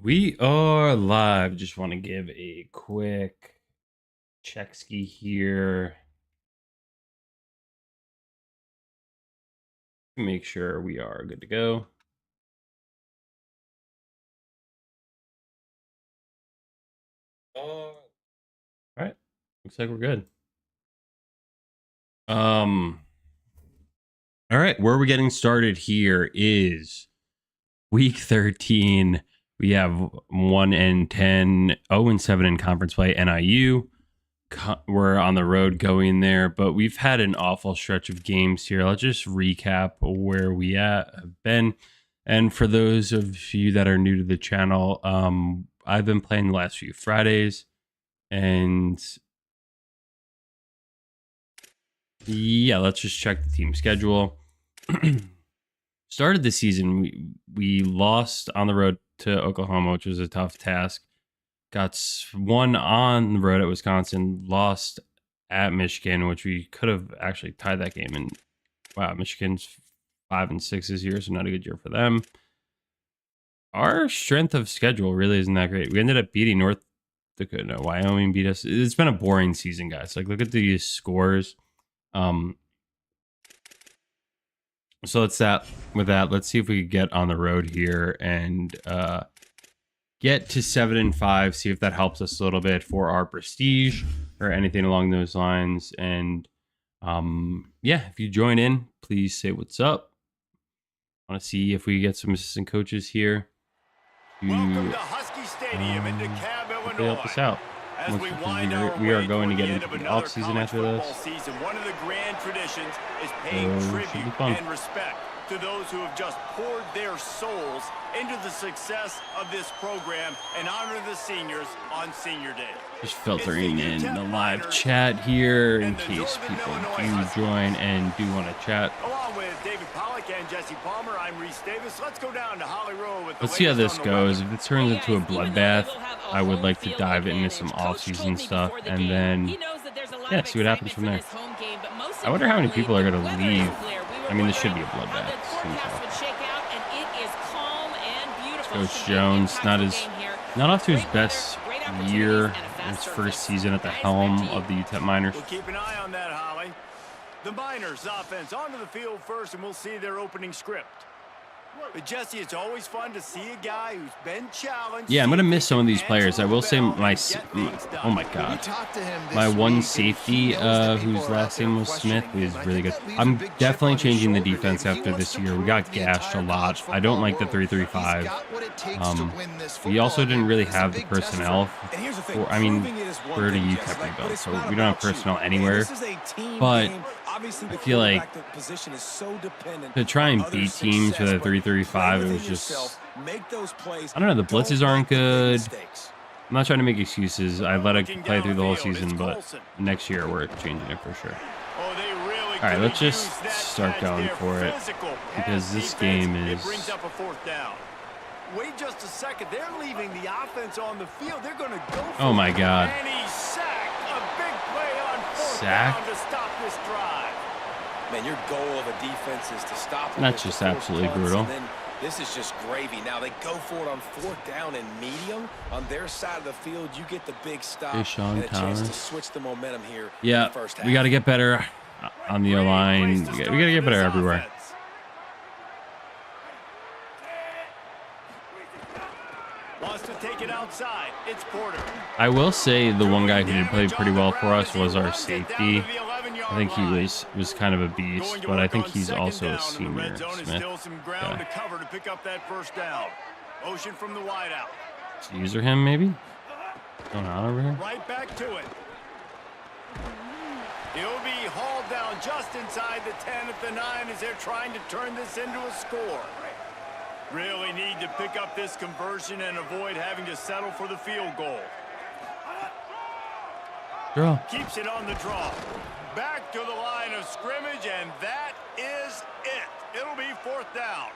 We are live. Just want to give a quick check ski here. Make sure we are good to go. All right. Looks like we're good. All right, where we're getting started here is week 13. We have 1-10, 0-7 in conference play. NIU. We're on the road going there, but we've had an awful stretch of games here. Let's just recap where we have been. And for those of you that are new to the channel, I've been playing the last few Fridays, and yeah, let's just check the team schedule. Started the season, we lost on the road to Oklahoma, which was a tough task. Got one on the road at Wisconsin, lost at Michigan, which we could have actually tied that game. And wow, Michigan's 5-6 this year, so not a good year for them. Our strength of schedule really isn't that great. We ended up beating North Dakota. No, Wyoming beat us. It's been a boring season, guys. Like, look at these scores. So let's let's see if we could get on the road here and get to 7-5. See if that helps us a little bit for our prestige or anything along those lines. And yeah, if you join in, please say what's up. I want to see if we get some assistant coaches here. Welcome to Husky Stadium in DeKalb, Illinois. Help us out. As we are going to get into the off season after this. Season. One of the grand traditions is paying tribute and respect to those who have just poured their souls into the success of this program and honor the seniors on Senior Day. Just filtering in the live chat here in case people do join and do want to chat. Along with David Pollock and Jesse Palmer, I'm Reese Davis. Let's go down to Holly Road with Let's see how this goes. If it turns into a bloodbath, I would like to dive into some off-season stuff and then yeah, see what happens from there. I wonder how many people are going to leave. I mean, this should be a bloodbath. Coach Jones, not off to his best year in his first season at the helm of the UTEP Miners. We'll keep an eye on that, Holly. The Miners offense onto the field first, and we'll see their opening script. But Jesse, it's always fun to see a guy who's been challenged. Yeah, I'm gonna miss some of these players. I will say oh my god, my one safety, whose last name was Smith, is really good. I'm definitely changing the defense after this year. We got gashed a lot. I don't like the 3-3-5. We also didn't really have the personnel. I mean, we're at a UTEP Re-Build, so we don't have personnel anywhere. But I feel like to try and beat teams with a 3-3-5, it was just, I don't know, the blitzes aren't good. I'm not trying to make excuses. I let it play through the whole season, but next year we're changing it for sure. All right, let's just start going for it because this game is... Wait just a second. They're leaving the offense on the field. They're going to go for oh my god. And he's sacked. A big play on fourth down to stop this drive. Man, your goal of a defense is to stop. That's just absolutely brutal. Then this is just gravy. Now they go for it on fourth down and medium. On their side of the field, you get the big stop and a chance to switch the momentum here. Yeah, we got to get better on the O-line. We got to get better everywhere. Wants to take it outside. It's Porter. I will say the one guy who did play pretty well for us was our safety. I think he was kind of a beast, but I think he's also a senior, Smith. To cover to pick up that first down. Motion from the wide out. User him maybe? Going on over here? Right back to it. He'll be hauled down just inside the 10 at the 9 as they're trying to turn this into a score. Really need to pick up this conversion and avoid having to settle for the field goal. Draw. Keeps it on the draw. Back to the line of scrimmage, and that is it. It'll be fourth down.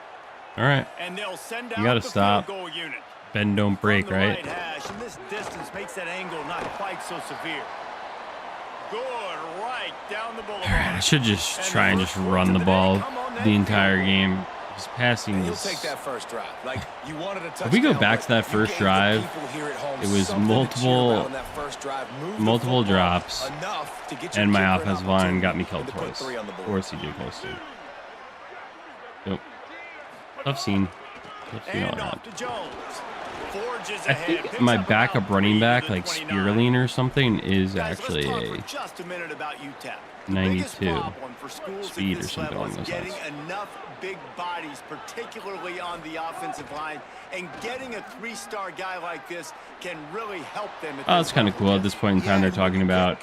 All right. And they'll send out you got to the stop. field goal unit. Bend, don't break, right? Hash, and this distance makes that angle not quite so severe. Good right down the boulevard. I should just try and just run the ball the entire game. His passing He'll is... take that first drive. Like you wanted a touchdown. If we go back to that first drive, it was multiple drops, and my offensive line got me killed twice. Or CJ Colston. Yep. Tough scene. I think my backup running back, like Spearling or something, is actually a 92 speed or something along those lines. Enough big bodies, particularly on the offensive line, and getting a 3-star guy like this can really help them. Oh, it's kind of cool. At this point in time, they're talking about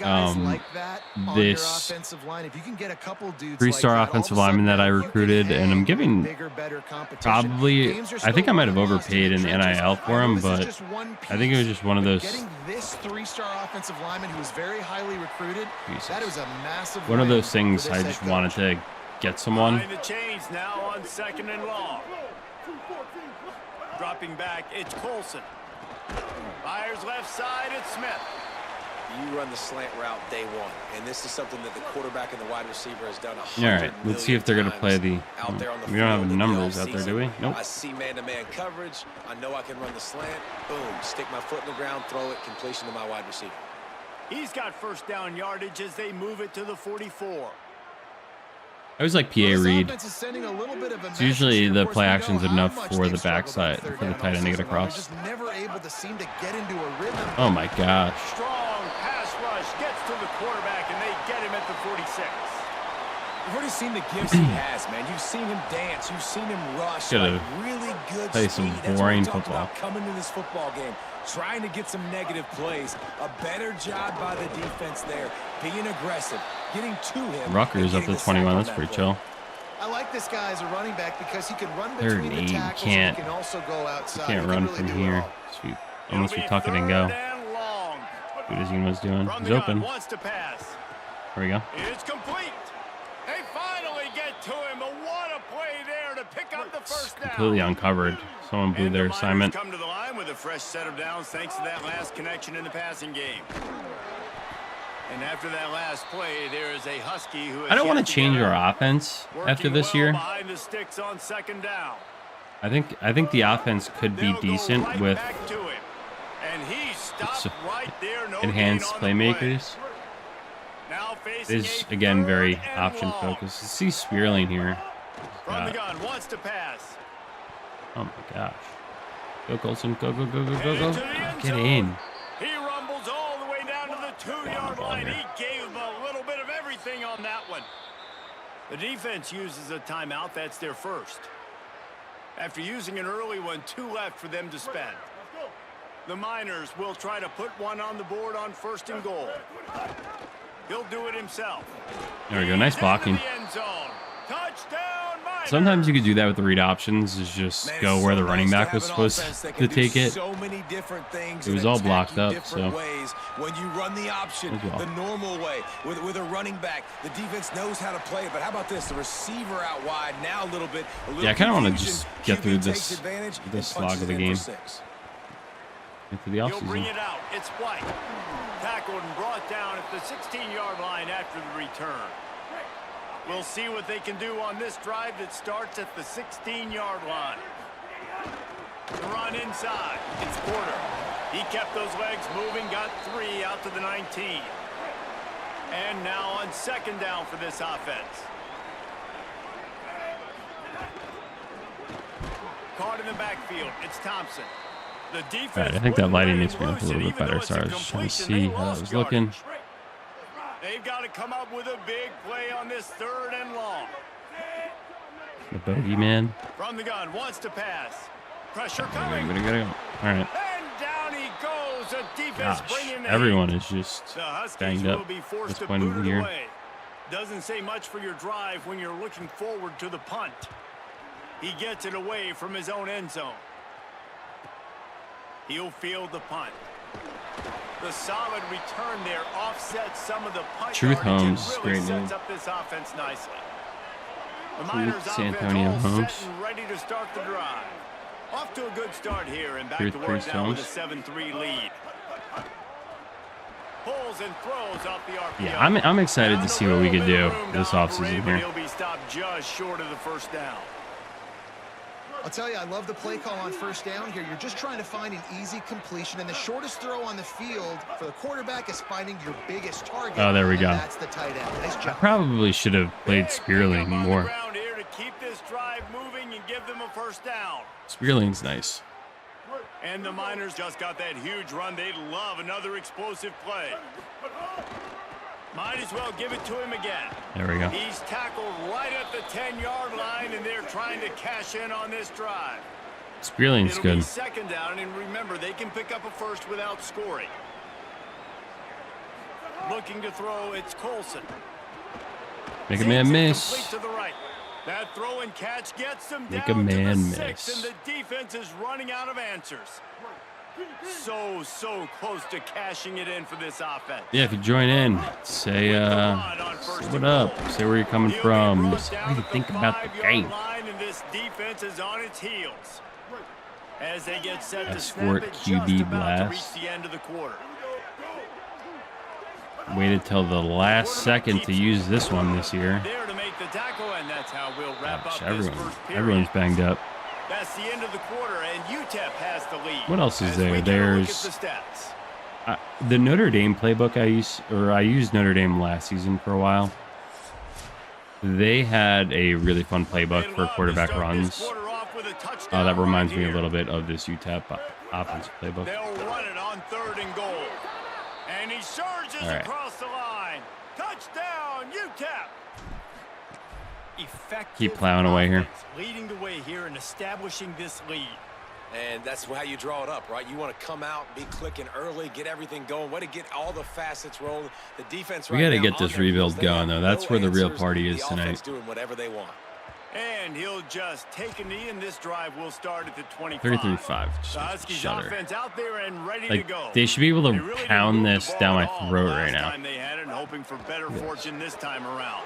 this 3-star offensive lineman that I recruited, and I'm giving probably, I think I might have overpaid in the NIL for him, but I think it was just one of those. This 3-star offensive lineman who was very highly recruited. That was a massive one of those things I just wanted to get someone. Change now on 2nd and long. Dropping back, it's Colson. Fires left side, it's Smith. You run the slant route day one, and this is something that the quarterback and the wide receiver has done 100 All right, let's see if they're going to play the... we don't have the numbers out there, do we? Nope. I see man-to-man coverage. I know I can run the slant. Boom, stick my foot in the ground, throw it, completion to my wide receiver. He's got first down yardage as they move it to the 44. I always like PA read. It's usually the play action's enough for the backside, for the tight end to get across. Oh my gosh. Strong pass rush gets to the quarterback, and they get him at the 46. You've already seen the gifts he has, man. You've seen him dance. You've seen him rush. Like really good play speed. some boring football. Coming to this football game, trying to get some negative plays. A better job by the defense there, being aggressive, getting to him. Rutgers up to 21. That's pretty chill. I like this guy as a running back because he can run between the tackles. He can also go outside. Can't run from here. Sweet. Unless we tuck it and go. What is Eno's doing? He's open. There we go. It's complete. They finally get to him, but what a play there to pick up the first down. Completely uncovered. Someone blew their assignment. Come to the line with a fresh set of downs thanks to that last connection in the passing game. And after that last play, there is a Husky who I don't want to change our offense after this year. Behind the sticks on 2nd down. I think the offense could be decent right with right there, no enhanced playmakers. Now it is again very option focused. You see Spearling here. From the gun, wants to pass. Oh my gosh. Go Colson, go, go, go, go, go, go. Get in. He rumbles all the way down to the 2-yard line. He gave him a little bit of everything on that one. The defense uses a timeout. That's their first. After using an early one, 2 left for them to spend. The Miners will try to put one on the board on 1st and goal. He'll do it himself. There we go. Nice blocking. Touchdown, Miners. Sometimes you could do that with the read options, is just go where the running back was supposed to take it. It was all blocked up, so when you run the option the normal way with a running back, the defense knows how to play it. But how about this? The receiver out wide now a little bit. Yeah, I kind of want to just get through this slog of the game. Into the offseason. He'll bring it out. It's White. Tackled and brought down at the 16-yard line after the return. We'll see what they can do on this drive that starts at the 16-yard line. The run inside. It's Porter. He kept those legs moving, got 3 out to the 19. And now on 2nd down for this offense. Caught in the backfield. It's Thompson. The defense. All right, I think that lighting needs to be up a little bit better. Sorry, I was just trying to see how that was looking. They've got to come up with a big play on this 3rd and long. The bogeyman. From the gun, wants to pass. Pressure coming. All right. And down he goes. A defense bringing everyone is just banged up at this point of the year. Doesn't say much for your drive when you're looking forward to the punt. He gets it away from his own end zone. He'll field the punt. The solid return there offsets some of the punt. Truth Holmes, really great name. sets up this offense nicely. The Truth Miners Santonio offense all Holmes. set and ready to start the drive. Off to a good start here and back Truth to work Priest now Holmes. with a 7-3 lead. Pulls and throws off the RPO. Yeah, I'm excited to see what we could do this offseason here. He'll be stopped just short of the 1st down. I'll tell you, I love the play call on first down here. You're just trying to find an easy completion, and the shortest throw on the field for the quarterback is finding your biggest target. Oh, there we go. That's the tight end. Nice job. I probably should have played Spearling more. Keep this drive moving and give them a first down. Spearling's nice. And the Miners just got that huge run. They'd love another explosive play. Might as well give it to him again. There we go. He's tackled right at the 10-yard line, and they're trying to cash in on this drive. Spearling's good. Second down, and remember, they can pick up a first without scoring. Looking to throw, it's Colson. Make a man miss. To the right. That throw and catch gets them Make down a man to the miss. 6, and the defense is running out of answers. So close to cashing it in for this offense. Yeah, if you join in, say what up, say where you're coming from, just what do you think about the game. And this defense is on its heels. As they get set to Escort snap it, QB just about to blast. reach the end of the quarter. Waited till the last second to use this one this year. There to make the tackle, and that's how we'll wrap up this first period. Everyone's banged up. That's the end of the quarter, and UTEP has the lead. What else is As there? we take a There's look at the stats. the Notre Dame playbook I used Notre Dame last season for a while. They had a really fun playbook for quarterback runs. That reminds me a little bit of this UTEP offensive playbook. They'll run it on 3rd and goal. And he surges across the line. Touchdown, UTEP. Effective Keep plowing away here. Leading the way here and establishing this lead. And that's how you draw it up, right? You want to come out, be clicking early, get everything going, way to get all the facets rolling. The defense We got to get this rebuild going, though. That's where the real party is tonight. Doing whatever they want. And he'll just take a knee, and this drive will start at the 25. 33-5. Shudder. Offense out there and ready to go. They should be able to really pound this down my throat right now. They had it, hoping for better fortune this time around.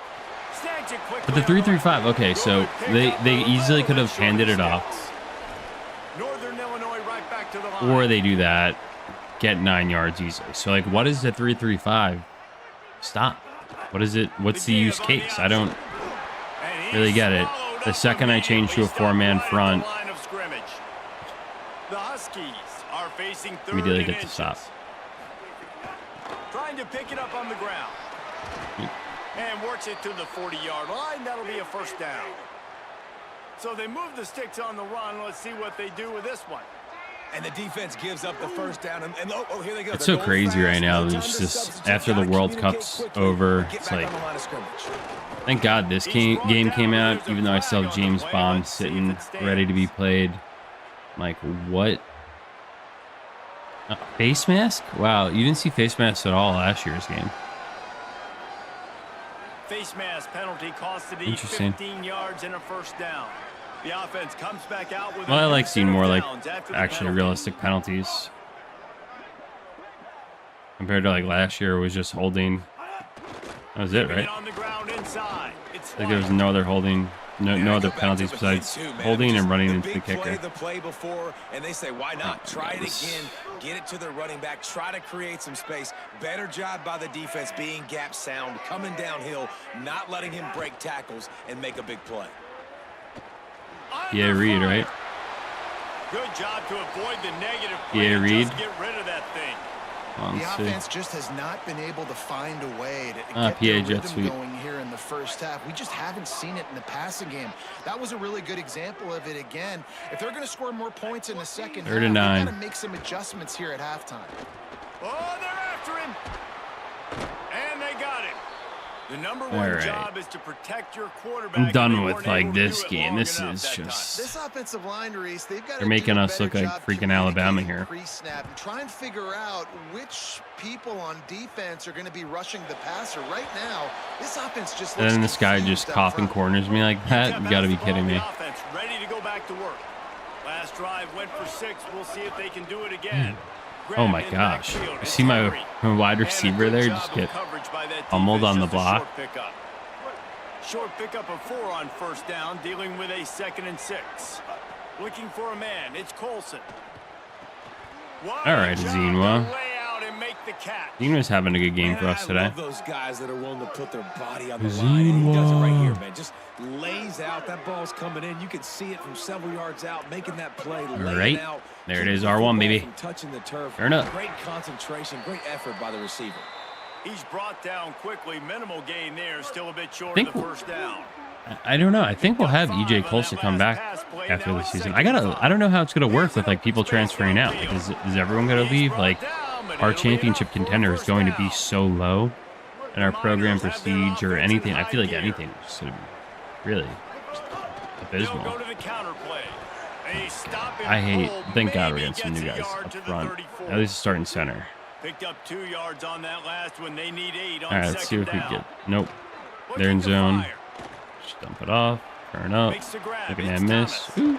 But the 3-3-5, okay, so they easily could have handed it off. Northern Illinois right back to the line. Or they do that, get 9 yards easily. So, like, what is the 3-3-5? Stop. What is it? What's the use case? I don't really get it. The second I change to a 4-man front, the Huskies are facing immediately get to stop. Trying to pick it up on the ground. And works it to the 40-yard line. That'll be a first down. So they move the sticks on the run. Let's see what they do with this one. And the defense gives up the first down. And here they go. It's so crazy right now. There's just, after the World Cup's over, it's like, thank God this game came out, even though I still have James Bond sitting ready to be played. I'm like, what? Face mask? Wow, you didn't see face masks at all last year's game. Face mask penalty cost the 15 yards and a first down. The offense comes back out with I like seeing more like actually realistic penalties compared to like last year. It was just holding. That was it, right? Like there was no other holding, no other penalties besides holding and running into the kicker. The play before, and they say, why not? Try it again. Get it to the running back. Try to create some space. Better job by the defense being gap sound, coming downhill, not letting him break tackles and make a big play. Yeah, Reed, right? Good job to avoid the negative play. Yeah, Reed. Get rid of that thing. The offense just has not been able to find a way to get the rhythm going here in the first half. We just haven't seen it in the passing game. That was a really good example of it again. If they're going to score more points in the second half, they've got to make some adjustments here at halftime. Oh, they're after him. And they got him. The number one job is to protect your quarterback. I'm done with like this game. This is just. This offensive line, Reese, they've got. They're making us look like freaking Alabama here. Pre-snap and try and figure out which people on defense are going to be rushing the passer. Right now, this offense just. And then this guy just coughing corners me like that. You got to be kidding me. Ready to go back to work. Last drive went for 6. We'll see if they can do it again. Oh my gosh. You see my wide receiver there just get pummeled on the block. Short pickup of 4 on first down, dealing with a 2nd and 6. Looking for a man. It's Colson. All right, Zinwa. the catch. Zena's having a good game for us today. I love those guys that are willing to put their body on the line. He does it right here, man. Just lays out. That ball's coming in. You can see it from several yards out, making that play. All right. There it is, R1, baby. Touching the turf. Turn up. Great concentration, great effort by the receiver. He's brought down quickly. Minimal gain there. Still a bit short of the first down. I don't know. I think we'll have EJ Colson come back after the season. I don't know how it's gonna work with like people transferring out. Like, is everyone gonna leave? Like, our championship contender is going to be so low, and our program prestige or anything. I feel like anything is just gonna be really abysmal. I hate. Thank God we're getting some new guys up front. At least starting center. Picked up 2 yards on that last one. They need 8 on All right, let's see if we get. Nope. They're in zone. Just dump it off. Turn up. Look at that miss. Ooh.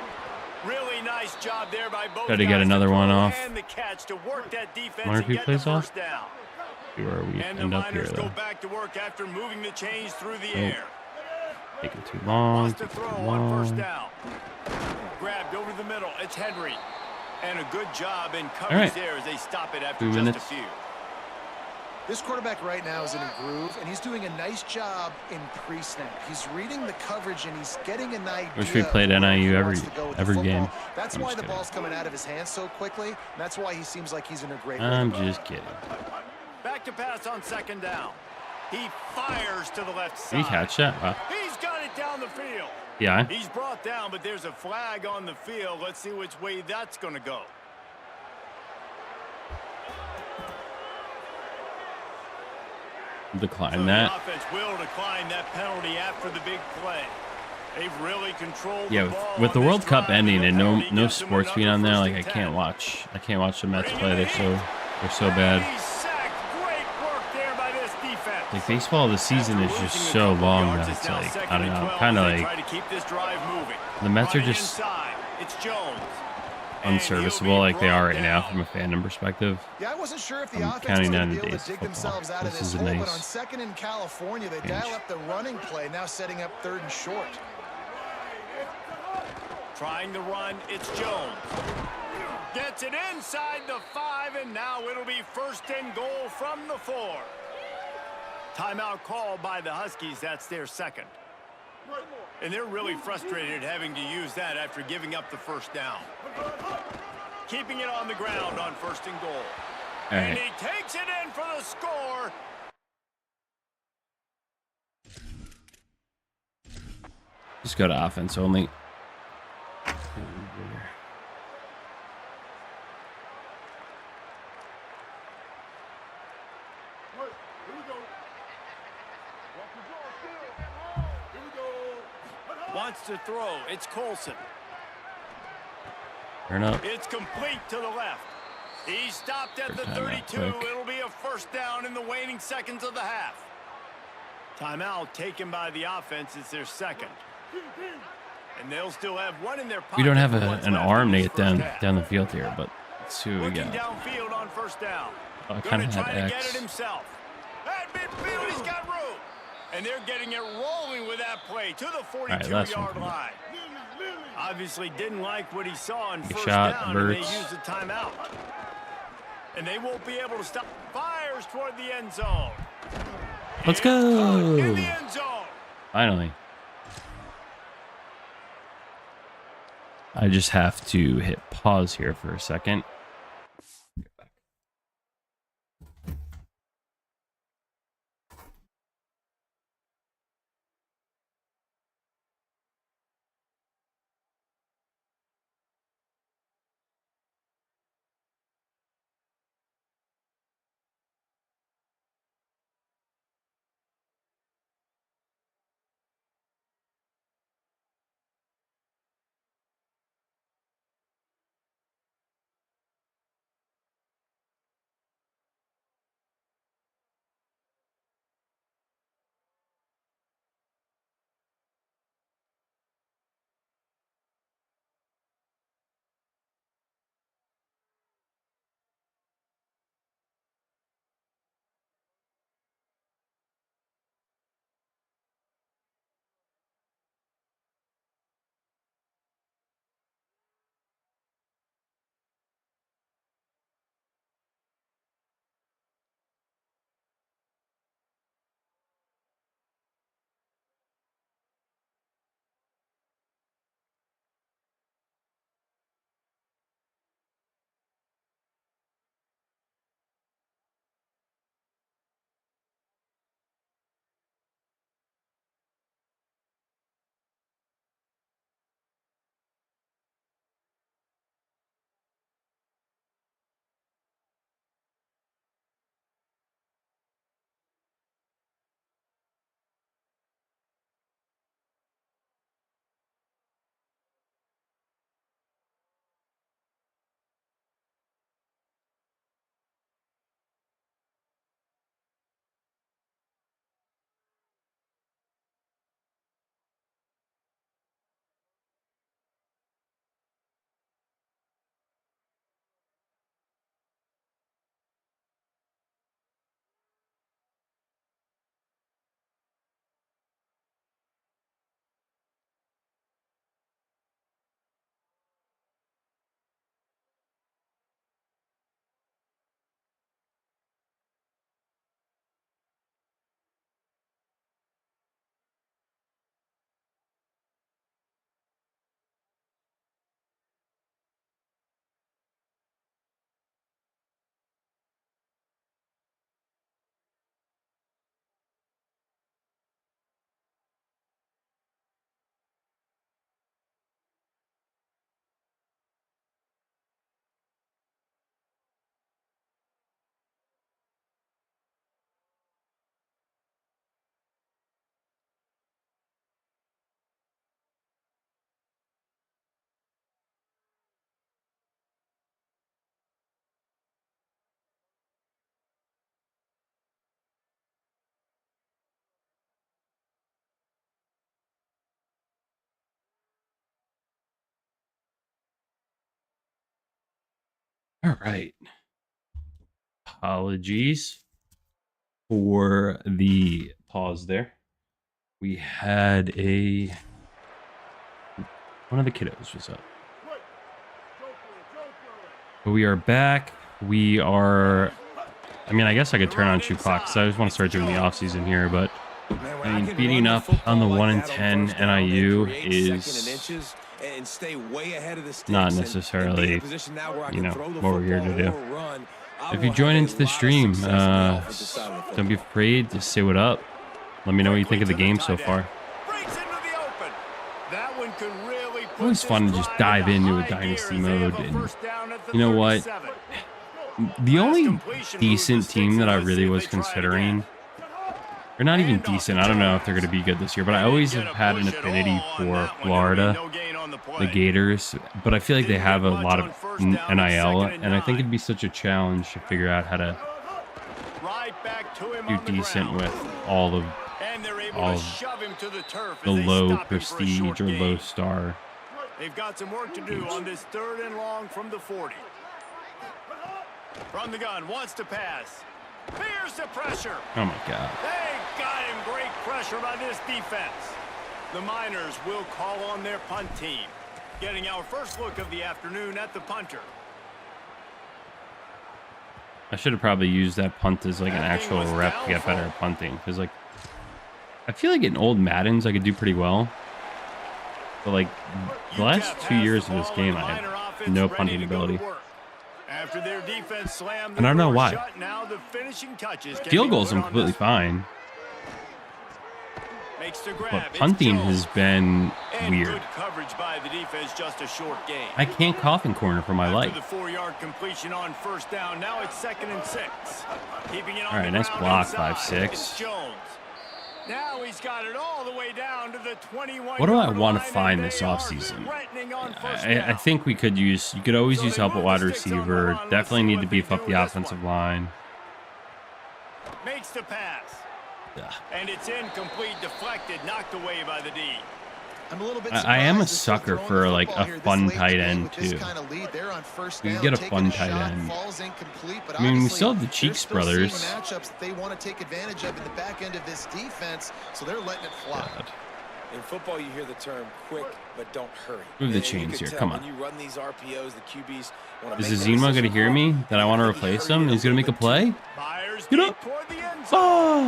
Really nice job there by both. Try to get another one off. Wonder if he plays off. Down. See where we end up here, though. Go back to work after moving the chains through the air. Taking too long. Too long. First down. Grabbed over the middle. It's Henry. And a good job in coverage there as they stop it after 2 just minutes. a few. This quarterback right now is in a groove, and he's doing a nice job in pre-snap. He's reading the coverage, and he's getting an idea. Wish we played NIU every game. That's why the ball's coming out of his hands so quickly. That's why he seems like he's in a great I'm just kidding. Back to pass on second down. He fires to the left side. Did he catch that? Wow. He's got it down the field. Yeah. He's brought down, but there's a flag on the field. Let's see which way that's going to go. Decline that. The offense will decline that penalty after the big play. They've really controlled Yeah, the ball with the on World this Cup drive. ending and Penalty no gives them sports being on there, another like I first can't and watch the Mets play. They're so bad. 10. He's sacked. Great work there by this defense. Like baseball, the season is just so long that it's like, I don't know, kind of like Try to keep this drive moving. the Mets are Running just inside. It's Jones. unserviceable like they are right now from a fandom perspective. Yeah, I wasn't sure if the I'm offense counting was down going to the be able days to of dig football. themselves out of This this is a hole, but nice on second in California, they change. dial up the running play, now setting up third and short. Trying to run, it's Jones. Gets it inside the 5, and now it'll be first and goal from the 4. Timeout called by the Huskies. That's their second. And they're really frustrated having to use that after giving up the first down. Keeping it on the ground on first and goal. All And right. he takes it in for the score. Just go to offense only. Wants to throw. It's Colson. Turn up. It's complete to the left. He stopped at the Timeout 32. quick. It'll be a first down in the waning seconds of the half. Timeout taken by the offense. It's their second. And they'll still have one in their pocket. We don't have for what's an left arm in to this get first half. down the field here, but let's see what we Looking got. downfield on first down. Oh, I Gonna kind of try had to get it X. himself. At midfield, he's got room. And they're getting it rolling with that play to the right, last one 42-yard coming. line. Obviously didn't like what he saw on Good first shot, down, and they Burks. used the timeout. And they won't be able to stop. Fires toward the end zone. Let's In go. the end zone. Finally. I just have to hit pause here for a second. All right. Apologies for the pause there. We had one of the kiddos was up. But we are back. We are, I mean, I guess I could turn on shoot clock because I just want to start doing the offseason here, but I mean, beating up on the 1-10 NIU is not necessarily, you know, what we're here to do. If you join into the stream, don't be afraid to say what up. Let me know what you think of the game so far. Always fun to just dive into a dynasty mode, and you know what? The only decent team that I really was considering, or not even decent, I don't know if they're going to be good this year, but I always have had an affinity for Florida, the Gators, but I feel like they have a lot of NIL, and I think it'd be such a challenge to figure out how to do decent with all of the low prestige or low star. They've got some work to do on this 3rd and long from the 40. From the gun, wants to pass. Here's the pressure. Oh my God. They got him. Great pressure by this defense. The Miners will call on their punt team. Getting our first look of the afternoon at the punter. I should have probably used that punt as like an actual rep to get better at punting. Because like, I feel like in old Maddens I could do pretty well. But like the last 2 years of this game, I had no punting ability. After their defense slammed And I don't know why. shut, now the finishing touches Field goals I'm completely fine. But punting has been weird. Good coverage by the defense, just a short game. I can't coffin corner for my life. The 4-yard completion on first down. Now it's 2nd and 6. Keeping it on All right, nice block, 5-6. Jones. Now he's got it all the way down to the 21. What do I want to find this offseason? I think we could use, you could always use help at wide receiver. Definitely need to beef up the offensive line. Makes the pass. Yeah. And it's incomplete, deflected, knocked away by the D. I am a sucker for like a fun tight end too. We get a fun tight end. I mean, we still have the Cheeks brothers. They want to take advantage of in the back end of this defense, so they're letting it fly. God. In football, you hear the term quick, but don't hurry. Move the chains here. Come on. When you run these RPOs, the QBs want Is Azima going to hear me that I want to replace him? He's going to make a play? Get up. Oh!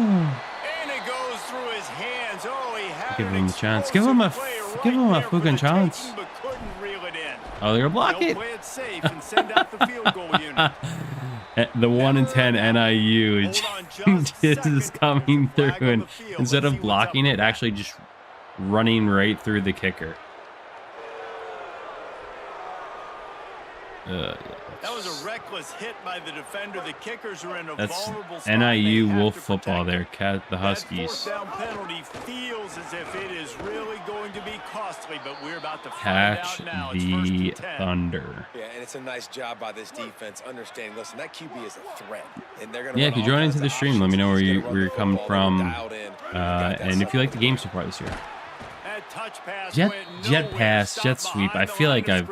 And it goes through his hands. Oh, he had Give him a chance. Give him a fucking chance. Oh, they're going to block it. Play it safe and send out the field goal unit. The 1-10 NIU is coming through, and instead of blocking it, actually just running right through the kicker. That was a reckless hit by the defender. The kickers are in a That's vulnerable spot. NIU Wolf football there, the Huskies. That 4th down penalty feels as if it is really going to be costly, but we're about to Catch find out now. the Thunder. Yeah, and it's a nice job by this defense understanding, listen, that QB is a threat. And they're Yeah, if you join into the stream, let me know where you're coming from. And if you like the game so far this year. Jet pass, jet sweep. I feel like I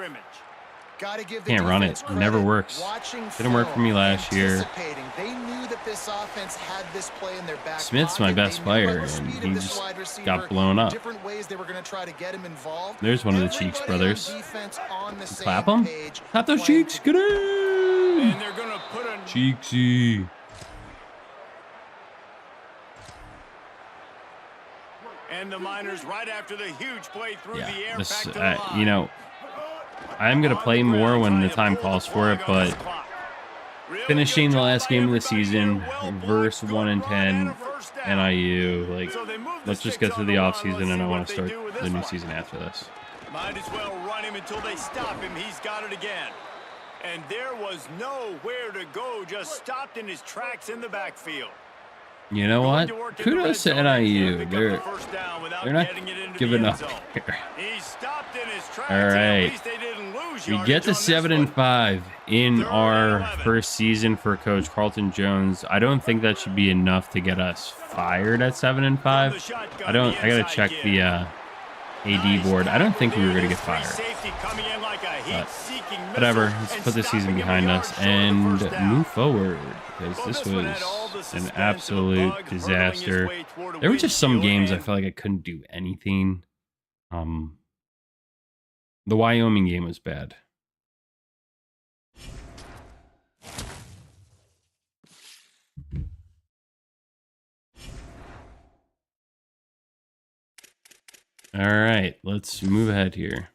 can't run it. It never works. Didn't work for me last year. Smith's my best player, and he just got blown up. There's one of the Cheeks brothers. Clap him. Clap those cheeks. Get in. Cheeksy. And the Miners right after the huge play through the air. This, you know, I'm going to play more when the time calls for it, but finishing the last game of the season versus 1-10 NIU, like, let's just get to the offseason, and I want to start the new season after this. Might as well run him until they stop him. He's got it again. And there was nowhere to go, just stopped in his tracks in the backfield. You know what? Kudos to NIU. They're not giving up here. All right. We get to 7-5 in our first season for Coach Carlton Jones. I don't think that should be enough to get us fired at 7-5. I gotta check the AD board. I don't think we were going to get fired. But whatever. Let's put this season behind us and move forward, because this was an absolute disaster. There were just some games I felt like I couldn't do anything. The Wyoming game was bad. All right, let's move ahead here.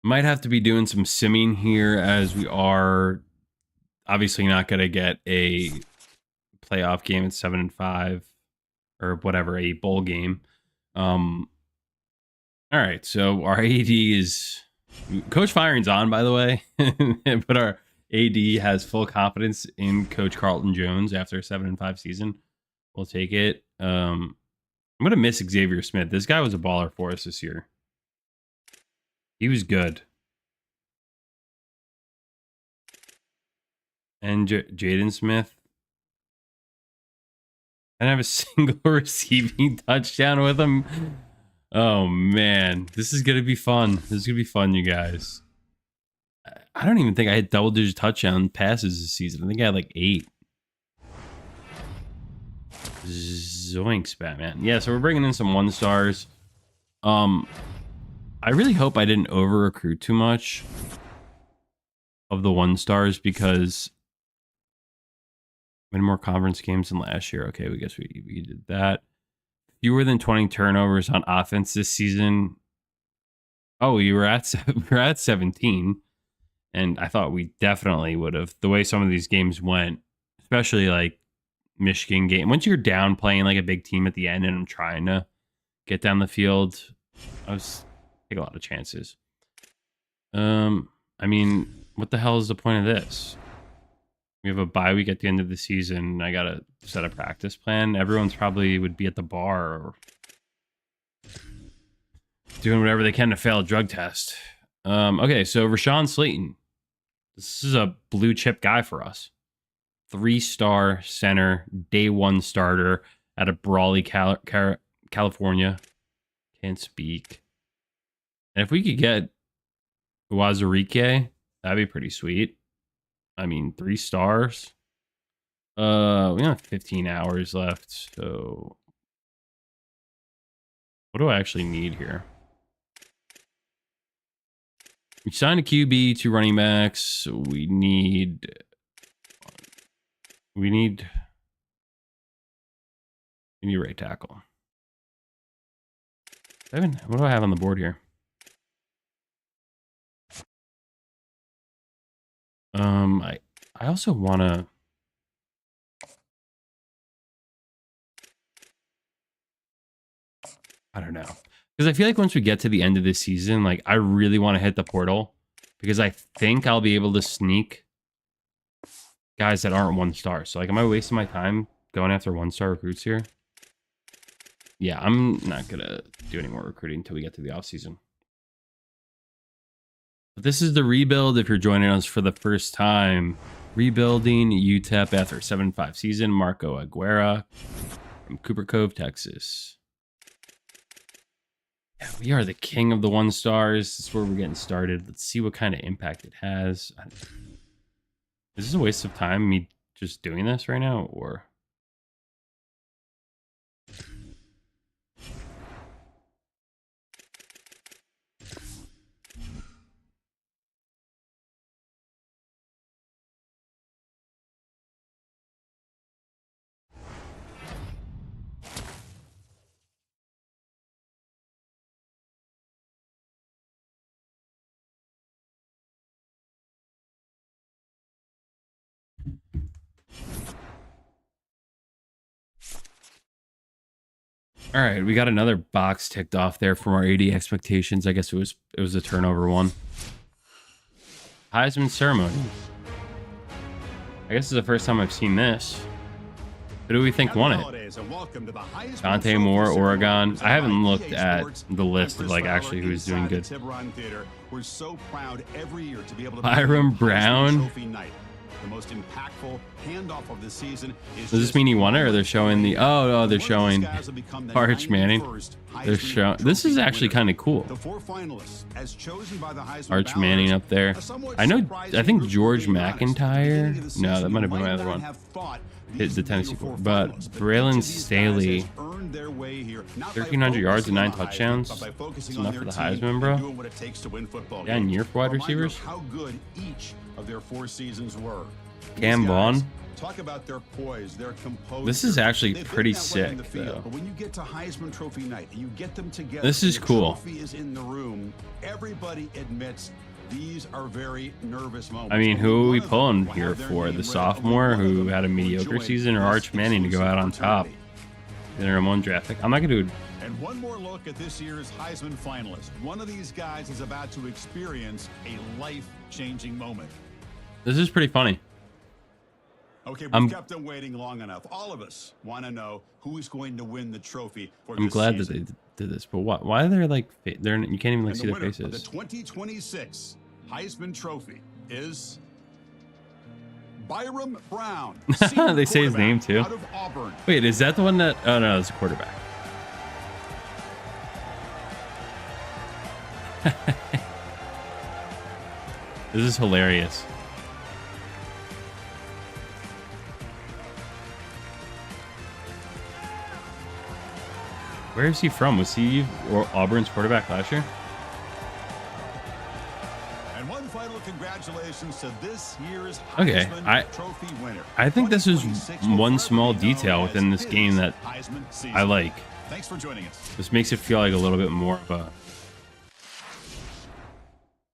Might have to be doing some simming here, as we are obviously not going to get a playoff game at 7-5 or whatever, a bowl game. All right, so our AD is Coach Firing's on, by the way, but our AD has full confidence in Coach Carlton Jones after a 7-5 season. We'll take it. I'm going to miss Xavier Smith. This guy was a baller for us this year. He was good. And Jaden Smith. I didn't have a single receiving touchdown with him. Oh, man. This is going to be fun. This is going to be fun, you guys. I don't even think I had double-digit touchdown passes this season. I think I had like 8. Zoinks, Batman. Yeah, so we're bringing in some 1-stars. I really hope I didn't over-recruit too much of the 1-stars, because we had more conference games than last year. Okay, we guess we did that. Fewer than 20 turnovers on offense this season. Oh, we were at 17, and I thought we definitely would have. The way some of these games went, especially like Michigan game. Once you're down playing like a big team at the end and I'm trying to get down the field, I was take a lot of chances. I mean, what the hell is the point of this? We have a bye week at the end of the season. I gotta set a practice plan. Everyone's probably would be at the bar or doing whatever they can to fail a drug test. Okay, so Rashawn Slayton. This is a blue chip guy for us. 3-star center, day 1 starter out of Brawley, California. Can't speak. And if we could get Uwazurike, that'd be pretty sweet. I mean, 3 stars. We have 15 hours left, so what do I actually need here? We signed a QB, 2 running backs. We need right tackle. What do I have on the board here? I also want to. I don't know, because I feel like once we get to the end of this season, like I really want to hit the portal, because I think I'll be able to sneak guys that aren't 1-star. So like, am I wasting my time going after 1-star recruits here? Yeah, I'm not gonna do any more recruiting until we get to the offseason. But this is the rebuild. If you're joining us for the first time, rebuilding UTEP after a 7-5 season. Marco Aguera from Cooper Cove, Texas. Yeah, we are the king of the 1-stars. This is where we're getting started. Let's see what kind of impact it has. Is this a waste of time, me just doing this right now, or? All right, we got another box ticked off there from our AD expectations. I guess it was a turnover one. Heisman ceremony. I guess it's the first time I've seen this. Who do we think won it? Dante Moore, Oregon. I haven't looked at the list of like actually who's doing good. Byram Brown. The most impactful handoff of the season is. Does this mean he won it, or they're showing the? Oh, they're showing Arch Manning. They're showing. This is actually kind of cool. The 4 finalists, as chosen by the Heisman Arch Manning up there. I know. I think George McIntyre. No, that might have been my other one. Hit the Tennessee 4. But Braylon Staley, 1,300 yards and 9 touchdowns. That's enough for the Heisman, bro. Yeah, in year for wide receivers. How good each of their 4 seasons were. Cam Vaughn. Talk about their poise, their composure. This is actually pretty sick, though. But when you get to Heisman Trophy night and you get them together, this is cool. The trophy is in the room. Everybody admits these are very nervous moments. I mean, who are we pulling here for? The sophomore who had a mediocre season, or Arch Manning to go out on top in their own draft pick? I'm not gonna do. And one more look at this year's Heisman finalist. One of these guys is about to experience a life-changing moment. This is pretty funny. Okay, we've kept them waiting long enough. All of us want to know who's going to win the trophy for I'm glad that they did this, but why are they like they're you can't even like see their faces. The 2026 Heisman Trophy is Byram Brown. They say his name too. Out of Auburn. Wait, is that the one that? Oh no, it's a quarterback. This is hilarious. Where is he from? Was he Auburn's quarterback last year? And one final congratulations to this year's Heisman Trophy winner. I think this is one small detail within this game that I like. Thanks for joining us. This makes it feel like a little bit more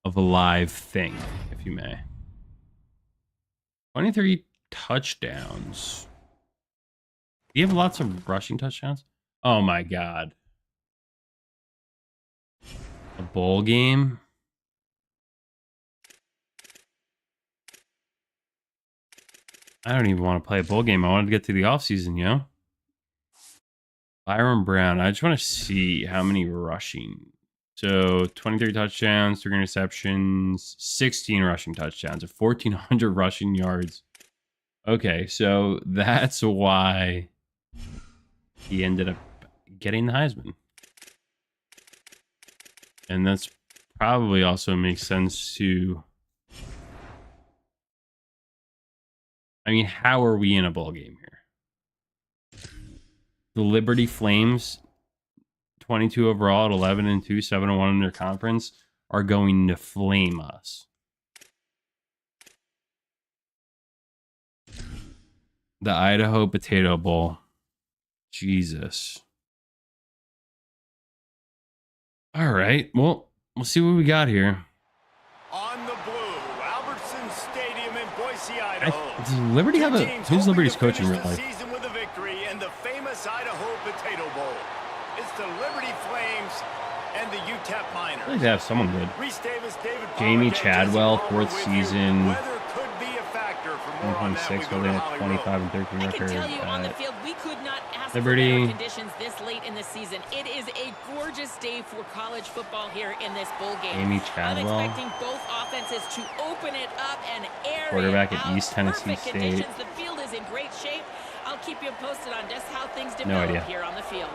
of a live thing, if you may. 23 touchdowns. Do you have lots of rushing touchdowns? Oh my God. A bowl game? I don't even want to play a bowl game. I wanted to get to the offseason, you know? Byron Brown. I just want to see how many rushing. So 23 touchdowns, 3 interceptions, 16 rushing touchdowns, 1,400 rushing yards. Okay, so that's why he ended up getting the Heisman. And that's probably also makes sense to... I mean, how are we in a bowl game here? The Liberty Flames, 22 overall at 11-2, 7-1 in their conference, are going to flame us. The Idaho Potato Bowl. Jesus. All right. Well, we'll see what we got here. On the blue, Albertson Stadium in Boise, Idaho. Does Liberty have a... Who's Liberty's coach in real life? Season with a victory in the famous Idaho Potato Bowl. It's the Liberty Flames and the UTEP Miners. I think they have someone good. Davis, Jamie Chadwell, 4th season. Weather could be a factor for more on that. 1.6, holding a 25-13 record. I can tell you on the field, we could not ask Liberty. for better conditions this late in the season. It is a gorgeous day for college football here in this bowl game. Jamie Chadwell. I'm expecting both offenses to open it up and air quarterback it at out. East Tennessee Perfect State. Conditions. The field is in great shape. I'll keep you posted on just how things develop here on the field.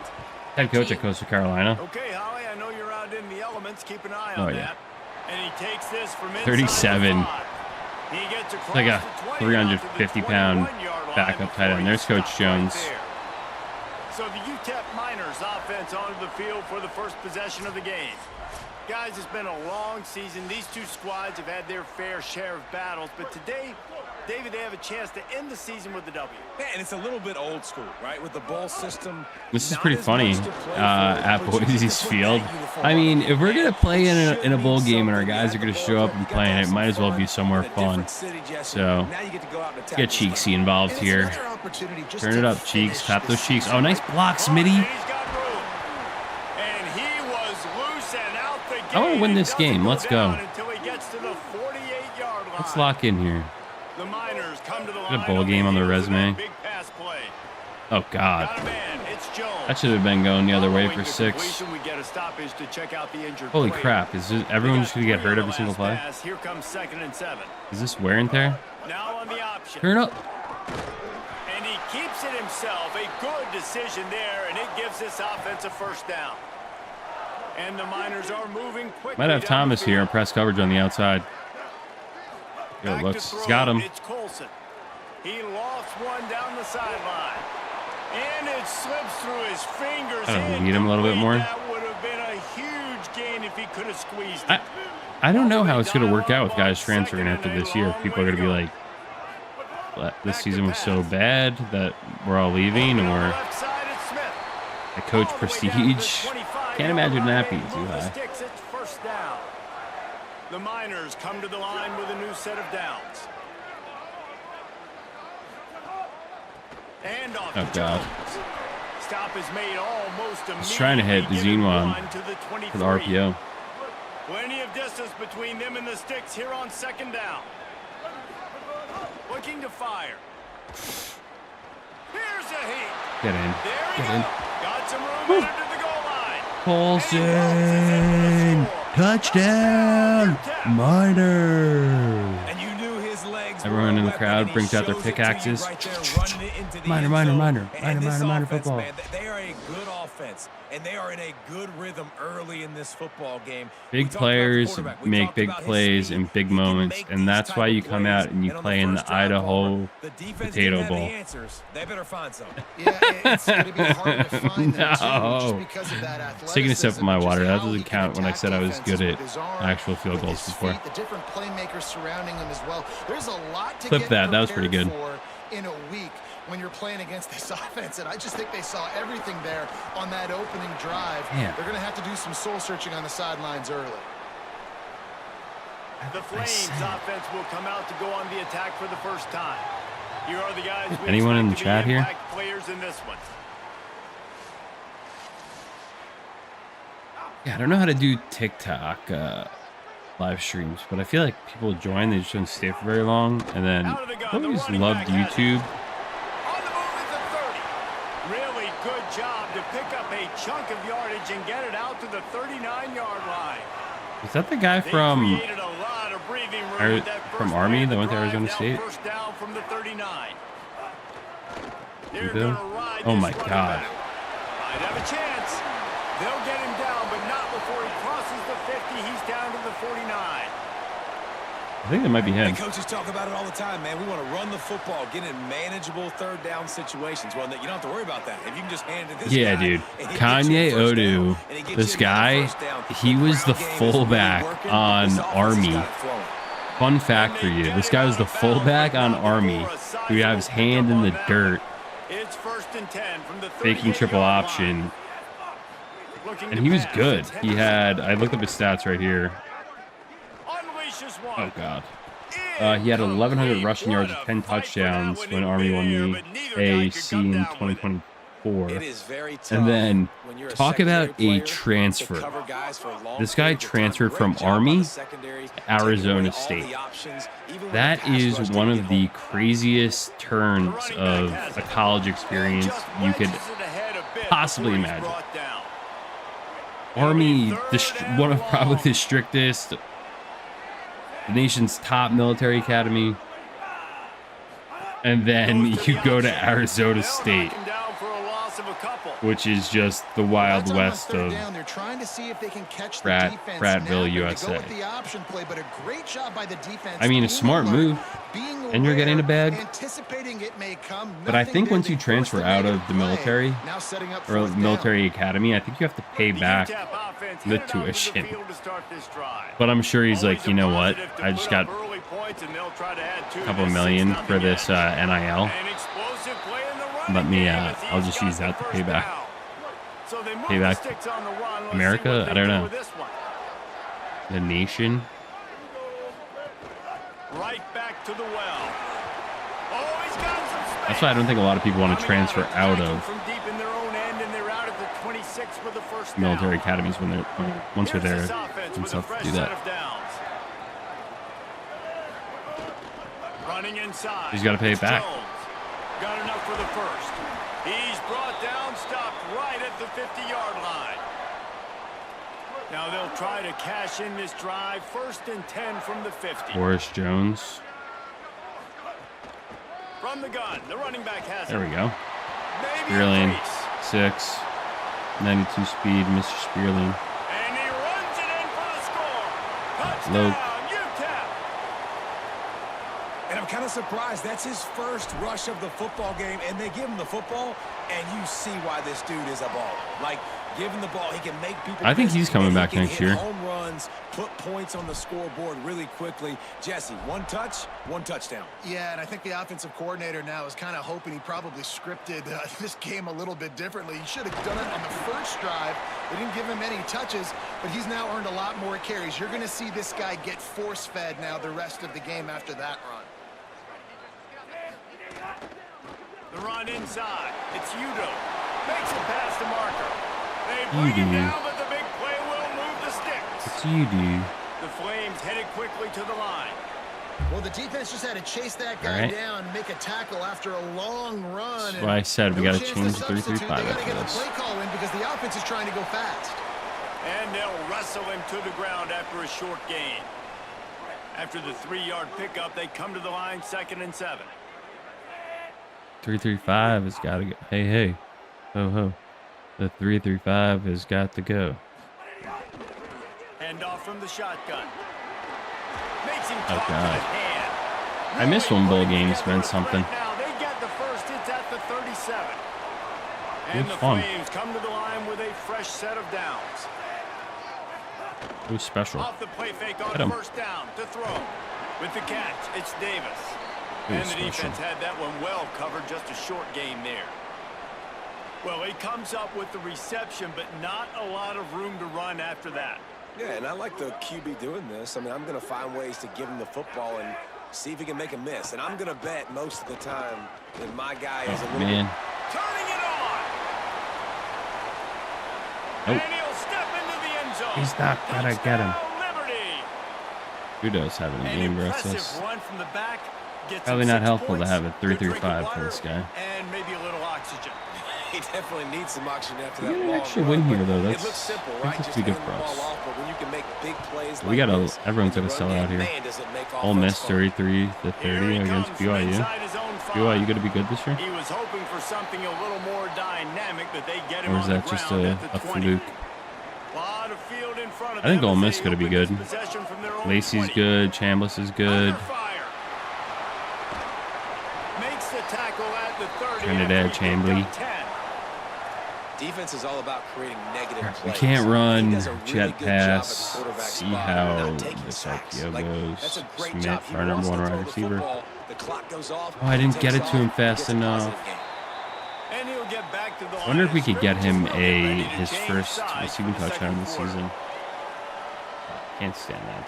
Head coach at Coastal Carolina. Okay, Holly, I know you're out in the elements. Keep an eye on No idea. that. And he takes this from inside 37. the 5. He gets across Like a the 20 out to the 350-pound 21-yard line backup tight before end. he There's Coach stops Jones. right there. So the UTEP Miners offense onto the field for the first possession of the game. Guys, it's been a long season. These two squads have had their fair share of battles, but today, David, they have a chance to end the season with the W. Yeah, and it's a little bit old school, right? With the bowl system. This is pretty funny at Boise's Field. I mean, if we're going to play in a bowl game and our guys are going to show up and play in it, might as well be somewhere fun. So, let's get Cheeksy involved here. Turn it up, Cheeks. Tap those cheeks. Oh, nice block, Smitty. I want to win this game. Let's go. Let's lock in here. The Miners come to the Got a bowl game on their resume. Big pass play. Oh, God. Got a man. It's Jones. That should have been going the other way for 6. Holy crap. Is everyone just going to get hurt every single play? Here comes 2nd and 7. Is this wear and tear? Now on the option. Turn up. And he keeps it himself. A good decision there, and it gives this offense a first down. And the Miners are moving quickly. Might have Thomas here in press coverage on the outside. Good looks. He's got him. It's Carlton. He lost one down the sideline. And it slips through his fingers. I need him a little bit more. That would have been a huge gain if he could have squeezed it. I don't know how it's going to work out with guys transferring after this year. People are going to be like, this season was so bad that we're all leaving, or a coach prestige. Can't imagine that being too high. The Miners come to the line with a new set of downs. And off Oh, God. Stop is made almost immediately. He's trying to hit Zinwan for the RPO. Plenty of distance between them and the sticks here on 2nd down. Looking to fire. Here's a heat. Get in. There Get we in. go. Got some room under the goal line. Paulson! Touchdown! Miners! And you knew his legs. Everyone in the crowd brings out their pickaxes. Miner football. Man, they are a good offense, and they are in a good rhythm early in this football game. Big players make big plays in big moments, and that's why you come out and you play in the Idaho Potato Bowl. They better find something. Yeah, it's going to be hard to find them too, just because of that athleticism. Taking a sip of my water. That doesn't Just count when I said I was good at with his arm, actual field with goals his before. feet, the different playmakers surrounding him as well. There's a lot to Clip get that. That was pretty prepared good. for in a week when you're playing against this offense, and I just think they saw everything there on that opening drive. Yeah. They're going to have to do some soul searching on the sidelines early. The Flames offense will come out to go on the attack for the first time. Here are the guys. Anyone in the chat here? Players in this one. Yeah, I don't know how to do TikTok live streams, but I feel like people join, they just don't stay for very long. And then I always loved YouTube. On the move at the 30. Really good job to pick up a chunk of yardage and get it out to the 39-yard line. Is that the guy from Created a lot of breathing room with that from first Army man that went to drive. Arizona Now State? First down from the 39. They're Re-Build? gonna ride Oh this my running God. back. Might have a chance. They'll get him down, but not before he crosses the 50. He's down to the 49. I think that might be him. And coaches talk about it all the time, man. We want to run the football, get in manageable 3rd down situations. Well, you don't have to worry about that. If you can just hand it to this Yeah, guy, dude. and he Kanye gets you a first Odu, down, and he gets this you another guy, first down. he was the ground game is fullback really working. on This offense has Army. got it flowing. Fun fact for you, this guy was the fullback on Army who had his hand in the dirt, It's 1st and 10 from the faking triple 38-yard option, line. Looking and to he was pass. good. It's He had, I looked up his stats right here. Unleashes one. Oh, God. He had 1,100 rushing yards and 10 touchdowns when Army won the AAC in 2024. It is very tough And then, when you're a talk about secondary a player to transfer. cover guys for long This guy periods of time. transferred Great from job by Army the secondary, to taking away Arizona all State. the options, even when That the pass is rush one didn't of get the home. craziest turns of a college experience you could possibly imagine. Army, one of probably the strictest, the nation's top military academy. And then you go to Arizona State, which is just the Wild West of Prattville, USA. I mean, a smart move, and you're getting a bag. But I think once you transfer out of the military or military academy, I think you have to pay back the tuition. But I'm sure he's like, you know what? I just got a couple million for this NIL. Let me, I'll just use that to pay back. Pay back America? I don't know. The nation? Right back to the well. Oh, he's got some space. That's why I don't think a lot of people want to transfer out of from deep in their own end, and they're out at the 26 for the first down. military academies when they're once they're there Here's this offense with a themselves to fresh do set that. of downs. Running inside. He's got to pay it back. Jones got enough for the first. He's brought down, stopped right at the 50-yard line. Now they'll try to cash in this drive. 1st and 10 from the 50. Boris Jones. From the gun, the running back has There we it. go. Maybe Spearling, a brace. 6, 92 speed, Mr. Spearling. And he runs it in for the score. Low. Touchdown, UTEP. And I'm kind of surprised. That's his first rush of the football game, and they give him the football, and you see why this dude is a baller. Like, give him the ball, he can make people. I think he's coming back he can next hit year. Home runs, put points on the scoreboard really quickly. Jesse, 1 touch, 1 touchdown. Yeah, and I think the offensive coordinator now is kind of hoping he probably scripted this game a little bit differently. He should have done it on the first drive. They didn't give him any touches, but he's now earned a lot more carries. You're going to see this guy get force-fed now the rest of the game after that run. The run inside. It's Udo. Makes it past the marker. They bring him down, but the big play will move the sticks. What's UD? The Flames headed quickly to the line. Well, the defense just had to chase that guy down and make a tackle after a long run. That's why I said we got to change the 3-3-5 They got to after get the this. play call in because the offense is trying to go fast. And they'll wrestle him to the ground after a short gain. After the 3-yard pickup, they come to the line, 2nd and 7. 3-3-5 has got to go. Hey, hey. Ho, ho. The 3-3-5 has got to go. Hand off from the shotgun. Makes him Oh, talk to God. the hand. I miss when bowl games meant something. Right now, they get the first. It's at the 37. It And was the fun. Flames come to the line with a fresh set of downs. It was special. Off the play fake Hit on 'em. 1st down to throw. With the catch, it's Davis. It And was the special. defense had that one well covered, just a short gain there. Well, he comes up with the reception, but not a lot of room to run after that. Yeah, and I like the QB doing this. I mean, I'm going to find ways to give him the football and see if he can make a miss. And I'm going to bet most of the time that my guy is a little Man. Turning it on. Nope. And he'll step into the end zone. He's not gonna get him. Touchdown, Liberty. Kudos having a An game versus impressive us. run from the back. Gets Probably him not 6 helpful to points, have a good drink of 3-3-5 for water, this guy. And maybe a little oxygen. He definitely needs some oxygen after We that didn't long actually run, win here, but though. it That's- looks simple, I think right? that's Just pretty good handing for the us. ball off, but when you can make big plays We like gotta. this, Everyone's in got the to sell run out game, here. man, does it make Ole offense Miss fun. 33-30 Here he against comes from BYU. inside his own five. BYU going to be good this year? He was hoping for something a little more dynamic, but they get him Or is on the that just ground a at the 20. fluke? Lot of field in front of I think them Ole as Miss they going to be open good. this possession from their own Lacey's 20. good. Chambliss is good. Under fire. Makes the tackle at the 30. Trinidad after he picked Chambly. up 10. Defense is all about creating negative We plays. can't run He does a really jet good job at the pass. quarterback See spot, how not taking this sacks. IPO Like, goes. that's a great Smith, job. He our number wants one to wide throw the receiver. football. The clock goes off. Oh, I didn't he get it takes to him off, fast gets a enough. positive gain. And he'll get back to the I wonder if we could get him Ready to his change first sides receiving for the touchdown of the second quarter. season. Can't stand that.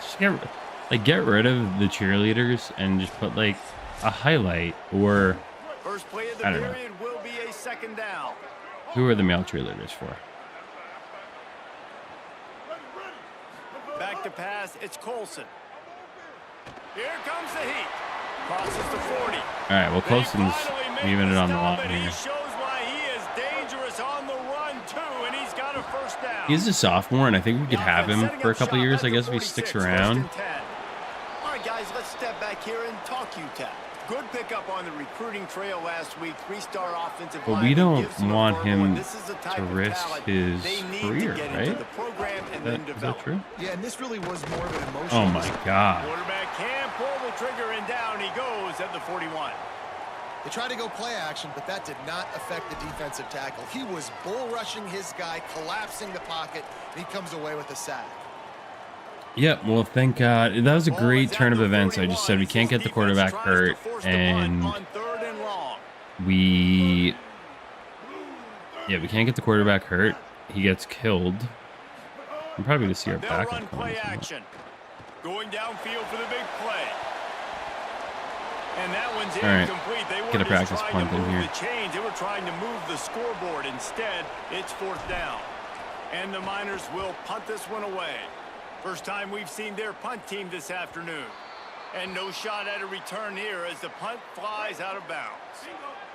Just get rid of the cheerleaders and just put like a highlight or First play of the I don't know. period will be a 2nd down. who are the male cheerleaders for? Back to pass, it's Colson. Here comes the heat. Crosses the 40. All right, well, Colson's leaving it on the line And here. he shows why he is dangerous on the run too, and he's got a 1st down. He's a sophomore, and I think we could have him for a couple years, I guess, if he sticks around. All right, guys, let's step back here and talk UTEP. Good pickup on the recruiting trail last week. 3-star offensive But line we that don't gives them a want verbal, him and this is the type to of risk talent his they need career, to get right? into the program and then Is that develop. true? Yeah, and this really was more of an emotional. Oh my God! Quarterback can't pull the trigger, and down he goes at the 41. They tried to go play action, but that did not affect the defensive tackle. He was bull rushing his guy, collapsing the pocket, and he comes away with a sack. Yeah, well, thank God. That was a great turn of events. I just said we can't get the quarterback hurt, and we can't get the quarterback hurt. He gets killed. I'm probably going to see our They'll backup run come play in. action. Going downfield for the big play. And that one's All right. incomplete. They Get a weren't practice just trying punt to in move here. the chains. They were trying to move the scoreboard. Instead, it's 4th down. And the Miners will punt this one away. First time we've seen their punt team this afternoon. And no shot at a return here as the punt flies out of bounds.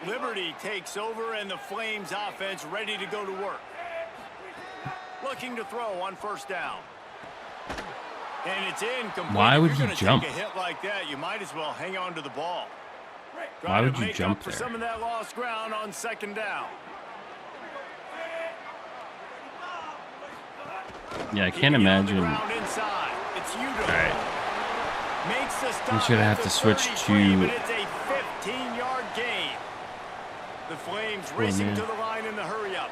Liberty takes over, and the Flames offense ready to go to work. Looking to throw on first down. And it's incomplete. Why would If he you're gonna jump? take a hit like that, you might as well hang on to the ball. Why would you Make jump up for there? some of that lost ground on second down. Yeah, I can't imagine. All right. I'm gonna have to switch to. But it's a 15-yard gain. The Flames racing to the line in the hurry-up.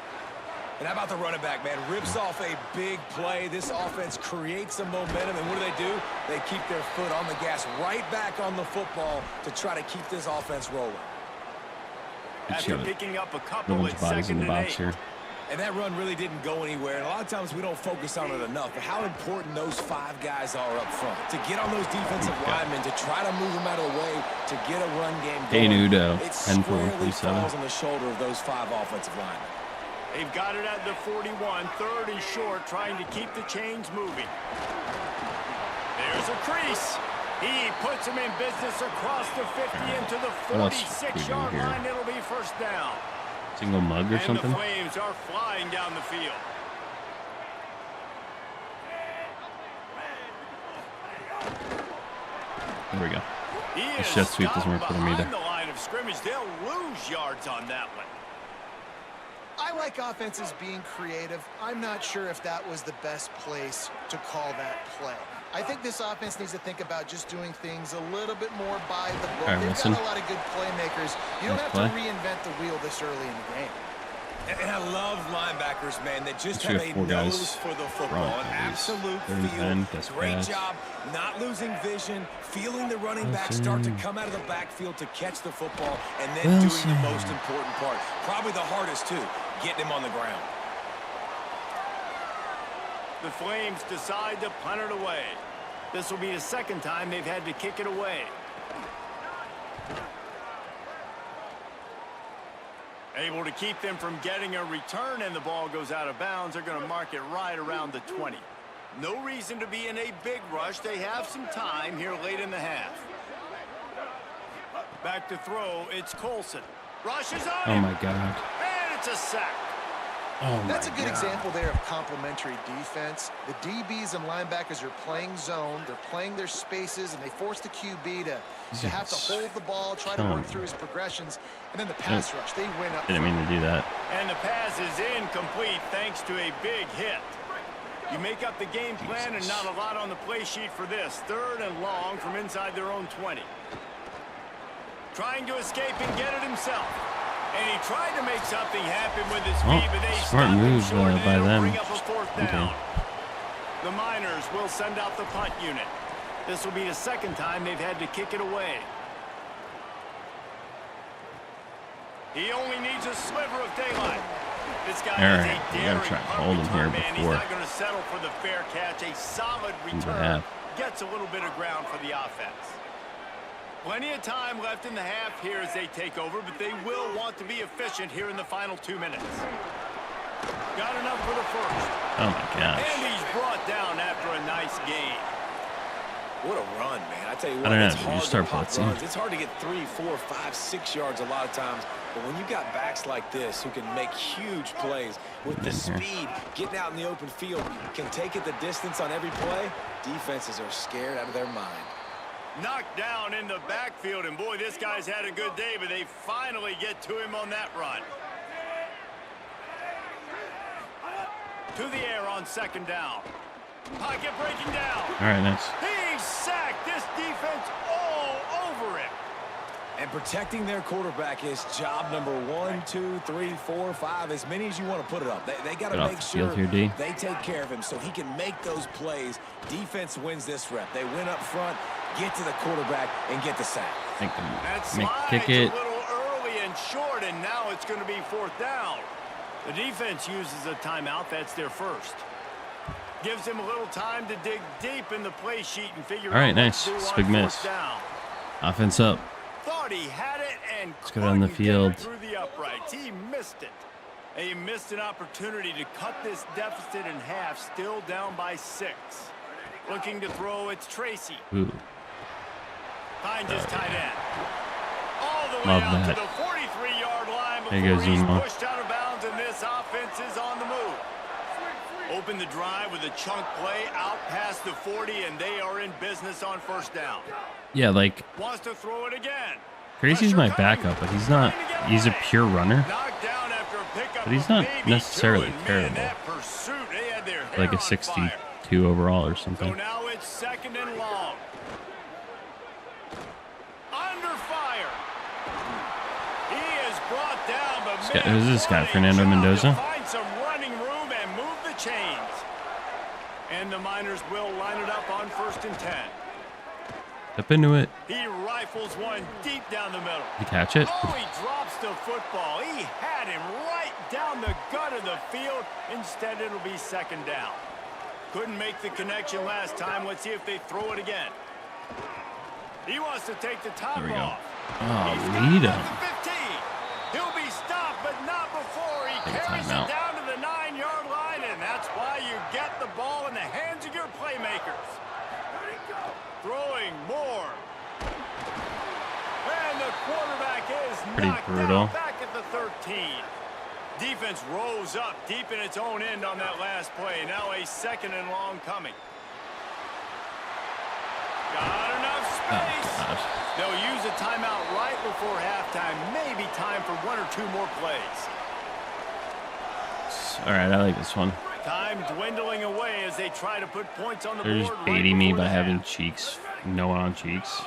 And how about the running back, man? Rips off a big play. This offense creates some momentum, and what do? They keep their foot on the gas, right back on the football to try to keep this offense rolling. After picking up a couple at bodies in the second box and 8. here. And that run really didn't go anywhere. And a lot of times we don't focus on it enough. But how important those 5 guys are up front. To get on those defensive linemen, to try to move them out of the way, to get a run game going. Udo, It 10 for squarely 47. falls on the shoulder of those 5 offensive linemen. They've got it at the 41, third and short, trying to keep the chains moving. There's a crease. He puts him in business across the 50 into the 46-yard line. It'll be first down. Single mug or something? And the Flames are flying down the field. There we go. The jet sweep doesn't work for them either. The line of scrimmage, they'll lose yards on that one. I like offenses being creative. I'm not sure if that was the best place to call that play. I think this offense needs to think about just doing things a little bit more by the book. They've got a lot of good playmakers. You don't have to reinvent the wheel this early in the game. And I love linebackers, man, that just have a nose for the football. An absolute feel. Great job not losing vision, feeling the running back start to come out of the backfield to catch the football, and then doing the most important part. Probably the hardest, too, getting him on the ground. The Flames decide to punt it away. This will be the second time they've had to kick it away. Able to keep them from getting a return, and the ball goes out of bounds. They're going to mark it right around the 20. No reason to be in a big rush. They have some time here late in the half. Back to throw. It's Colson. Rushes on him. Oh, my God. And it's a sack. That's a good example there of complementary defense. The DBs and linebackers are playing zone. They're playing their spaces, and they force the QB to have to hold the ball, try to work through his progressions, and then the pass rush. They win up. Didn't mean to do that. And the pass is incomplete thanks to a big hit. You make up the game plan and not a lot on the play sheet for this. Third and long from inside their own 20. Trying to escape and get it himself. And he tried to make something happen with his feet, but they smart move by them. Bring up a fourth down. The Miners will send out the punt unit. This will be the second time they've had to kick it away. He only needs a sliver of daylight. This guy is a daring try to hold him here man. He's before. not going to settle for the fair catch. A solid return gets a little bit of ground for the offense. Plenty of time left in the half here as they take over, but they will want to be efficient here in the final 2 minutes. Got enough for the first. Oh, my gosh. And he's brought down after a nice gain. What a run, man. I tell you what, it's hard hard to start runs. It's hard to get 3, 4, 5, 6 yards a lot of times. But when you got backs like this who can make huge plays with the speed, getting out in the open field, can take it the distance on every play, defenses are scared out of their mind. Knocked down in the backfield, and boy, this guy's had a good day, but they finally get to him on that run. To the air on second down. Pocket breaking down. All right, nice. He's sacked. This defense all over him. And protecting their quarterback is job number 1, 2, 3, 4, 5, as many as you want to put it up. They got to make sure they take care of him so he can make those plays. Defense wins this rep. They win up front, get to the quarterback, and get the sack. That slide's a little early and short, and now it's going to be fourth down. The defense uses a timeout. That's their first. Gives him a little time to dig deep in the play sheet and figure out. All right, nice. It's a big miss. Offense up. Thought he had it and let's go down the field. Through the uprights. He missed it. He missed an opportunity to cut this deficit in half, still down by 6. Looking to throw, it's Tracy. Finds his tight end. All the way out to the 43 There you go, Zemo. Pushed out of bounds, and this offense is on the move. Open the drive with a chunk play out past the 40, and they are in business on first down. Yeah, like, Wants to throw it again. Crazy's my backup, but he's not. He's a pure runner. Knocked down after a pickup, But he's not maybe necessarily two, and terrible. man, that pursuit, they had their hair Like a on fire. 62 overall or So something. now it's second and long. Under fire. He is brought down, but Who's this guy? what a Fernando job to Mendoza? find some running room and move the chains. And the Miners will line it up on 1st and 10. Step into it. He rifles one deep down the middle. You catch it? Oh, he drops the football. He had him right down the gut of the field. Instead, it'll be second down. Couldn't make the connection last time. Let's see if they throw it again. He wants to take the top There we go. off. Oh, He's lead got him. it at the 15. He'll be stopped, but not before he Take a carries timeout. it down to the 9-yard line, and that's why you get the ball in the hands of your playmakers. Throwing more. And the quarterback is Pretty knocked brutal. out back at the 13. Defense rose up deep in its own end on that last play. Now a second and long coming. Got enough space. Oh, God. They'll use a timeout right before halftime. Maybe time for 1 or 2 more plays. All right, I like this one. Time dwindling away as they try to put points on the They're board. just right baiting me before by the having half. cheeks. No one on cheeks.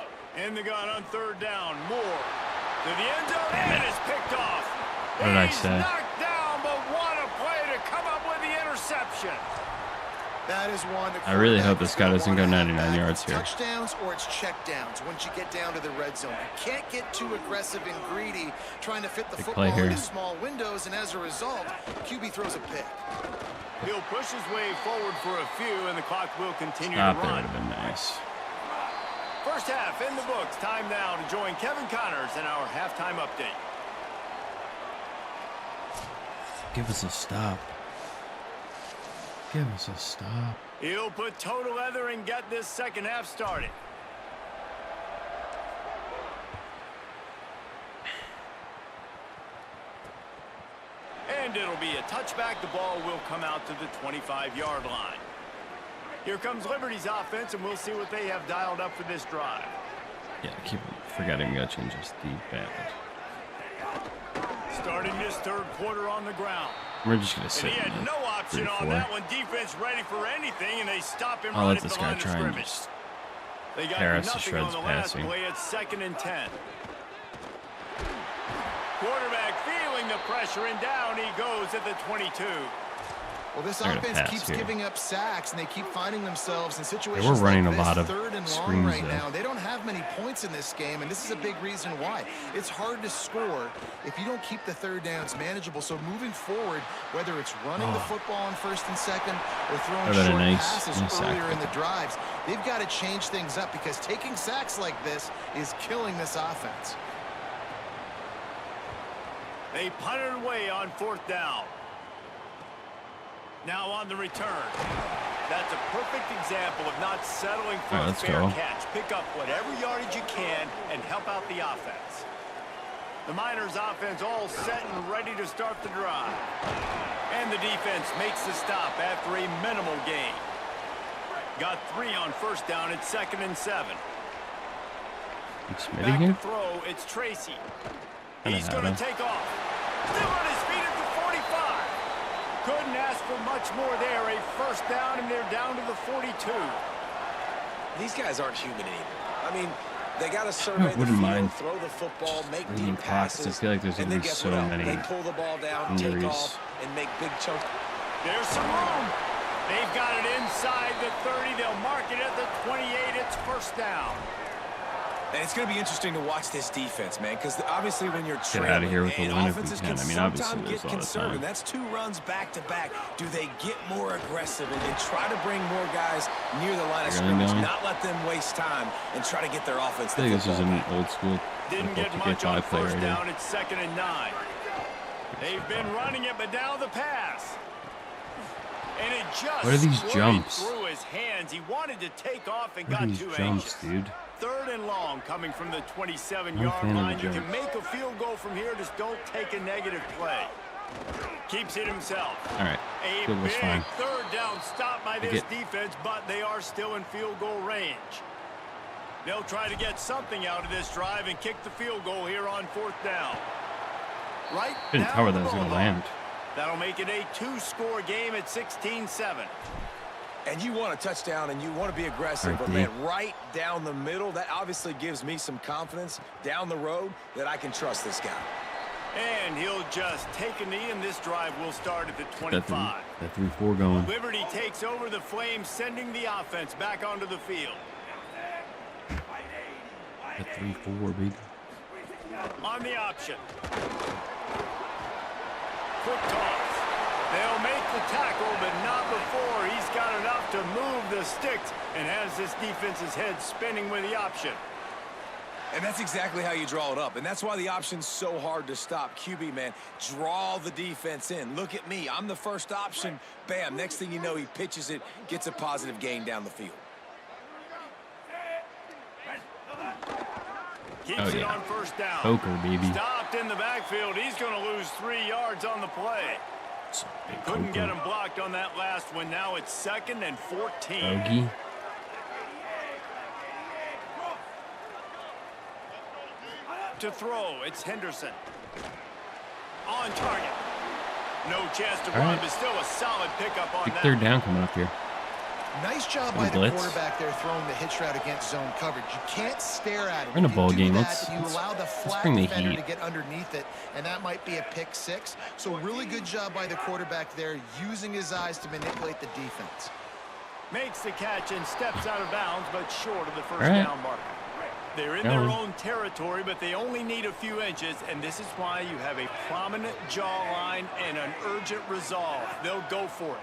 In the gun on 3rd down. Moore to the end zone, Damn and it. it's picked off. What did I He's say? knocked down, but what a play to come up with the interception. That is one. I really hope this guy doesn't go 99 yards here. Touchdowns or it's checkdowns once you get down to the red zone. You can't get too aggressive and greedy trying to fit the Big football play here. into small windows, and as a result, QB throws a pick. He'll push his way forward for a few, and the clock will continue Stop to there run. would have been nice. First half in the books. Time now to join Kevin Connors in our halftime update. Give us a stop. Give us a stop. He'll put total leather and get this second half started. And it'll be a touchback. The ball will come out to the 25-yard line. Here comes Liberty's offense, and we'll see what they have dialed up for this drive. Yeah, I keep forgetting we got to change this defense. Starting this 3rd quarter on the ground. We're just going to And sit he in had the no option 3-4. on that one. Defense ready for anything, and they stop him I'll right let at this the guy line of try and scrimmage. just They got tear us to nothing shreds on the last passing. play. It's 2nd and 10. Quarterback feeling the pressure, and down he goes at the 22. Well, this They're gonna offense pass keeps here. giving up sacks, and they keep finding themselves in situations we're running like a this, lot of 3rd and long screens, right though. now. They don't have many points in this game, and this is a big reason why. It's hard to score if you don't keep the 3rd downs manageable. So moving forward, whether it's running the football on 1st and 2nd or throwing How about a short nice passes sack earlier in there? the drives, they've got to change things up because taking sacks like this is killing this offense. They punted away on 4th down. Now on the return. That's a perfect example of not settling for a All right, let's fair go. catch. Pick up whatever yardage you can and help out the offense. The Miners offense all set and ready to start the drive. And the defense makes the stop after a minimal gain. Got 3 on 1st down. It's 2nd and 7. It's Back to here. throw. It's Tracy. Kinda He's had going him. to take off. Still on his feet at the 45. Couldn't ask for much more there. A 1st down, and they're down to the 42. These guys aren't human anymore. I mean, they got to survey the wouldn't field, mind throw the football, make reading deep clocks. I passes. feel like there's and gonna then be guess so what else? many They pull the ball down, injuries. take off, and make big chunks. There's some room. They've got it inside the 30. They'll mark it at the 28. It's 1st down. And it's going to be interesting to watch this defense, man, because obviously when you're Get out of here with a trailing, win if we offenses can. I mean, obviously sometimes there's get a lot of conservative. time. That's 2 runs back-to-back. Do they get more aggressive and try to bring more guys near the line of They're really scrimmage, going. not let them waste time, and try to get their offense I think this is football an back? old school Didn't football get to much get on by play 1st right down. here. It's 2nd and 9. They've been running it, but now the pass. And it just what are these jumps? Through his hands. He wanted to take off and What are got these too jumps, anxious. dude? 3rd and long coming from the 27-yard I'm a fan of line. the You can jumps. make a field goal from here. Just don't take a negative play. Keeps it himself. All right. A Field goal's big fine. 3rd down stop by this defense, but they are still in field goal range. They'll try to get something out of this drive and kick the field goal here on 4th down. Right Couldn't tell where that was going to down the land. That'll make it a 2-score game at 16-7. And you want a touchdown and you want to be aggressive, but man, right down the middle, that obviously gives me some confidence down the road that I can trust this guy. And he'll just take a knee, and this drive will start at the 25. That 3-4 going. Liberty takes over the Flames, sending the offense back onto the field. That 3-4, baby. On the option. Quick toss. They'll make the tackle, but not before he's got enough to move the sticks and has this defense's head spinning with the option. And that's exactly how you draw it up. And that's why the option's so hard to stop. QB, man, draw the defense in. Look at me. I'm the first option. Bam. Next thing you know, he pitches it, gets a positive gain down the field. Keeps it on 1st down. Poker, baby. Stopped in the backfield. He's going to lose 3 yards on the play. Couldn't get him blocked on that last one. Now it's 2nd and 14. Bogey. To throw, it's Henderson. On target. No chance to run, but still a solid pickup on that. 3rd down coming up here. Nice job by the quarterback there throwing the hitch route against zone coverage. You can't stare at him. We're in a ball game. Let's allow the flat bring the defender heat. to get underneath it, and that might be a pick 6. So really good job by the quarterback there, using his eyes to manipulate the defense. Makes the catch and steps out of bounds, but short of the 1st down marker. They're in their own territory, but they only need a few inches, and this is why you have a prominent jawline and an urgent resolve. They'll go for it.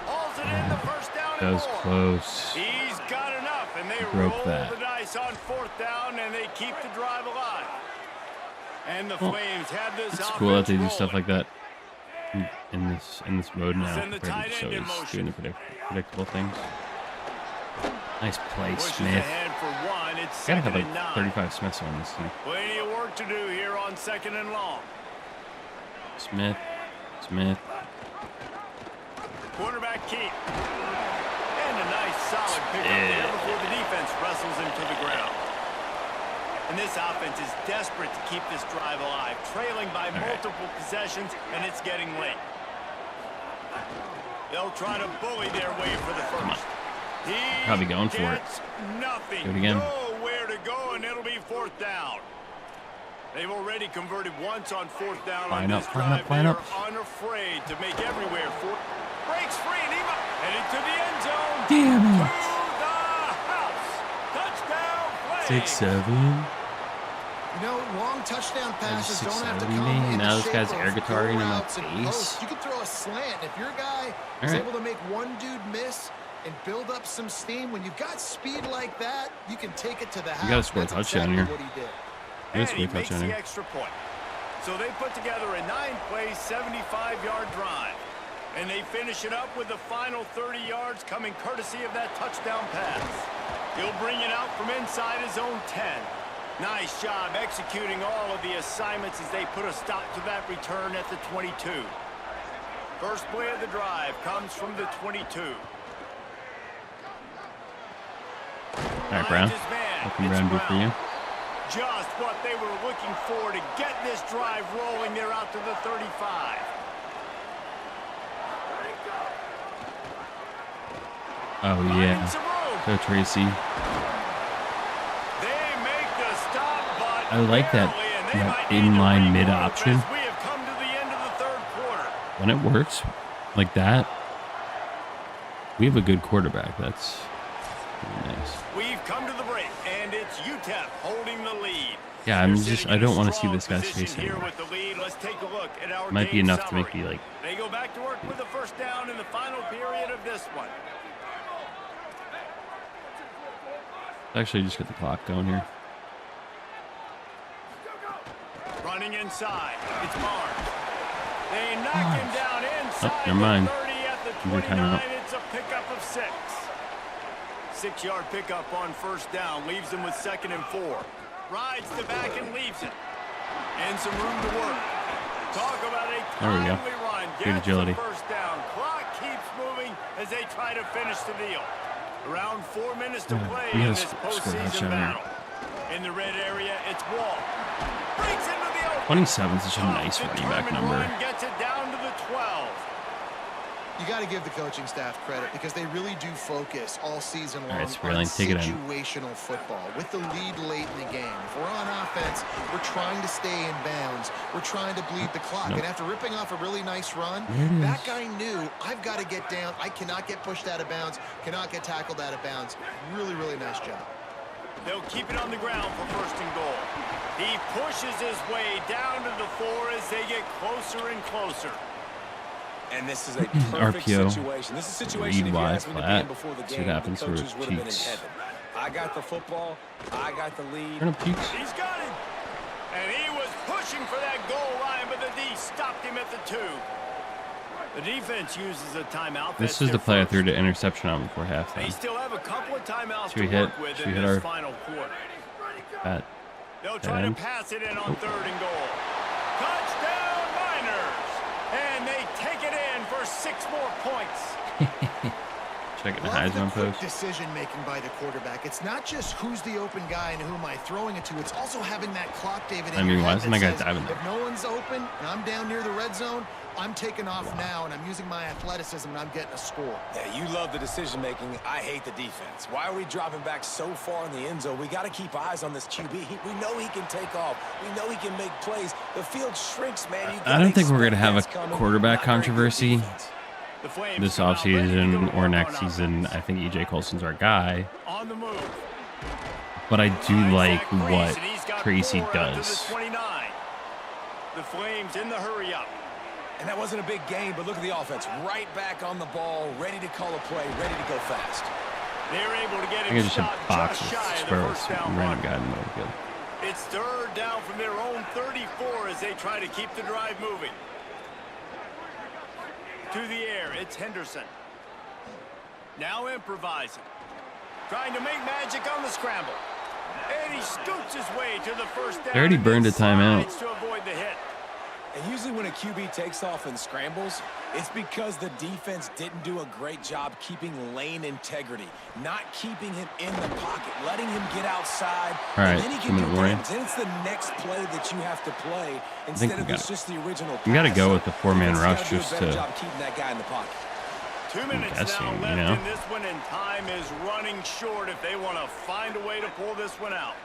Hauls it in the 1st down and That was more. close. He's got enough, and they Broke roll that. the dice on 4th down, and they keep the drive alive. And the Flames have this It's cool that they do rolling. stuff like that in this mode now. Send the Compared tight to end in just motion. doing the predictable things. Nice play, Pushes Smith. ahead for 1. It's Gotta 2nd have and like 9. 35 Smiths on this thing. Plenty of work to do here on 2nd and long. Smith. Quarterback keep. And a nice solid pickup there before the defense wrestles him to the ground. And this offense is desperate to keep this drive alive, trailing by multiple possessions, and it's getting late. They'll try to bully their way for the 1st. He Probably going for it. gets nothing. Do it again. Nowhere to go, and it'll be 4th down. They've already converted once on 4th down on this drive. Line up. They're unafraid to make everywhere. Breaks free and headed to the end zone. Damn To it. the house. Touchdown play. 6-7. You know, long touchdown passes That was don't have to 670, come man. in Now the this guy's shape air of guitaring in my routes and face. posts. You can throw a slant. If your guy is able to make one dude miss and build up some steam, when you've got speed like that, you can take it to the house. You gotta score a That's touchdown exactly here. what he did. And he makes the extra point. So they put together a 9-play, 75-yard drive. And they finish it up with the final 30 yards coming courtesy of that touchdown pass. He'll bring it out from inside his own 10. Nice job executing all of the assignments as they put a stop to that return at the 22. First play of the drive comes from the 22. All right, Brown. What can Brown do for you? Just what they were looking for to get this drive rolling. They're out to the 35. Oh, yeah. So Tracy. They make the stop, but I like that inline mid option. We have come to the end of the 3rd quarter. When it works like that, we have a good quarterback. That's really nice. We've come to the break, and it's UTEP holding the lead. Yeah, I don't want to see this guy's face here anymore. with the lead. Let's take a look at our Might be game enough to summary. make me like. They go back to work with the 1st down in the final period of this one. Actually, just get the clock going here. Running inside, it's Barnes. They knock him down inside. Oh, never mind. The 30 at the 29. It's a pickup of 6. 6-yard pickup on first down. Leaves him with 2nd and 4. Rides the back and leaves it. And some room to work. Talk about a timely run. Good agility. First down. Clock keeps moving as they try to finish the deal. Around 4 minutes to play in this postseason battle. In the red area, it's Wall. Breaks into the open. 27 is such a nice running back number. Gets it down to the 12. You got to give the coaching staff credit because they really do focus all season long on situational football with the lead late in the game. If we're on offense, we're trying to stay in bounds. We're trying to bleed the clock. And after ripping off a really nice run, that guy knew, I've got to get down. I cannot get pushed out of bounds, cannot get tackled out of bounds. Really, really nice job. They'll keep it on the ground for 1st and goal. He pushes his way down to the 4 as they get closer and closer. And this is a perfect RPO. situation. This is a situation if you asked me to be in before the game, what happens the coaches would have been in cheeks. heaven. I got the football. I got the lead. He's got it. And he was pushing for that goal line, but the D stopped him at the 2. The defense uses a timeout. This is the play I threw the interception on before halftime. They still have a couple of timeouts Should we to hit? work with Should we in hit this our final quarter. bat? They'll try to pass it in on 3rd and goal. Touchdown Miners! And they take it in for 6 more points. Checking the Love Heisman quick post. decision-making by the quarterback. It's not just who's the open guy and who am I throwing it to. It's also having that clock, David. I mean, why isn't that guy diving there? If no one's open and I'm down near the red zone, I'm taking off now, and I'm using my athleticism, and I'm getting a score. Yeah, you love the decision-making. I hate the defense. Why are we dropping back so far in the end zone? We got to keep eyes on this QB. We know he can take off. We know he can make plays. The field shrinks, man. I don't think we're going to have a quarterback controversy this offseason or next season. I think E.J. Colson's our guy. On the move. But I do like what Tracy does. The Flames in the hurry up. And that wasn't a big game, but look at the offense. Right back on the ball, ready to call a play, ready to go fast. They're able to get I think I just shot have boxes, just shy of the squirrels, first down random run. guy in the middle. Good. It's 3rd down from their own 34 as they try to keep the drive moving. To the air, it's Henderson. Now improvising. Trying to make magic on the scramble. And he scoots his way to the first down. They already burned a timeout. To avoid the hit. And usually when a QB takes off and scrambles, it's because the defense didn't do a great job keeping lane integrity, not keeping him in the pocket, letting him get outside. All right, and then he can do warning. damage. And it's the next play that you have to play instead of just the original pass. You got to go with the 4-man rush just to. Job keeping that guy in the pocket. 2 minutes guessing, now left you know? in this one, and time is running short if they want to find a way to pull this one out.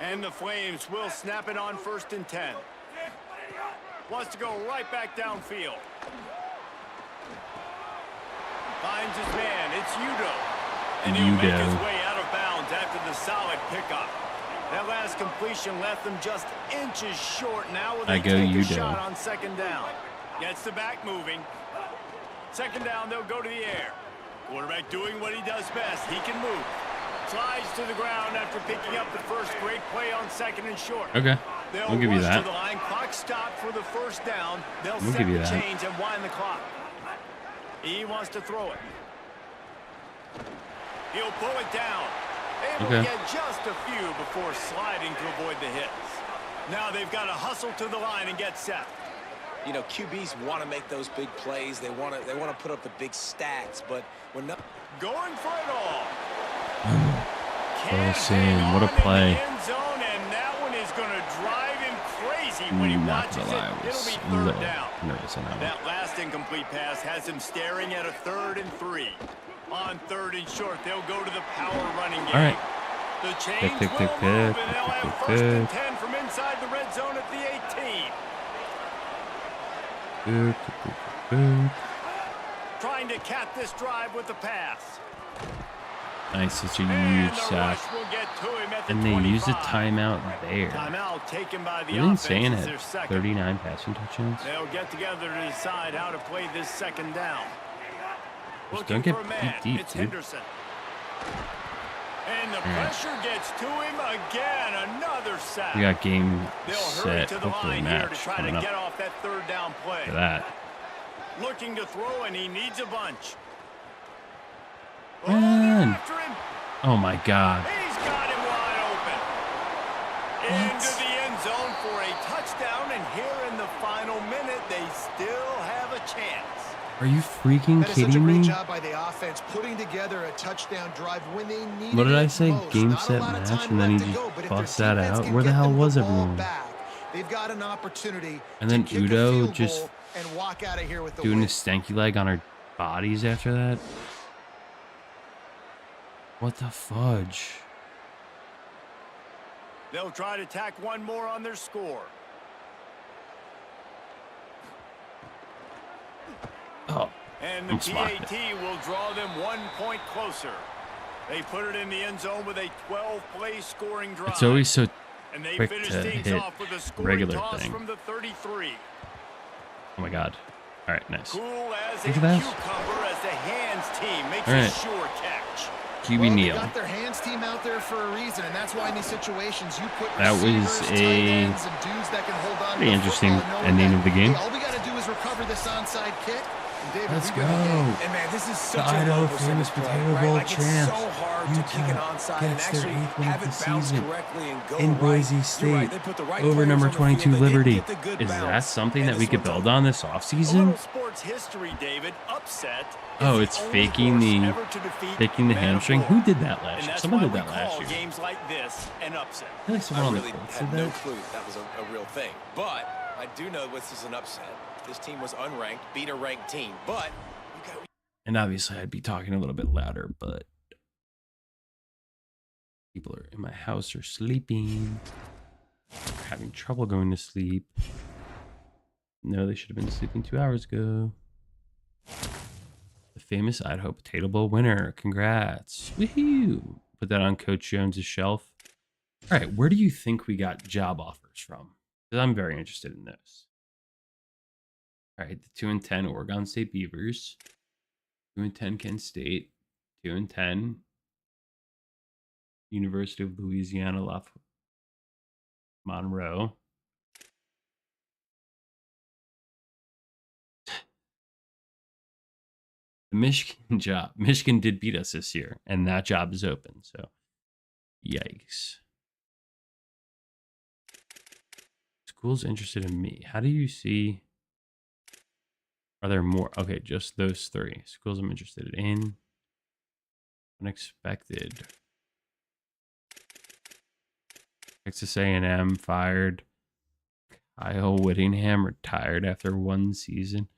And the Flames will snap it on 1st and 10. Wants to go right back downfield. Finds his man. It's Udo. And he'll make his way out of bounds after the solid pickup. That last completion left them just inches short. Now will they take a shot on 2nd down. Gets the back moving. 2nd down, they'll go to the air. Quarterback doing what he does best. He can move. Slides to the ground after picking up the first great play on 2nd and short. Okay. I'll give you that. To the line. Clock stopped for the first down. They'll We'll set give you the that. change and wind the clock. He wants to throw it. He'll pull it down. Able to get just a few before sliding to avoid the hits. Now they've got to hustle to the line and get set. You know, QBs want to make those big plays. They want to put up the big stats, but when not going for it all. Colson, what a play. End zone, and that one is going to drive him crazy when he watches it. It'll be 3rd down. Nervous on that last incomplete pass has him staring at a 3rd and 3. On 3rd and short, they'll go to the power running game. All right. The chains will move, and they'll have 1st and 10 from inside the red zone at the 18. Trying to cap this drive with the pass. Nice, such a huge sack. And they used a timeout there. Timeout taken by the Really insane offense. at 39 passing touchdowns. They'll get together to decide how to play this 2nd down. Just don't get beat deep, it's dude. Henderson. And the pressure gets to him again. Another sack. We got game They'll set, hurry to the hopefully line here to match try to coming up get off that third down play. for that. Looking to throw, and he needs a bunch. Run. After him. Oh my God. He's got him wide open. Into the end zone for a touchdown, and here in the final minute, they still have a chance. Are you freaking That is such a kidding great me? job by the offense, putting together a touchdown drive when they needed What did I it say? most. Game, Not a set, lot of match, time and then he left to just go, but if busts their that defense out. can Where the get hell them was the ball everyone? back, they've got an opportunity And then to kick a Udo field just goal and walk out of here with the doing win. his stanky leg on our bodies after that. What the fudge? They'll try to tack one more on their score. Oh, And the I'm smart. PAT will draw them 1 point closer. They put it in the end zone with a 12-play scoring drive. it's always so and they quick finish to things hit off with a scoring regular toss thing. from the 33. Oh my God. All right, nice. Cool as a Look at that. cucumber as the hands team makes All a right. sure catch. QB Well, they Neal. got their hands team out there for a reason, and that's why in these situations you put That was receivers, tight a ends, and dudes that can hold on to pretty the interesting football, knowing ending that, of the game. hey, all we got to do is recover this onside kick. And David, Let's we go. got the game. And man, this is The such a Idaho low famous percentage play, Potato right? Bowl Like, it's champs. so hard to kick an onside and gets their actually 8th win have of it the bounce season correctly and go in right. Boise You're State right, they put the right over players number on the 22 field. They didn't Liberty. get the good Is that bounce, something and that we this could one's build on this A offseason? little sports history, David. Upset. Oh, is it's the only faking horse the ever to defeat taking the hamstring. metaphor. Who did that last And year? that's Someone why did we that last call year. games like this an upset. I think someone I on the really Colts had did no that. clue that was a real thing. But I do know this is an upset. This team was unranked, beat a ranked team. But you got And obviously, I'd be talking a little bit louder, but people are in my house are sleeping, are having trouble going to sleep. No, they should have been sleeping 2 hours ago. The famous Idaho Potato Bowl winner. Congrats. Woohoo. Put that on Coach Jones's shelf. All right, where do you think we got job offers from? Because I'm very interested in those. All right, the 2-10 Oregon State Beavers. 2-10 Kent State, 2-10 University of Louisiana Monroe. The Michigan job. Michigan did beat us this year, and that job is open. So, yikes. School's interested in me. How do you see? Are there more? Okay, just those three. Schools I'm interested in. Unexpected. Texas A&M fired. Kyle Whittingham retired after one season.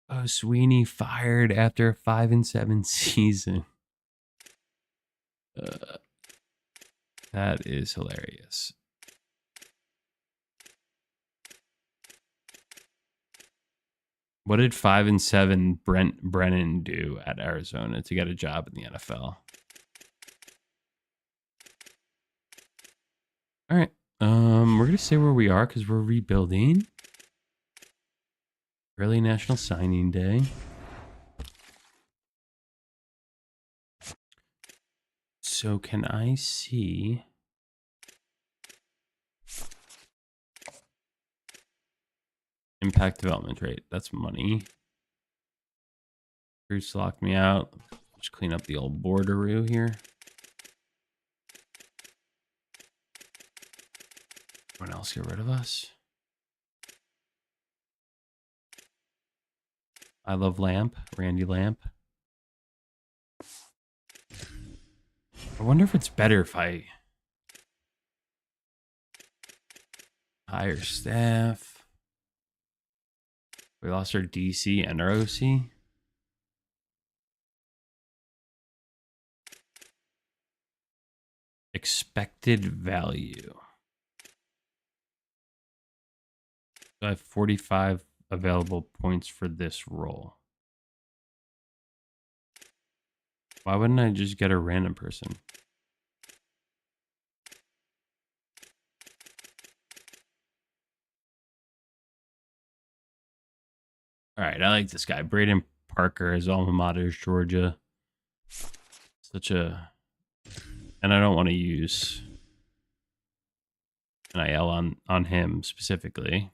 Oh, Sweeney fired after a 5-7 season. That is hilarious. What did 5-7 Brent Brennan do at Arizona to get a job in the NFL? All right. We're gonna say where we are because we're rebuilding. Early National Signing Day. So can I see? Impact development rate. That's money. Bruce locked me out. Just clean up the old borderoo here. Everyone else get rid of us. I love Lamp. Randy Lamp. I wonder if it's better if I hire staff. We lost our DC and our OC. Expected value. So I have 45 available points for this role. Why wouldn't I just get a random person? All right, I like this guy. Braden Parker, his alma mater is Georgia. Such a And I don't want to use NIL on him specifically.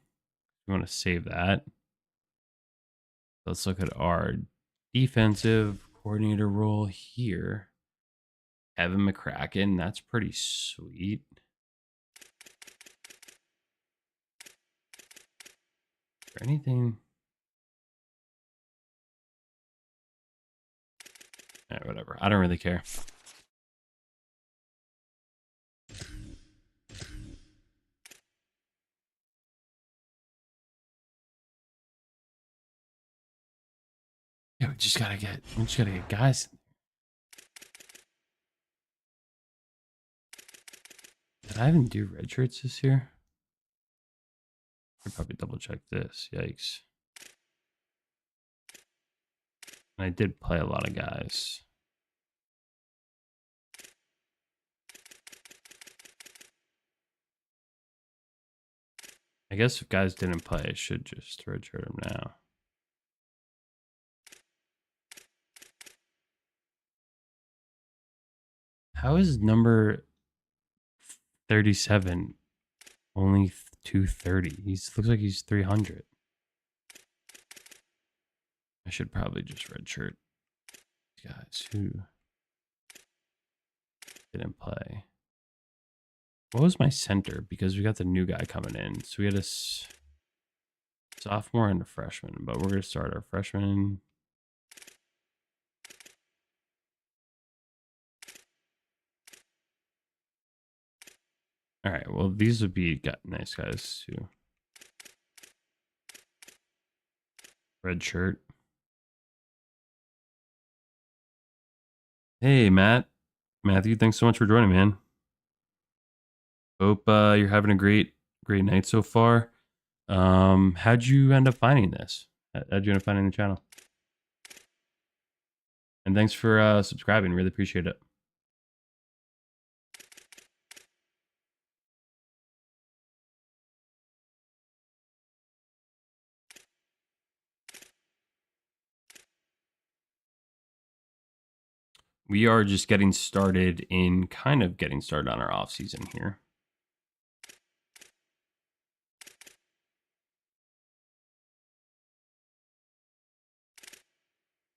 We want to save that. Let's look at our defensive coordinator role here. Evan McCracken, that's pretty sweet. Is there anything? Whatever. I don't really care. Yeah, we just gotta get guys. Did I even do red shirts this year? I should probably double check this. Yikes. And I did play a lot of guys. I guess if guys didn't play, I should just redshirt them now. How is number 37 only 230? He looks like he's 300. I should probably just redshirt guys who didn't play. What was my center? Because we got the new guy coming in. So we had a sophomore and a freshman, but we're going to start our freshman. All right, well, these would be nice guys too. Red shirt. Hey, Matthew, thanks so much for joining, man. Hope you're having a great night so far. How'd you end up finding this? How'd you end up finding the channel? And thanks for subscribing. Really appreciate it. We are just getting started on our off season here.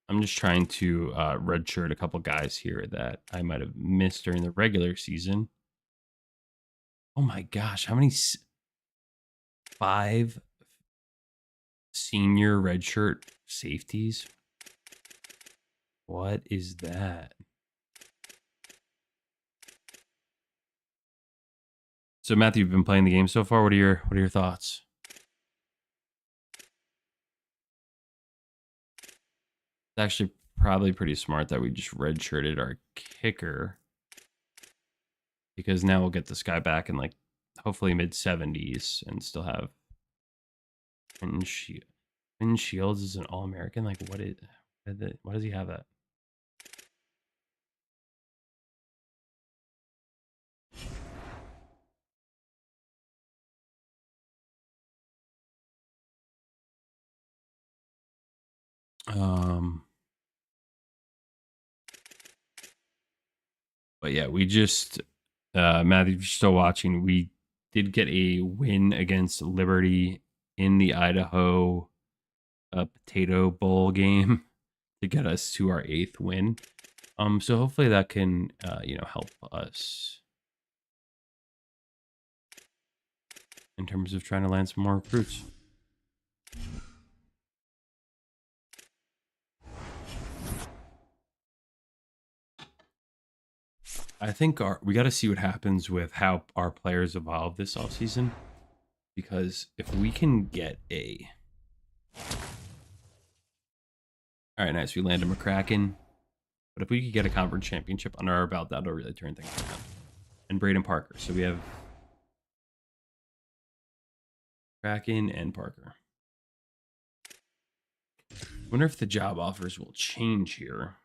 I'm just trying to redshirt a couple guys here that I might have missed during the regular season. Oh my gosh, how many 5 senior redshirt safeties? What is that? So Matthew, you've been playing the game so far. What are your thoughts? It's actually probably pretty smart that we just redshirted our kicker, because now we'll get this guy back in like hopefully mid 70s and still have Finn Shields is an All-American. Like what does he have that? But yeah, we just Matthew, if you're still watching, we did get a win against Liberty in the Idaho Potato Bowl game to get us to our 8th win. So hopefully that can help us in terms of trying to land some more recruits. I think we got to see what happens with how our players evolve this offseason, because if we can get all right, nice, we landed McCracken, but if we could get a conference championship under our belt, that'll really turn things around. And Braden Parker, so we have Kraken and Parker. Wonder if the job offers will change here.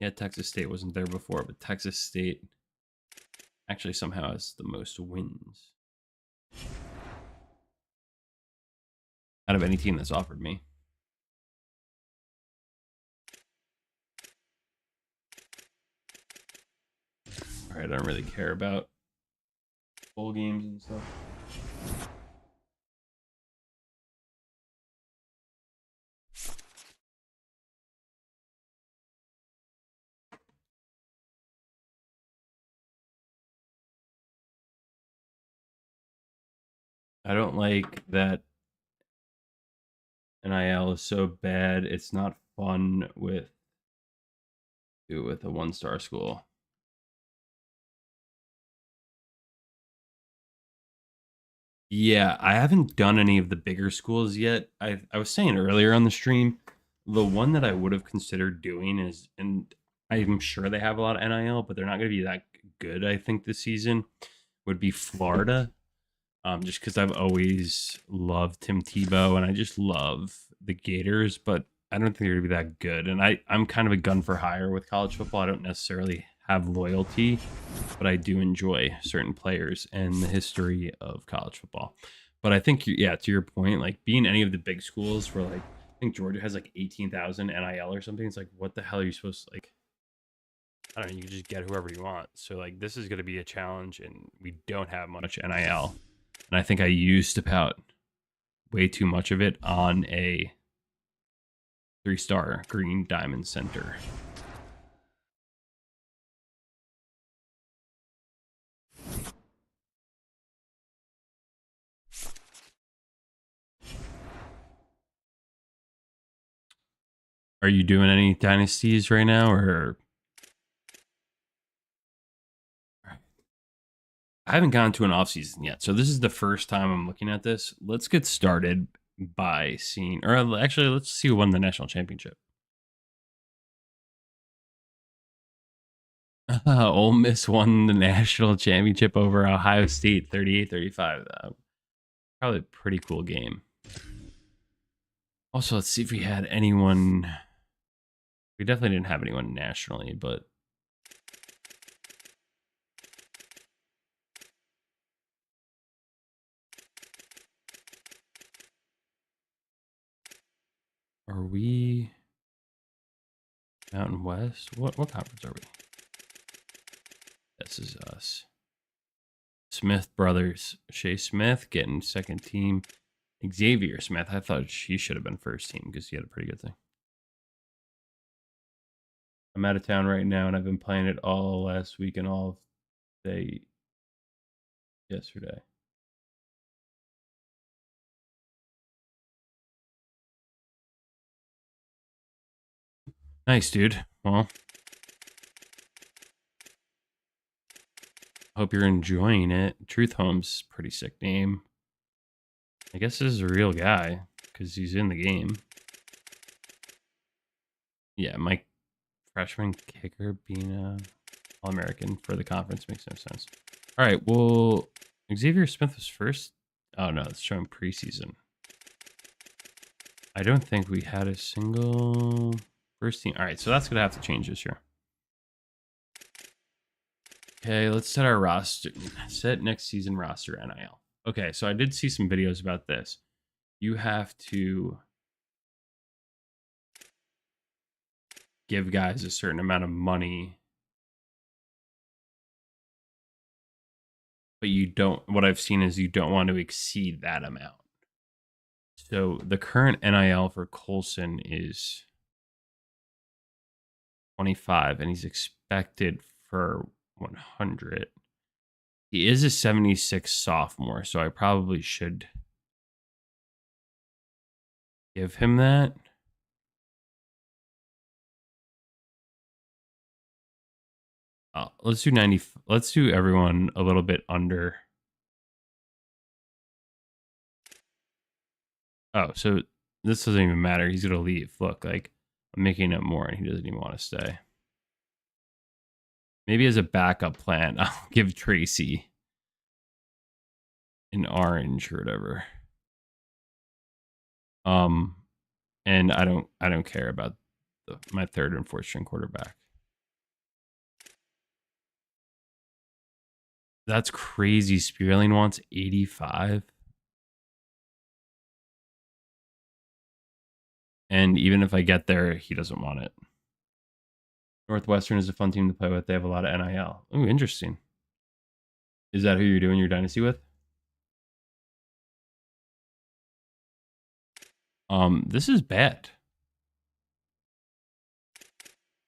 Yeah, Texas State wasn't there before, but Texas State actually somehow has the most wins out of any team that's offered me. right, I don't really care about bowl games and stuff. I don't like that NIL is so bad. It's not fun with a 1-star school. Yeah, I haven't done any of the bigger schools yet. I was saying earlier on the stream, the one that I would have considered doing is, and I'm sure they have a lot of NIL, but they're not going to be that good, I think, this season, would be Florida. Just because I've always loved Tim Tebow and I just love the Gators, but I don't think they're going to be that good. And I'm kind of a gun for hire with college football. I don't necessarily have loyalty, but I do enjoy certain players and the history of college football. But I think, yeah, to your point, like being any of the big schools where like, I think Georgia has like 18,000 NIL or something. It's like, what the hell are you supposed to like? I don't know. You can just get whoever you want. So like, this is going to be a challenge and we don't have much NIL. And I think I used about way too much of it on a 3-star green diamond center. Are you doing any dynasties right now, or? I haven't gone to an off season yet, so this is the first time I'm looking at this. Let's get started by seeing, or actually, let's see who won the national championship. Ole Miss won the national championship over Ohio State, 38-35. Probably a pretty cool game. Also, let's see if we had anyone. We definitely didn't have anyone nationally, but are we Mountain West? What conference are we? This is us. Smith brothers. Shea Smith getting second team. Xavier Smith. I thought she should have been first team because he had a pretty good thing. I'm out of town right now, and I've been playing it all last week and all day yesterday. Nice, dude. Well, hope you're enjoying it. Truth Home's pretty sick name. I guess this is a real guy because he's in the game. Yeah, Mike, freshman kicker being a All-American for the conference makes no sense. All right, well, Xavier Smith was first. Oh, no, it's showing preseason. I don't think we had a single first team. All right, so that's going to have to change this year. Okay, let's set our roster. Set next season roster NIL. Okay, so I did see some videos about this. You have to give guys a certain amount of money, but you don't, what I've seen is you don't want to exceed that amount. So the current NIL for Colson is 25, and he's expected for 100. He is a 76 sophomore, so I probably should give him that. Let's do 90. Let's do everyone a little bit under. Oh, so this doesn't even matter. He's going to leave. Look, like I'm making it more, and he doesn't even want to stay. Maybe as a backup plan, I'll give Tracy an orange or whatever. And I don't care about my third and fourth string quarterback. That's crazy. Spearling wants 85. And even if I get there, he doesn't want it. Northwestern is a fun team to play with. They have a lot of NIL. Oh, interesting. Is that who you're doing your dynasty with? This is bad.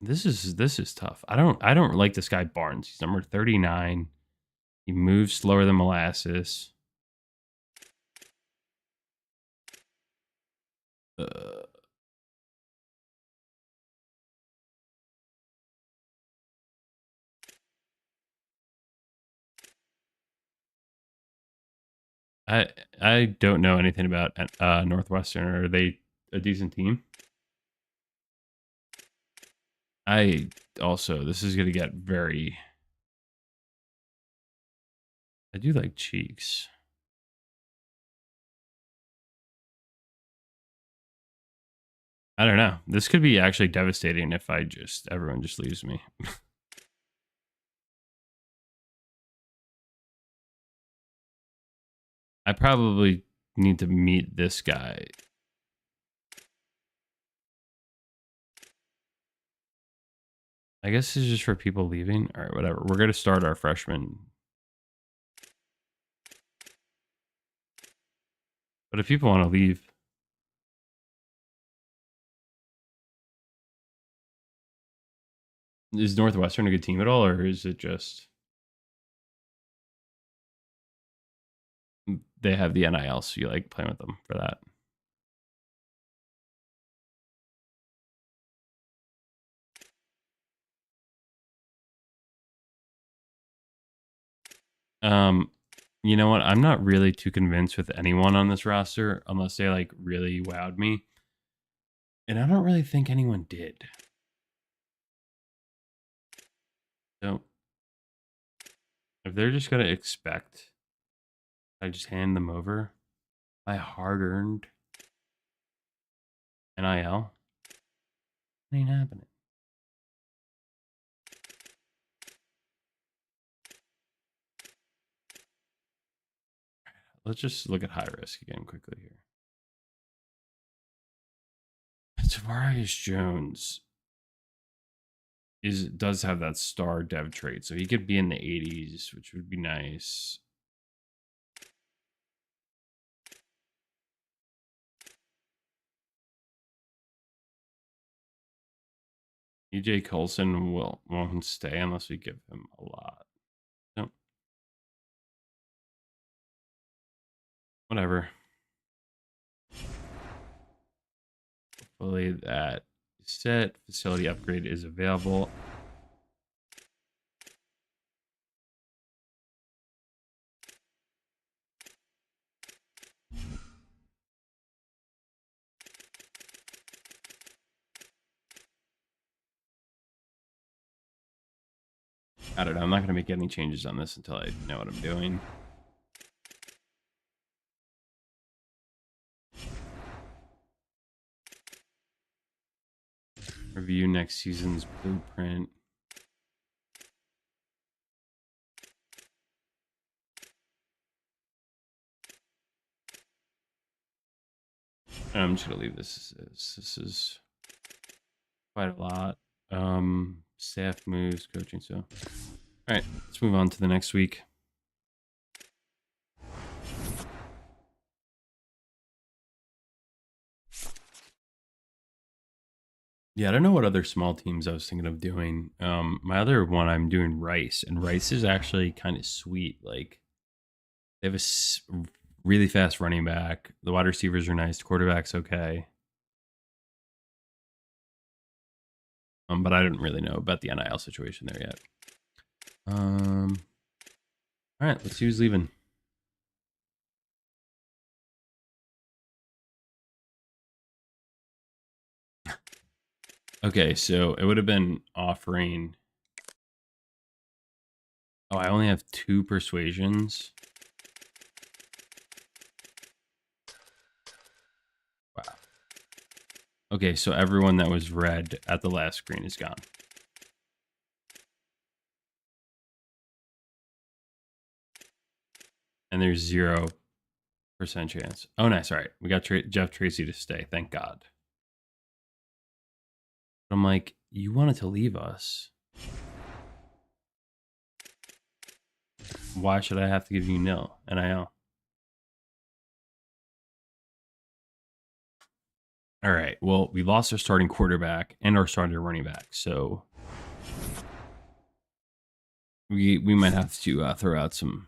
This is tough. I don't like this guy Barnes. He's number 39. He moves slower than molasses. I don't know anything about Northwestern. Are they a decent team? This is gonna get very. I do like Cheeks. I don't know. This could be actually devastating if everyone just leaves me. I probably need to meet this guy. I guess this is just for people leaving. All right, whatever. We're going to start our freshman. But if people want to leave. Is Northwestern a good team at all, or is it just they have the NIL, so you like playing with them for that? You know what? I'm not really too convinced with anyone on this roster unless they like really wowed me. And I don't really think anyone did. So if they're just going to expect I just hand them over my hard-earned NIL, it ain't happening. Let's just look at high risk again quickly here. Tavarius Jones does have that star dev trait, so he could be in the 80s, which would be nice. EJ Coulson won't stay unless we give him a lot. So, whatever. Hopefully that set facility upgrade is available. I don't know. I'm not going to make any changes on this until I know what I'm doing. Review next season's blueprint. I'm just going to leave this as this is quite a lot. Staff moves, coaching. So, all right, let's move on to the next week. Yeah, I don't know what other small teams I was thinking of doing. My other one, I'm doing Rice, and Rice is actually kind of sweet. Like, they have a really fast running back. The wide receivers are nice. Quarterback's okay. But I didn't really know about the NIL situation there yet. All right, let's see who's leaving. Okay, so it would have been offering. Oh, I only have 2 persuasions. Wow. Okay, so everyone that was red at the last screen is gone. And there's 0% chance. Oh, nice. All right. We got Jeff Tracy to stay. Thank God. I'm like, You wanted to leave us. Why should I have to give you NIL? NIL. All right. Well, we lost our starting quarterback and our starting running back, so we might have to throw out some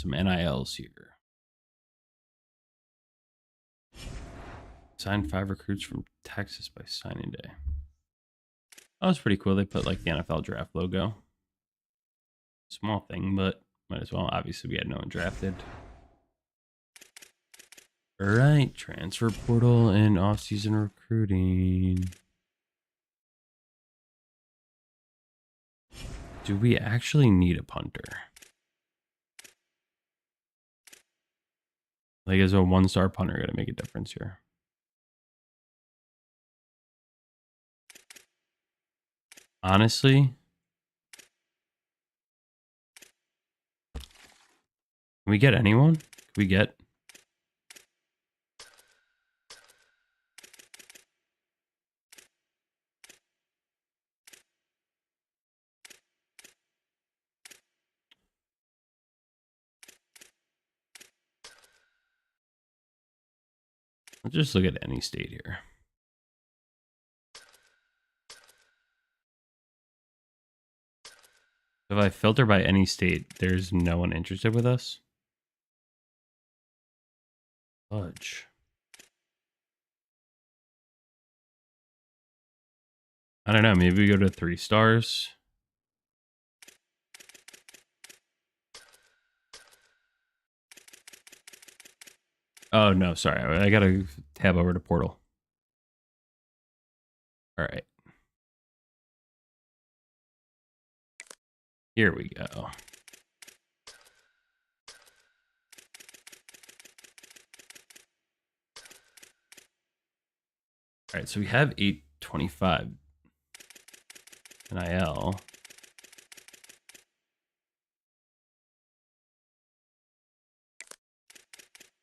NILs here. Signed 5 recruits from Texas by signing day. That was pretty cool. They put like the NFL draft logo. Small thing, but might as well. Obviously, we had no one drafted. All right, transfer portal and off-season recruiting. Do we actually need a punter? Like, is a 1-star punter going to make a difference here? Honestly, can we get anyone? Can we get... Let's just look at any state here. If I filter by any state, there's no one interested with us. Fudge. I don't know. Maybe we go to 3 stars. Oh, no. Sorry. I got to tab over to portal. All right. Here we go. All right. So we have 825 NIL.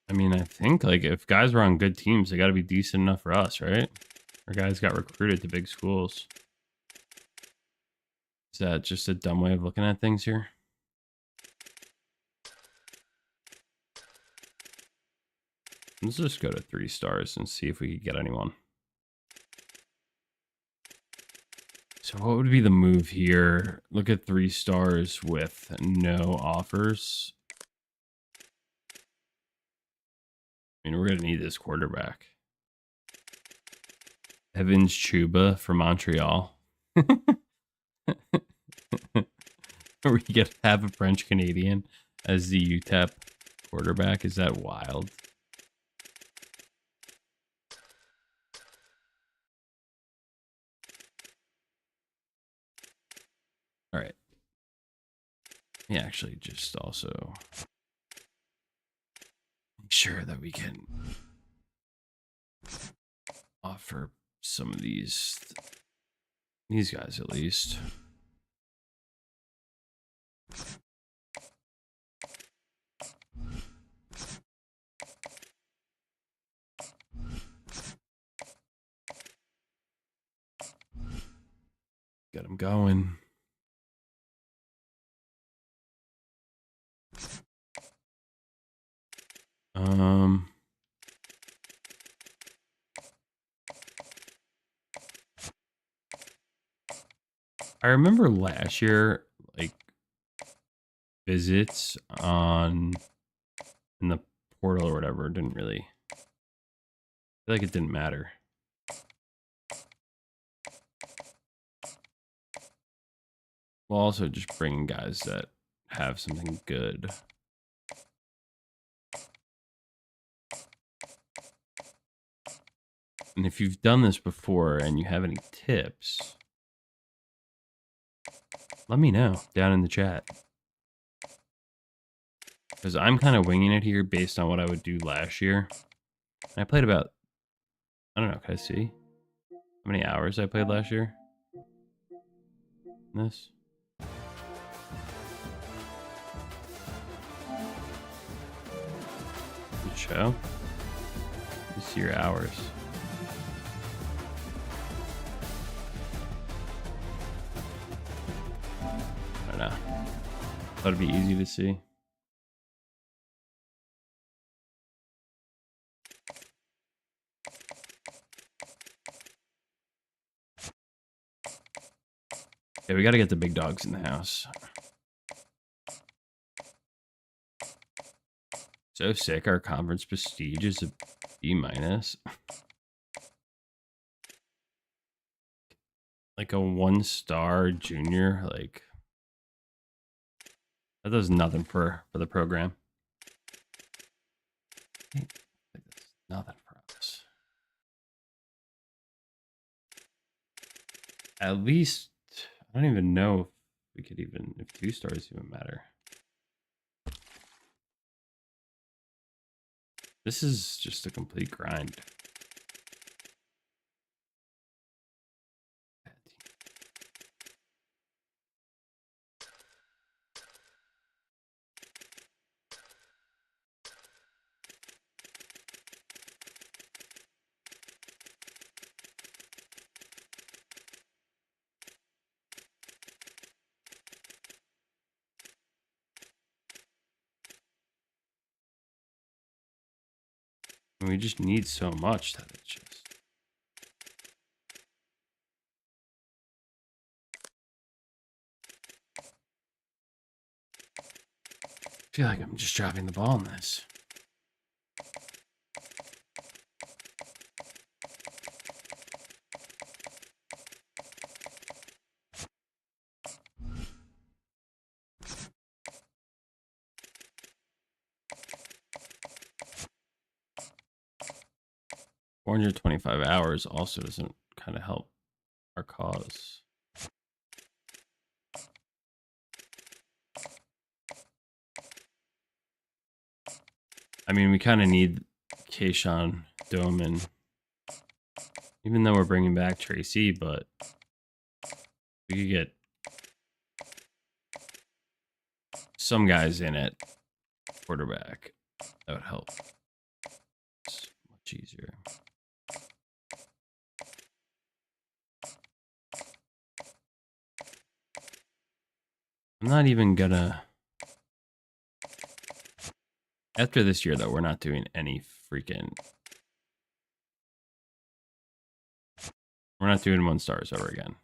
I mean, I think like if guys were on good teams, they got to be decent enough for us, right? Or guys got recruited to big schools. Is that just a dumb way of looking at things here? Let's just go to 3 stars and see if we can get anyone. So what would be the move here? Look at 3 stars with no offers. I mean, we're going to need this quarterback. Evans Chuba from Montreal. We get to have a French Canadian as the UTEP quarterback. Is that wild? All right. Yeah, actually just also make sure that we can offer some of these guys at least. Get them going. I remember last year, like visits in the portal or whatever didn't really, I feel like it didn't matter. Well, also just bringing guys that have something good. And if you've done this before and you have any tips, let me know down in the chat. Because I'm kind of winging it here based on what I would do last year. And I played about, I don't know, can I see how many hours I played last year? This. Good show. Let's see your hours. know. Thought it'd be easy to see. Yeah, we got to get the big dogs in the house. So sick. Our conference prestige is a B-. Like a 1-star junior, like that does nothing for the program. That's nothing for us. At least I don't even know if we could even, if 2 stars even matter. This is just a complete grind. We just need so much that it's just. I feel like I'm just dropping the ball in this. $425 hours also doesn't kind of help our cause. I mean, we kind of need Keyshawn, Doman, even though we're bringing back Tracy, but we could get some guys in at quarterback. That would help. It's much easier. I'm not even gonna. After this year, though, we're not doing any freaking. We're not doing 1-stars ever again.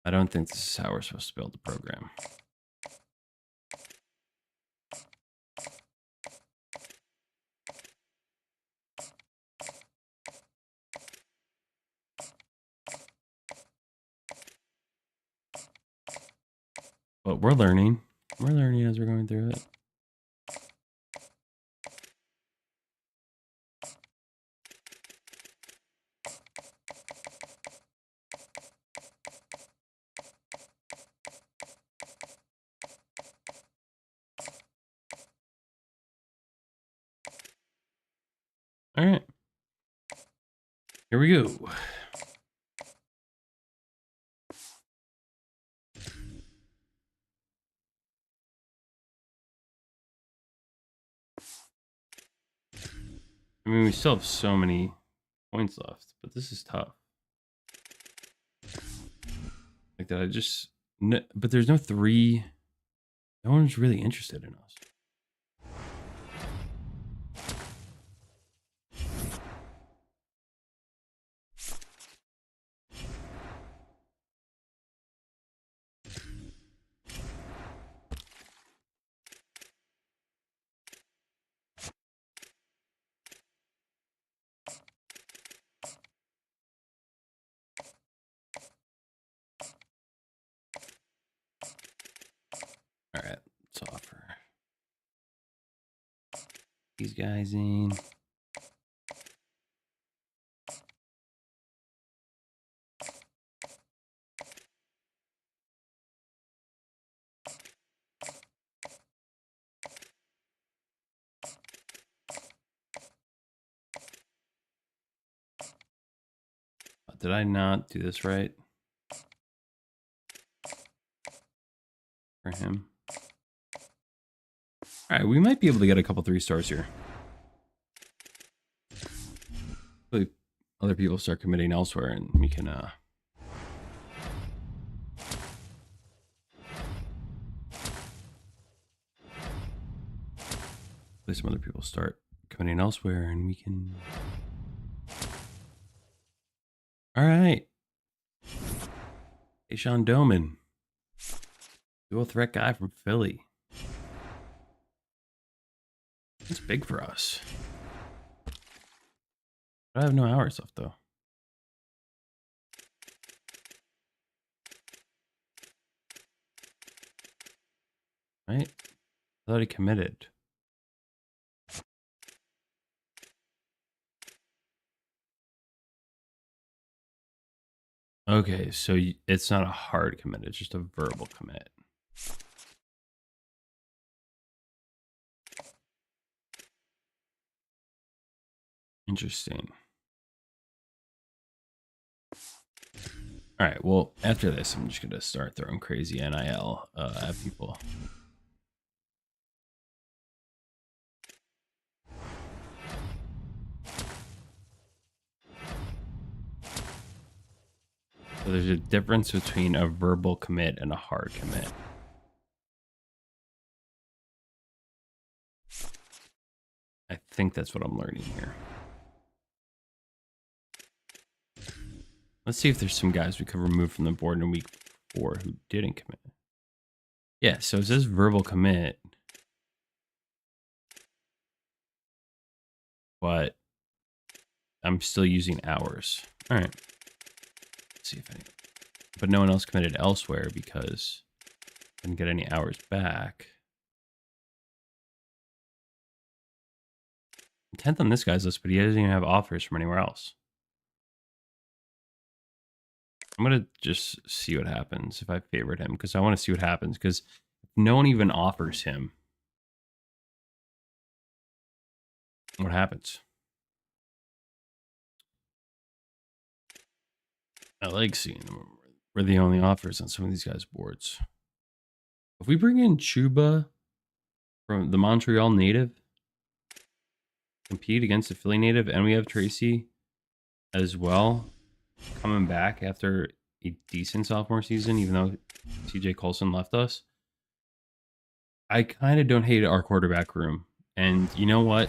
I don't think this is how we're supposed to build the program. But we're learning. We're learning as we're going through it. All right. Here we go. I mean, we still have so many points left, but this is tough. Like that, I just... but there's no 3... No one's really interested in us. All right, let's offer these guys in. Did I not do this right? For him. All right, we might be able to get a couple 3-stars here. Hopefully other people start committing elsewhere and we can hopefully some other people start coming in elsewhere and we can. All right. Hey, Sean Doman. Dual threat guy from Philly. That's big for us. I have no hours left, though. Right? I thought he committed. Okay, so it's not a hard commit. It's just a verbal commit. Interesting. All right, well, after this, I'm just going to start throwing crazy NIL at people. So there's a difference between a verbal commit and a hard commit. I think that's what I'm learning here. Let's see if there's some guys we could remove from the board in week 4 who didn't commit. Yeah, so it says verbal commit. But I'm still using hours. All right. Let's see if any. But no one else committed elsewhere because I didn't get any hours back. 10th on this guy's list, but he doesn't even have offers from anywhere else. I'm going to just see what happens if I favorite him because I want to see what happens because if no one even offers him, what happens? I like seeing them. We're the only offers on some of these guys' boards. If we bring in Chuba from the Montreal native, compete against the Philly native, and we have Tracy as well coming back after a decent sophomore season, even though CJ Colson left us. I kind of don't hate our quarterback room. And you know what?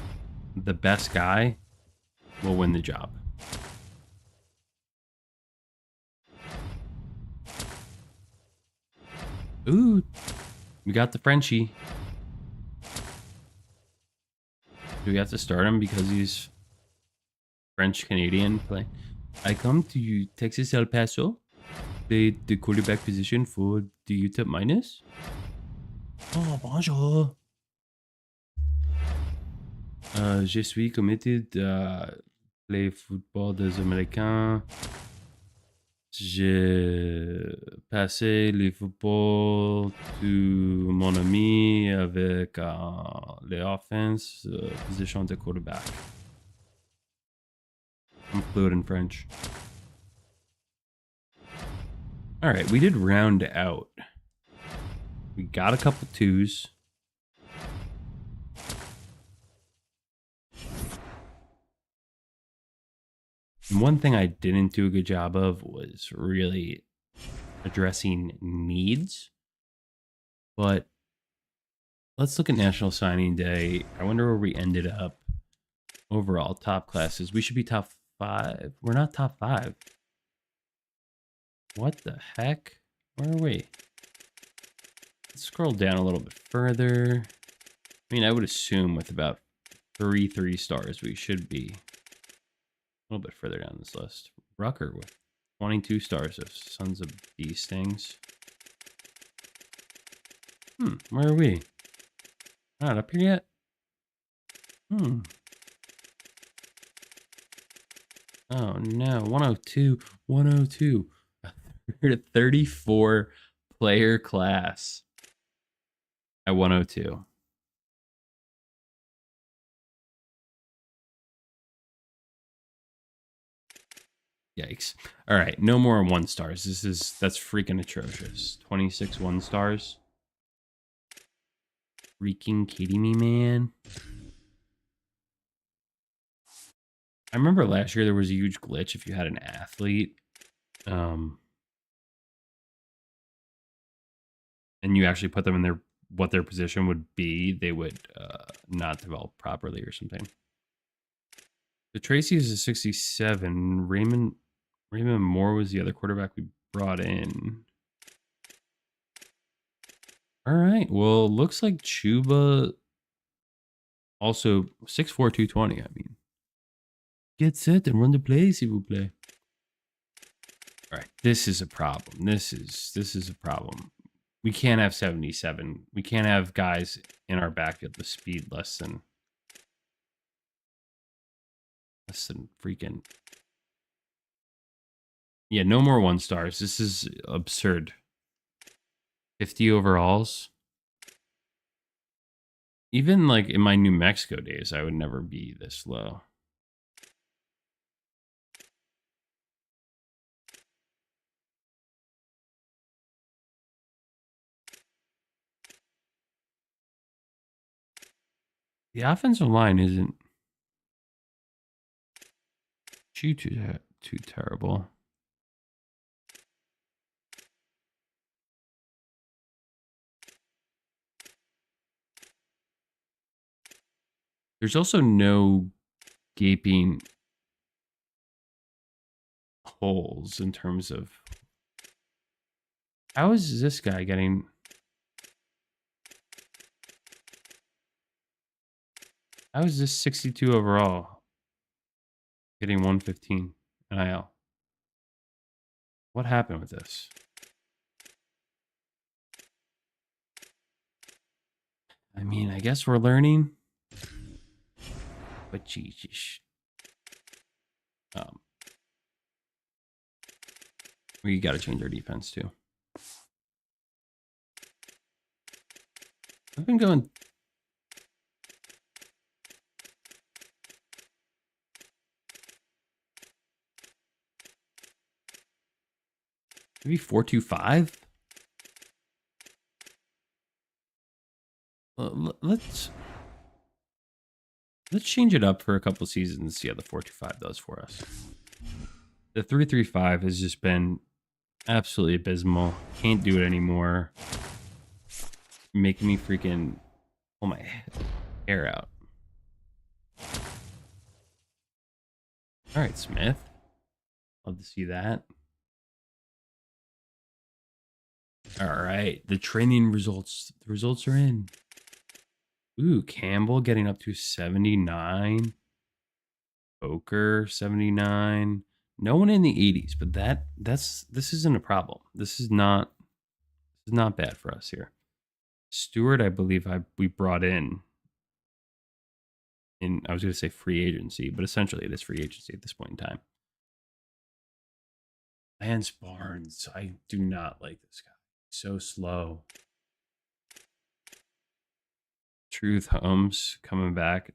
The best guy will win the job. Ooh, we got the Frenchie. Do we have to start him because he's French-Canadian play? I come to Texas El Paso, play the quarterback position for the UTEP Miners. Oh, bonjour. Je suis committed à play football des Américains. J'ai passé le football to mon ami avec les offense position de quarterback. I'm fluent in French. All right, we did round out. We got a couple 2s. And one thing I didn't do a good job of was really addressing needs. But let's look at National Signing Day. I wonder where we ended up. Overall, top classes. We should be top 5. We're not top 5. What the heck? Where are we? Let's scroll down a little bit further. I mean, I would assume with about 3 3-stars, we should be a little bit further down this list. Rucker with 22 stars of Sons of Bee Stings. Where are we? Not up here yet? Oh no, 102, 102. A 34 player class at 102. Yikes. All right, no more 1-stars. That's freaking atrocious. 26 1-stars. Freaking kidding me, man. I remember last year there was a huge glitch if you had an athlete. And you actually put them in their what their position would be, they would not develop properly or something. The Tracy is a 67. Raymond Moore was the other quarterback we brought in. All right. Well, looks like Chuba also 6'4", 220. I mean, get set and run the play, s'il vous plaît. All right. This is a problem. This is a problem. We can't have 77. We can't have guys in our backfield with speed less than freaking. Yeah, no more 1-stars. This is absurd. 50 overalls. Even like in my New Mexico days, I would never be this low. The offensive line isn't too terrible. There's also no gaping holes in terms of how is this guy getting. How is this 62 overall getting 115 NIL? What happened with this? I mean, I guess we're learning. But geez. We got to change our defense too. I've been going. Maybe 4-2-5. Let's change it up for a couple seasons and see how the 4-2-5 does for us. The 3-3-5 has just been absolutely abysmal. Can't do it anymore. Making me freaking pull my hair out. All right, Smith. Love to see that. All right, the training results. The results are in. Ooh, Campbell getting up to 79. Poker 79. No one in the 80s, but this isn't a problem. This is not bad for us here. Stewart, I believe we brought in I was going to say free agency, but essentially it is free agency at this point in time. Lance Barnes, I do not like this guy. So slow. Truth Holmes coming back.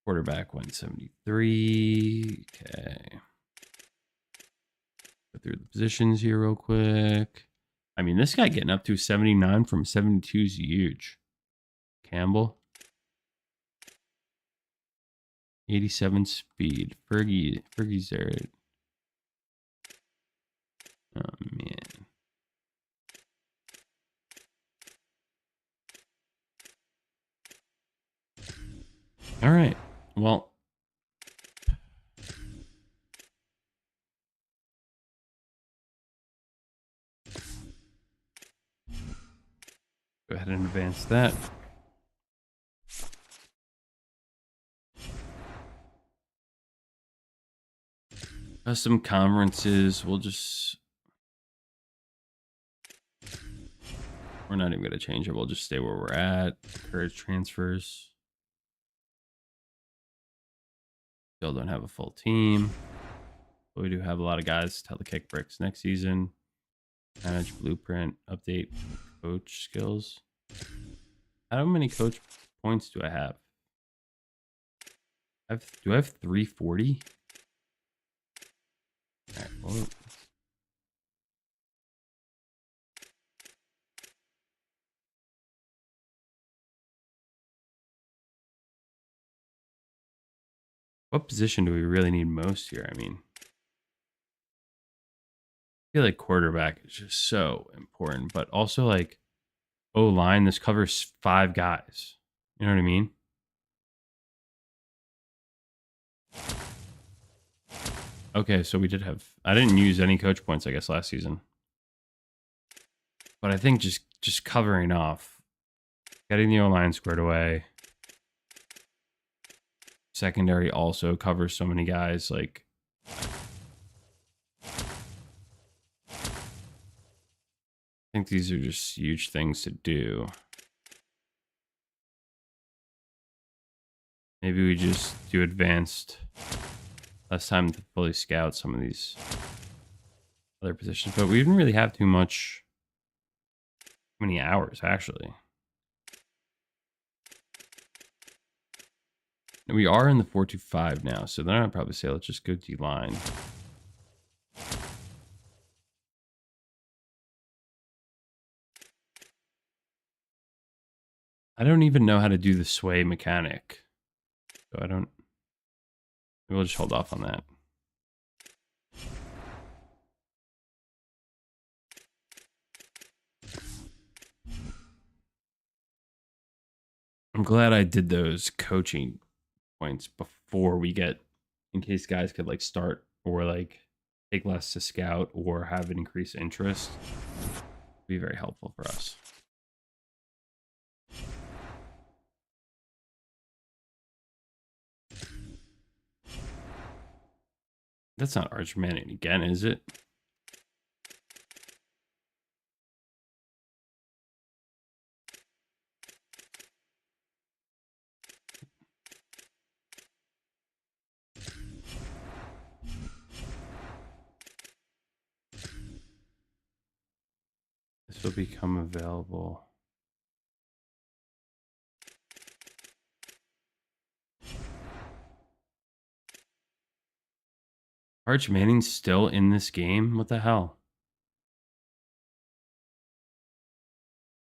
Quarterback 173. Okay. Go through the positions here real quick. I mean, this guy getting up to 79 from 72 is huge. Campbell. 87 speed. Fergie's there. Oh, man. All right. Well, go ahead and advance that. Custom conferences, we're not even going to change it. We'll just stay where we're at. Encourage transfers. Still don't have a full team. But we do have a lot of guys to kick bricks next season. Manage blueprint, update coach skills. How many coach points do I have? Do I have 340? All right, well, what position do we really need most here? I mean, feel like quarterback is just so important, but also like O-line, this covers 5 guys. You know what I mean? Okay, so we did have... I didn't use any coach points, I guess, last season. But I think just covering off, getting the O-line squared away. Secondary also covers so many guys. Like, I think these are just huge things to do. Maybe we just do advanced. Less time to fully scout some of these other positions. But we didn't really have too many hours, actually. And we are in the 4-5 now, so then I'd probably say let's just go D-line. I don't even know how to do the sway mechanic. So I don't... We'll just hold off on that. I'm glad I did those coaching points before we get, in case guys could like start or like take less to scout or have an increased interest. Be very helpful for us. That's not Arch Manning again, is it? This will become available. Arch Manning's still in this game? What the hell?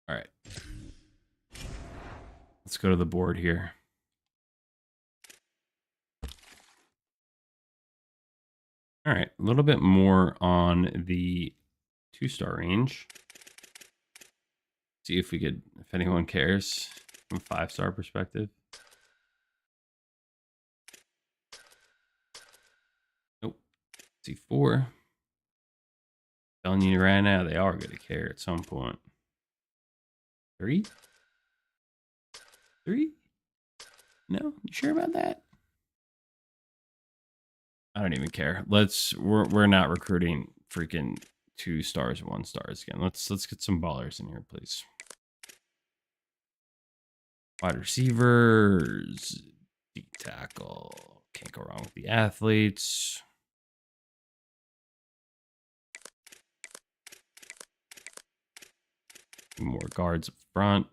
All right. Let's go to the board here. All right, a little bit more on the 2-star range. See if we could, if anyone cares from a 5-star perspective. Nope. C4. Telling you right now, they are going to care at some point. 3? 3? No? You sure about that? I don't even care. We're not recruiting freaking 2 stars, 1 stars again. Let's get some ballers in here, please. Wide receivers, D tackle. Can't go wrong with the athletes. More guards up front.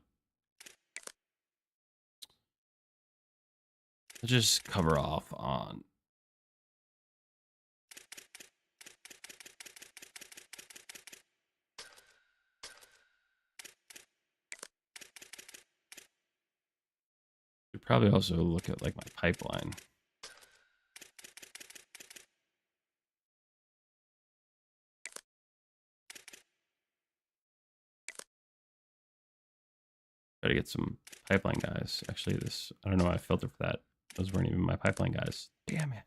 Let's just cover off on probably also look at like my pipeline. Try to get some pipeline guys. Actually, this, I don't know why I filtered for that. Those weren't even my pipeline guys. Damn it.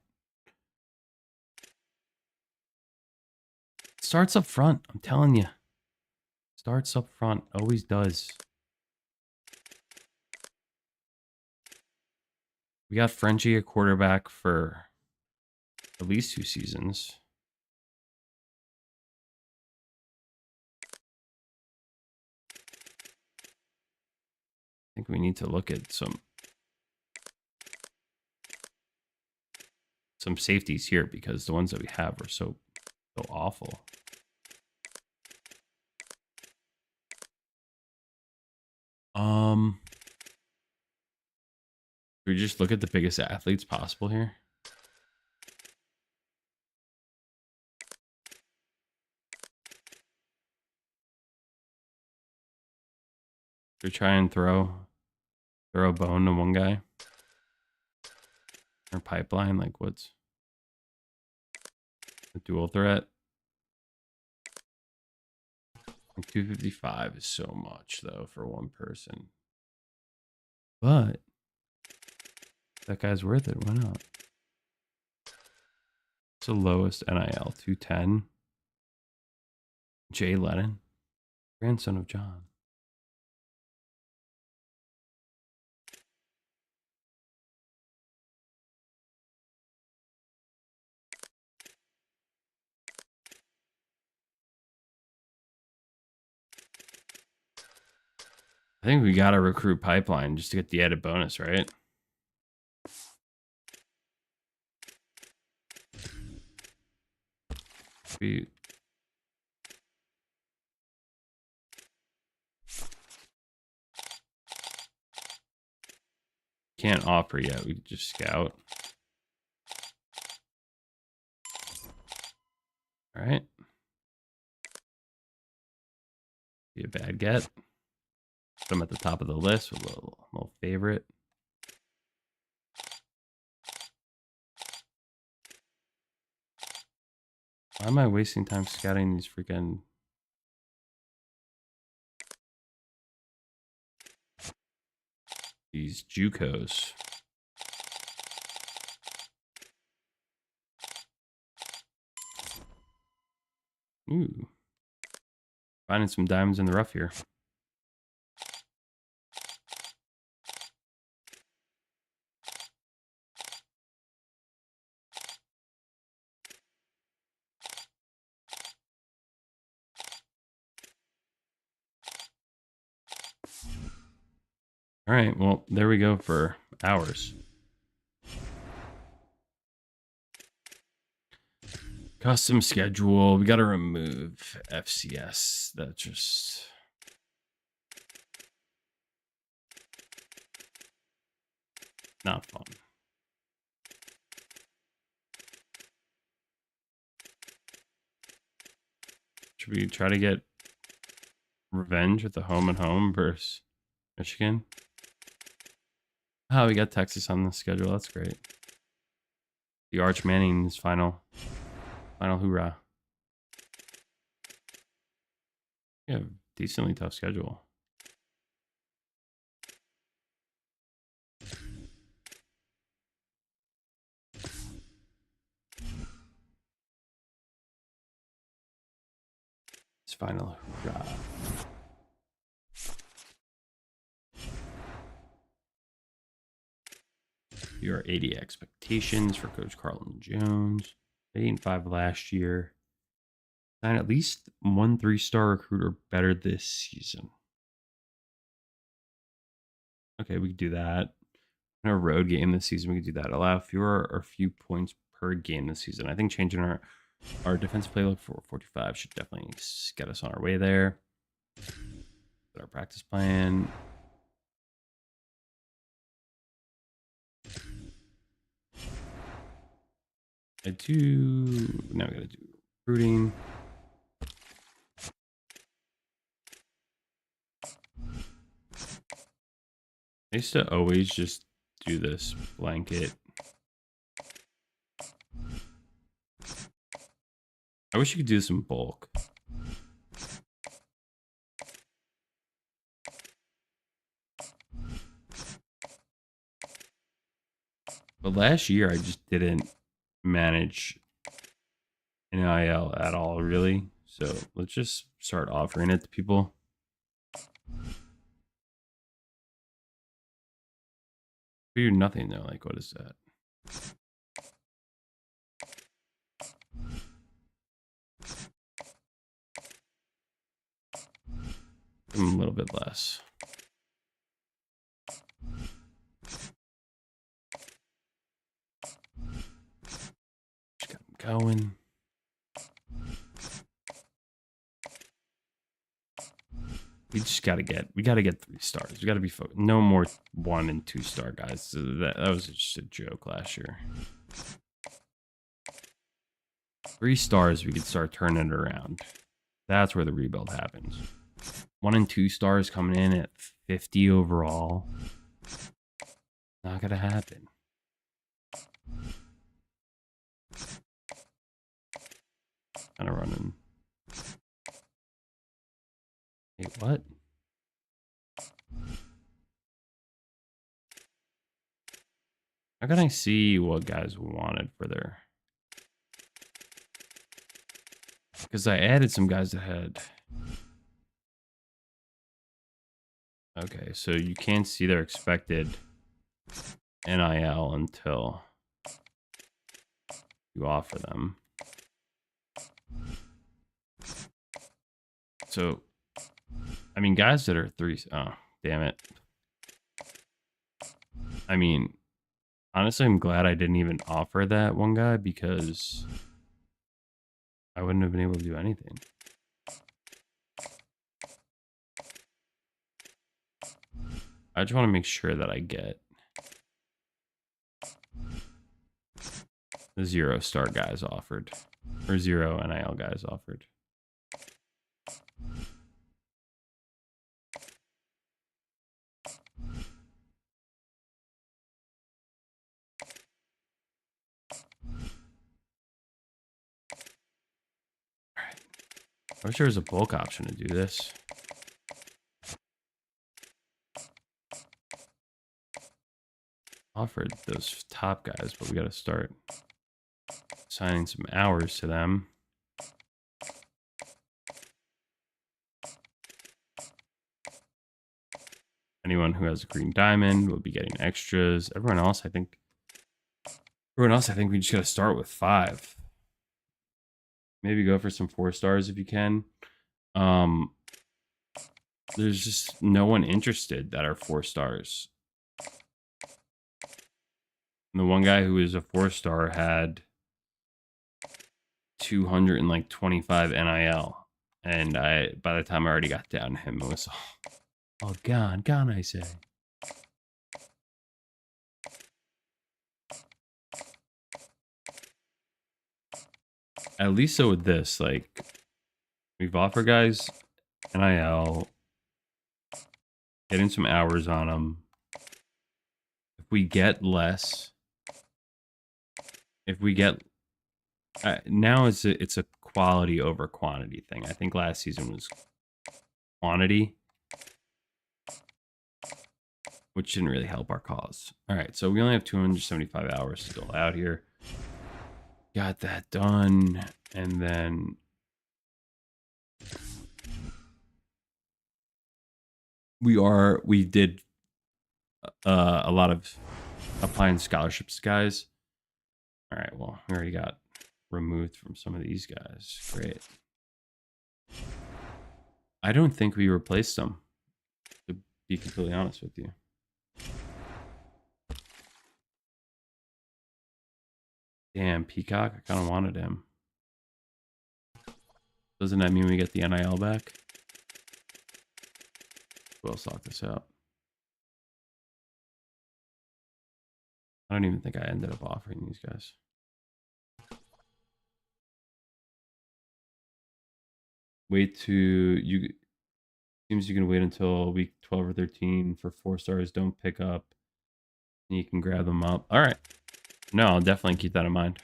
Starts up front. I'm telling you. Starts up front. Always does. We got Frenchie a quarterback for at least 2 seasons. I think we need to look at some safeties here because the ones that we have are so awful. We just look at the biggest athletes possible here. We try and throw a bone to one guy. Or pipeline, like what's a dual threat? 255 is so much though for one person. But that guy's worth it. Why not? It's the lowest NIL, 210. Jay Lennon, grandson of John. I think we got to recruit pipeline just to get the added bonus, right? We can't offer yet. We just scout. All right. Be a bad get. Put them at the top of the list with a little favorite. Why am I wasting time scouting these freaking... these JUCOs? Ooh. Finding some diamonds in the rough here. All right, well, there we go for hours. Custom schedule. We got to remove FCS. That's just... not fun. Should we try to get revenge with the home and home versus Michigan? Oh, we got Texas on the schedule. That's great. The Arch Manning's final hoorah. Yeah, decently tough schedule. It's final hoorah. Your 80 expectations for Coach Carlton Jones. 8-5 last year. Sign at least one 3-star recruiter better this season. Okay, we could do that. In a road game this season, we could do that. Allow fewer or few points per game this season. I think changing our defensive playbook for 45 should definitely get us on our way there. Our practice plan. Now we gotta do recruiting. I used to always just do this blanket. I wish you could do this in bulk. But last year I just didn't manage NIL at all, really. So let's just start offering it to people. We do nothing though. Like, what is that? A little bit less. Just got them going. We gotta get 3 stars. We gotta be focused. No more 1 and 2 star guys. So that was just a joke last year. 3 stars, we could start turning it around. That's where the rebuild happens. 1 and 2 stars coming in at 50 overall. Not gonna happen. Kind of running. Wait, what? How can I see what guys wanted for their... Because I added some guys that had... Okay, so you can't see their expected NIL until you offer them. So, I mean, guys that are three... Oh, damn it. I mean, honestly, I'm glad I didn't even offer that one guy because I wouldn't have been able to do anything. I just want to make sure that I get the 0-star guys offered, or 0 NIL guys offered. Alright. I wish there was a bulk option to do this. Offered those top guys, but we got to start assigning some hours to them. Anyone who has a green diamond will be getting extras. Everyone else, I think we just got to start with 5. Maybe go for some 4 stars if you can. There's just no one interested that are 4 stars. And the one guy who is a 4-star had 225 NIL, and by the time I already got down to him, it was all gone, I say. At least so with this, like, we've offered guys NIL, getting some hours on them. If we get less, now it's a quality over quantity thing. I think last season was quantity, which didn't really help our cause. All right, so we only have 275 hours still out here. Got that done, and then we did a lot of applying scholarships, guys. All right, well, we already got removed from some of these guys. Great. I don't think we replaced them, to be completely honest with you. Damn, Peacock, I kind of wanted him. Doesn't that mean we get the NIL back? We'll sort this out. I don't even think I ended up offering these guys. Wait to you. Seems you can wait until week 12 or 13 for 4 stars. Don't pick up. And you can grab them up. All right. No, I'll definitely keep that in mind.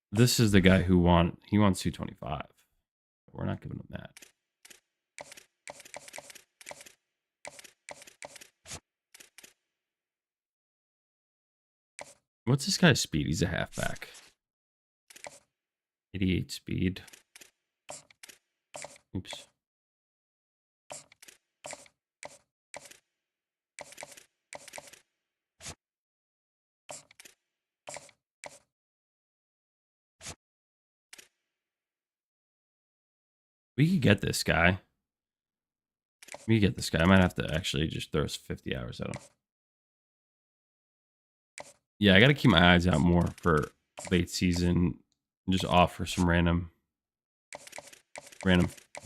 This is the guy who wants 225. We're not giving him that. What's this guy's speed? He's a halfback. 88 speed. Oops. We could get this guy. I might have to actually just throw 50 hours at him. Yeah, I got to keep my eyes out more for late season. Just offer some random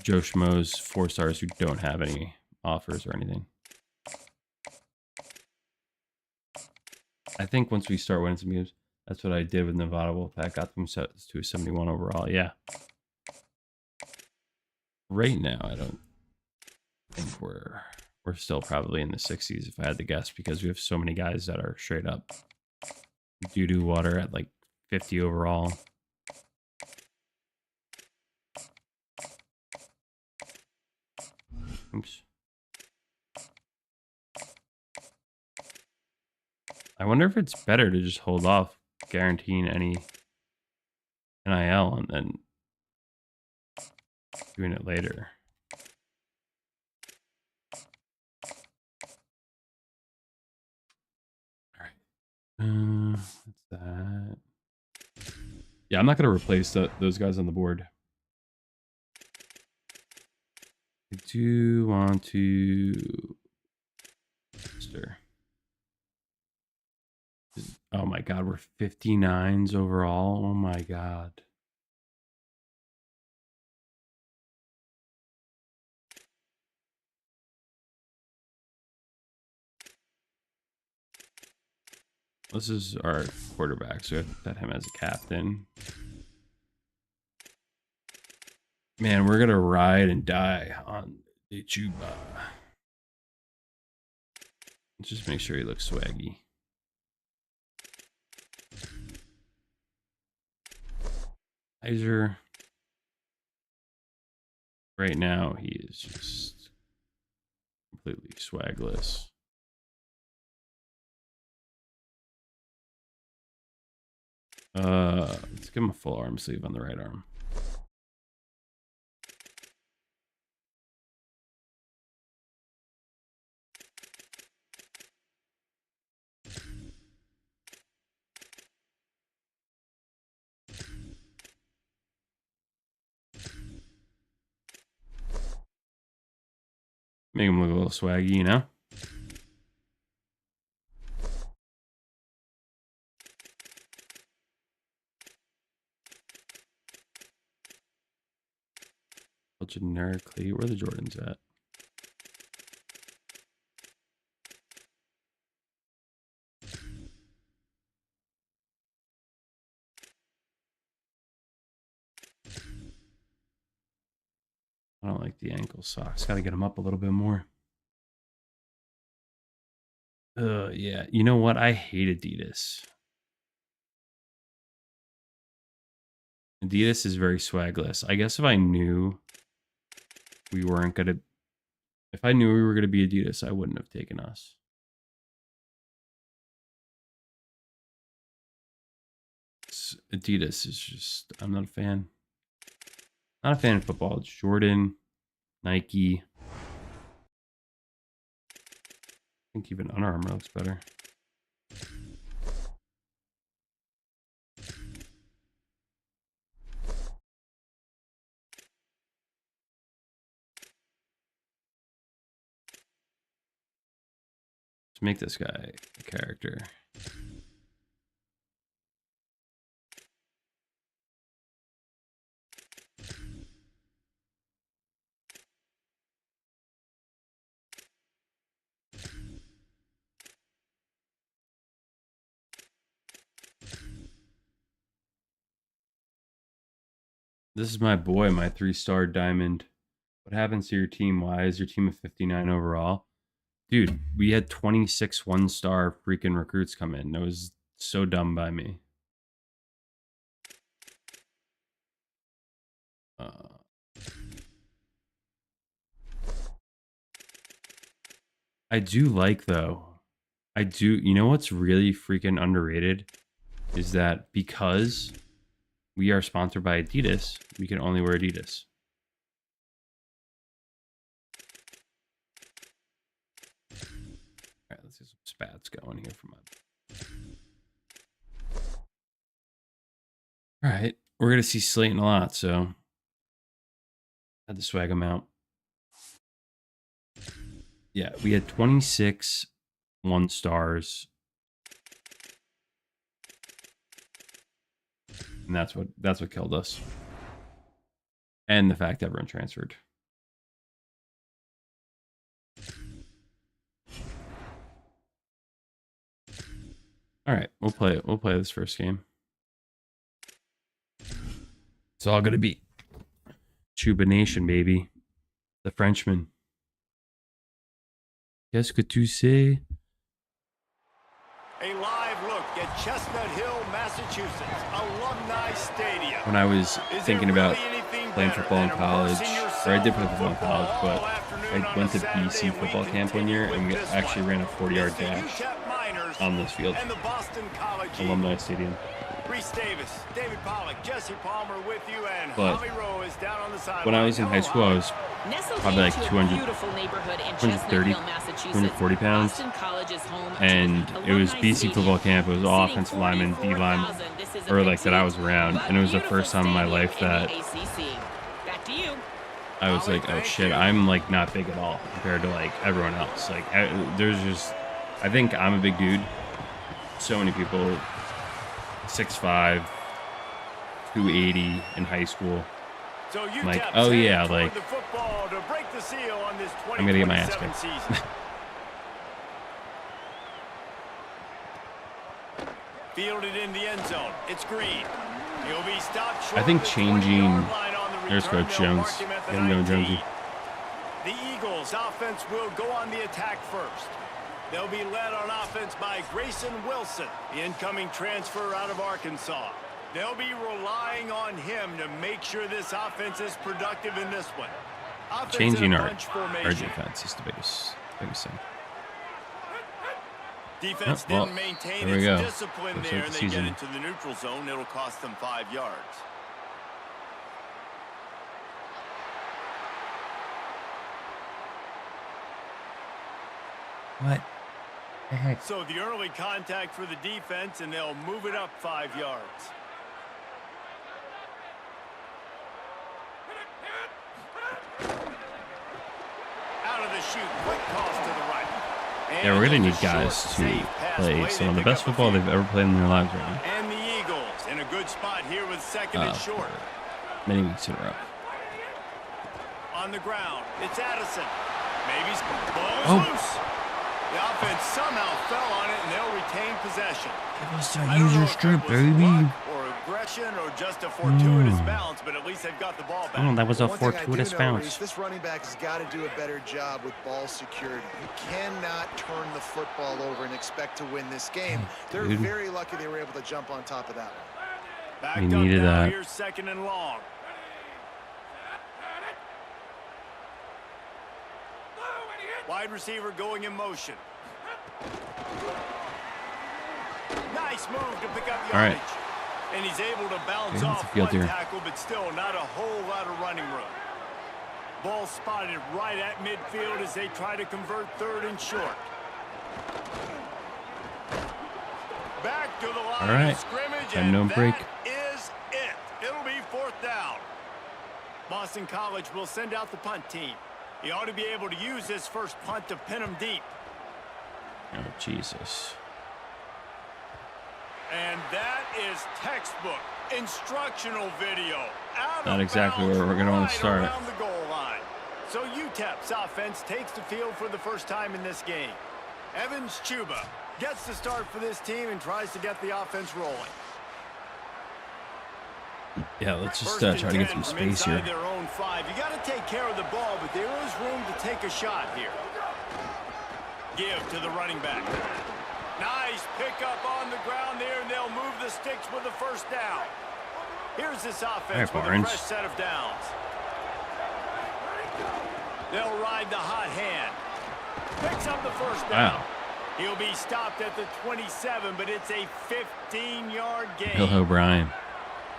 Joe Schmoes 4 stars who don't have any offers or anything. I think once we start winning some games, that's what I did with Nevada Wolfpack. Got them set to a 71 overall. Yeah. Right now, I don't think we're still probably in the 60s if I had to guess, because we have so many guys that are straight up doo-doo water at like 50 overall. Oops. I wonder if it's better to just hold off guaranteeing any NIL and then doing it later. All right. What's that? Yeah, I'm not going to replace those guys on the board. I do want to... Oh my god, we're 59s overall. Oh my god. This is our quarterback, so we have to set him as a captain. Man, we're gonna ride and die on the Chuba. Let's just make sure he looks swaggy. Heiser. Right now, he is just completely swagless. Let's give him a full arm sleeve on the right arm. Make him look a little swaggy, you know? Generically, where are the Jordans at? I don't like the ankle socks. Got to get them up a little bit more. Yeah. You know what? I hate Adidas. Adidas is very swagless. I guess if I knew we weren't going to... If I knew we were going to be Adidas, I wouldn't have taken us. Adidas is just... I'm not a fan. Not a fan of football. It's Jordan, Nike. I think even Under Armour looks better. Let's make this guy a character. This is my boy, my 3-star diamond. What happens to your team? Why is your team a 59 overall? Dude, we had 26 1-star freaking recruits come in. That was so dumb by me. I do like, though. I do. You know what's really freaking underrated? Is that because we are sponsored by Adidas, we can only wear Adidas. All right, let's get some spats going here for my... All right, we're going to see Slayton a lot, so had to swag him out. Yeah, we had 26 1-stars. And that's what killed us. And the fact that everyone transferred. All right, we'll play this first game. It's all gonna be Chuba Nation, baby. The Frenchman. Qu'est-ce que tu sais? A live look at Chestnut Hill, Massachusetts, Alumni Stadium. When I was thinking about playing football in college, or I did play football in college, but I went to BC football camp one year, and we actually ran a 40-yard dash on this field, Alumni Stadium. Reese Davis, David Pollock, Jesse Palmer with you, and But Holly Rowe is down on the sideline. when I was in high school, I was probably like 230, 240 pounds, and it was BC football camp. It was all offensive linemen, D-line, or like that I was around, and it was the first time in my life that I was like, oh shit, I'm like not big at all compared to like everyone else. Like there's just, I think I'm a big dude. So many people 6'5", 280 in high school. So I'm like, oh yeah, like I'm gonna get my ass kicked. Fielded in the end zone. It's Green. He'll be stopped short. I think of the changing. 20-yard line on the There's return. Coach They'll Jones. mark him at the Get him going, 19. Jonesy. The Eagles offense will go on the attack first. They'll be led on offense by Grayson Wilson, the incoming transfer out of Arkansas. They'll be relying on him to make sure this offense is productive in this one. Offense Changing in a our bunch formation. defense is the biggest thing. Defense well, didn't maintain there we its go. discipline Looks there, like and the they season. get into the neutral zone. It'll cost them 5 yards. What the heck? So the early contact for the defense, and they'll move it up 5 yards. Out of the chute, quick toss to the right. Yeah, we're gonna need guys to play some of the best football they've ever played in their lives right now. And the Eagles in a good spot here with second and short. Many weeks in a row. On the ground, it's Addison. Maybe ball is Oh. loose. The offense somehow fell on it, and they'll retain possession. Give us I a don't know user if it strip, was baby. luck or aggression or just a fortuitous bounce, but at least they've got the ball back. Oh, that was a One thing I do fortuitous know, bounce. Reese, this running back has got to do a better job with ball security. You cannot turn the football over and expect to win this game. They're dude. very lucky they were able to jump on top of that one. Backed We up needed now, that. here's second and long. Wide receiver going in motion. Nice move to pick up All right. yardage. And he's able to bounce Yeah, off it's a field one here. tackle, but still not a whole lot of running room. Ball spotted right at midfield as they try to convert third and short. Back to the line All right. of scrimmage, And no that break. is it. It'll be fourth down. Boston College will send out the punt team. He ought to be able to use his first punt to pin him deep. Oh, Jesus. And that is textbook instructional video. Out Not of exactly bounds where we're gonna wanna right start. around the goal line. So UTEP's offense takes the field for the first time in this game. Evans Chuba gets the start for this team and tries to get the offense rolling. Yeah, let's just First try and to get 10 some from space here. inside their own 5. You got to take care of the ball, but there is room to take a shot here. Give to the running back. Nice pickup on the ground there, and they'll move the sticks with the first down. Here's this offense with a Barnes. fresh set of downs. They'll ride the hot hand. Picks up the first down. Wow. He'll be stopped at the 27, but it's a 15-yard gain. Bill O'Brien.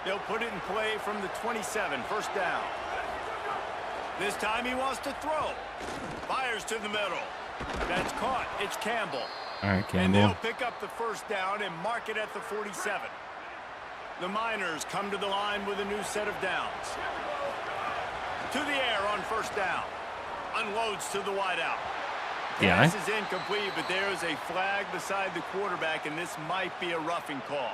They'll put it in play from the 27, first down. This time he wants to throw. Fires to the middle. That's caught. It's Campbell. All right, And Campbell. they'll pick up the first down and mark it at the 47. The Miners come to the line with a new set of downs. To the air on first down. Unloads to the wideout. Yeah. Pass is incomplete, but there is a flag beside the quarterback, and this might be a roughing call.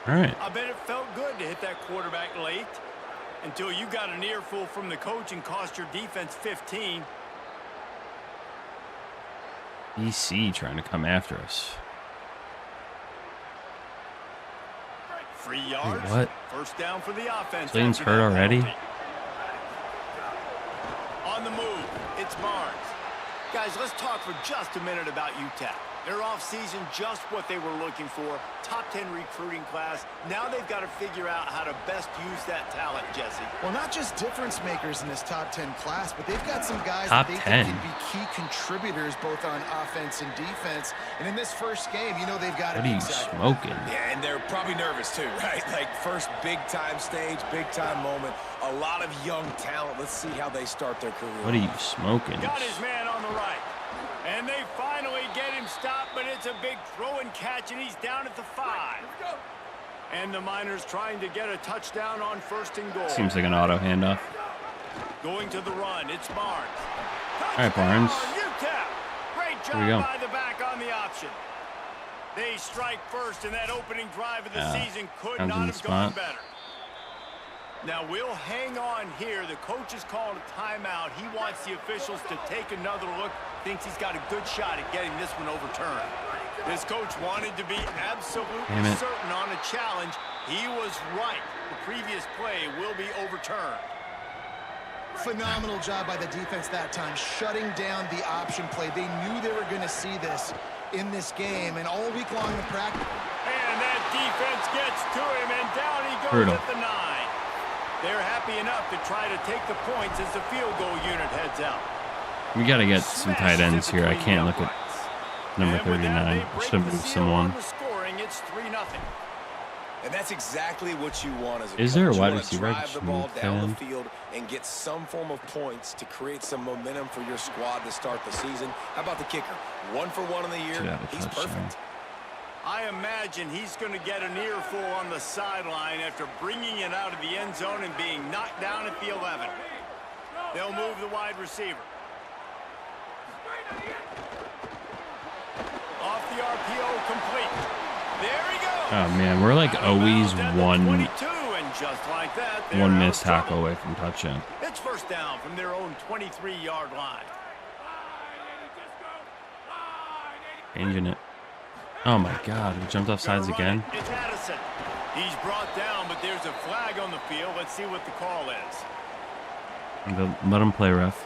All right. I bet it felt good to hit that quarterback late until you got an earful from the coach and cost your defense 15. BC trying to come after us. Free yards. what? First down for the offense. Clayton's after hurt that already? penalty. On the move, it's Barnes. Guys, let's talk for just a minute about UTEP. Their offseason, just what they were looking for. Top 10 recruiting class. Now they've got to figure out how to best use that talent, Jesse. Well, not just difference makers in this top 10 class, but they've got some guys top that they 10 think can be key contributors both on offense and defense. And in this first game, you know they've got to What are be you excited. smoking? Yeah, and they're probably nervous too, right? Like first big-time stage, big-time moment. A lot of young talent. Let's see how they start their career. What are you smoking? Got his man on the right. And they finally get him stopped, but it's a big throw and catch, and he's down at the 5. And the Miners trying to get a touchdown on 1st and goal. Seems like an auto handoff. Going to the run, it's Barnes. All right, Barnes. UTEP. Great Here we go. job by the back on the option. They strike first, and that opening drive of the season could Sounds not in the have gone spot. better. Now, we'll hang on here. The coach has called a timeout. He wants the officials to take another look. Thinks he's got a good shot at getting this one overturned. This coach wanted to be absolutely certain on a challenge. He was right. The previous play will be overturned. Phenomenal job by the defense that time, shutting down the option play. They knew they were going to see this in this game, and all week long in practice. And that defense gets to him, and down he goes at the 9. They're happy enough to try to take the points as the field goal unit heads out. We got to get some tight ends here. I can't look at number 39. I should have moved someone. It's 3-0. And that's exactly what you want as a Is coach. there a You wide wanna receiver? drive the ball down the Fan? field and get some form of points to create some momentum for your squad to start the season. How about the kicker? 1 for 1 in the year. Should have a He's touchdown. perfect. I imagine he's going to get an earful on the sideline after bringing it out of the end zone and being knocked down at the 11. They'll move the wide receiver. Off the RPO, complete. There he goes. Oh man, we're like always one 22, and just like that, they're one out of missed tackle trouble. away from touchdown. It's 1st down from their own 23-yard line. Changing it. Oh my God, we jumped off sides again. It's Addison. He's brought down, but there's a flag on the field. Let's see what the call is. Let him play, ref.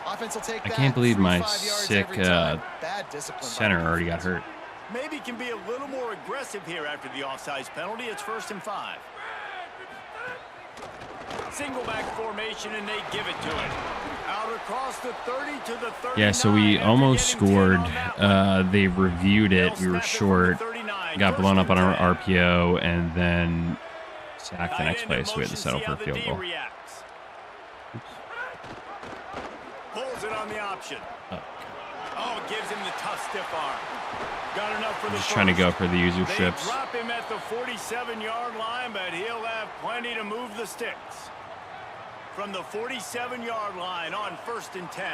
Offense will take I that can't believe 3 my 5 yards sick every time. Bad discipline by center the already got defense. hurt. Maybe can be a little more aggressive here after the offsides penalty. It's 1st and 5. Single back formation, and they give it to it. Out across the 30 to the 39. Yeah, so we almost scored. They reviewed it. We were short. Got blown up on our RPO, and then sacked the next play, so we had to settle for a field goal. Pulls it on the option. Oh, Gives him the tough stiff arm. Got enough for the just trying to go for the user They strips. drop him at the 47-yard line, but he'll have plenty to move the sticks. From the 47-yard line on 1st and 10.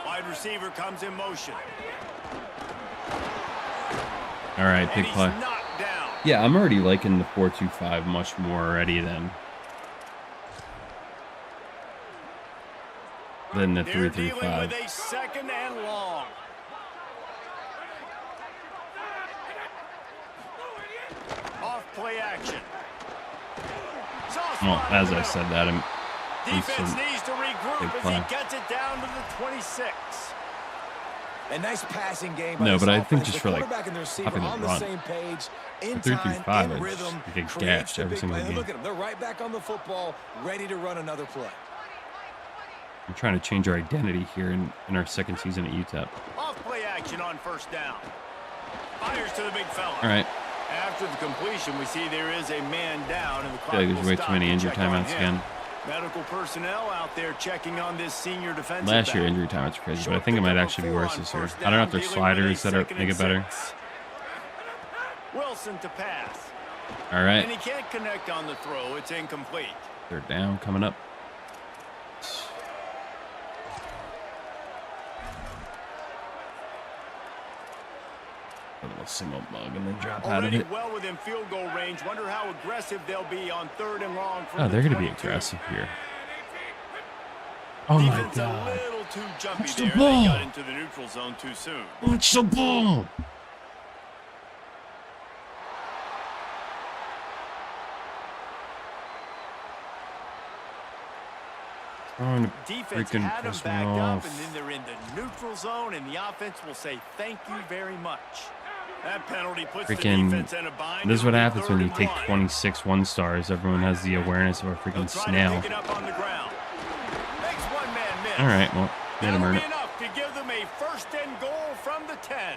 Wide receiver comes in motion. All right, big And play. he's knocked down. Yeah, I'm already liking the 4-2-5 much more already than the They're dealing 3-3-5. with a 2nd and long. Off play action. Well, as I said that, I'm Defense needs to regroup big as play. he gets it down to the 26. A nice passing game. By No, this but I think offense. just The for, like, quarterback and the receiver stopping the on the run. same page, in The 3-3-5 time, in is rhythm, just get creates gashed the every big single play. game. Look at them. They're right back on the football, ready to run another play. I'm trying to change our identity here in our 2nd season at UTEP. Off play action on 1st down. Fires to the big fella. All right. After the completion, we see there is a man down, and the I clock feel like will there's way stop too many to injury check on timeouts him. again. Medical personnel out there checking on this senior defensive Last year back. injury timeouts are crazy, but I think it might actually be worse this year. I don't know if there's sliders that make it better. Wilson to pass. All And right, he can't connect on the throw. It's incomplete. 3rd down coming up. A little single bug and then drop out of Already it. well within field goal range. Wonder how aggressive they'll be on 3rd and long. Oh, they're going to be 22. aggressive here. Oh my Defense a God. little too jumpy Watch the there. They ball. got into the neutral zone too soon. Watch the ball. Defense had them backed up, and then they're in the neutral zone, and the offense will say thank you very much. That penalty puts the defense in a bind. This is what happens when you take 26 1-stars. Everyone has the awareness of a freaking snail. All right, well, made him earn it. Enough to give them a first and goal from the 10.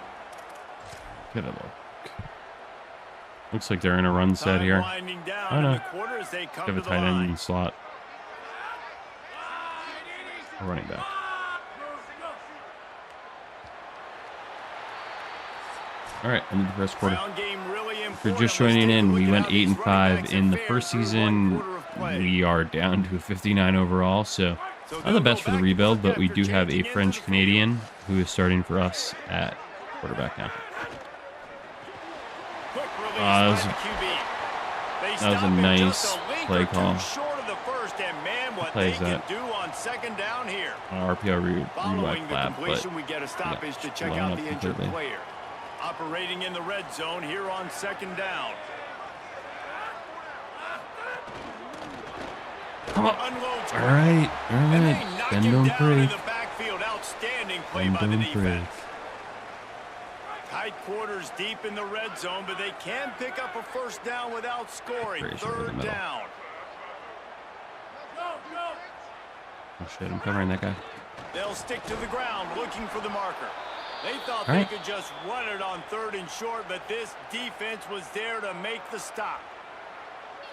Good look. Looks like they're in a run set here. Oh no, give a tight end in the slot. A running back. All right, end of the first quarter. If you're just joining in, we went 8-5 in the first season. We are down to 59 overall, so not the best for the rebuild, but we do have a French Canadian who is starting for us at quarterback now. That was a nice play call. What play is that? RPO rewind flap, but we get a stoppage to check out the injured player. Operating in the red zone here on second down. Come on. All right. Bend don't break. Bend don't break. Tight quarters deep in the red zone, but they can pick up a first down without scoring. Third down. Oh shit, I'm covering that guy. They'll stick to the ground looking for the marker. They thought they could just run it on third and short, but this defense was there to make the stop.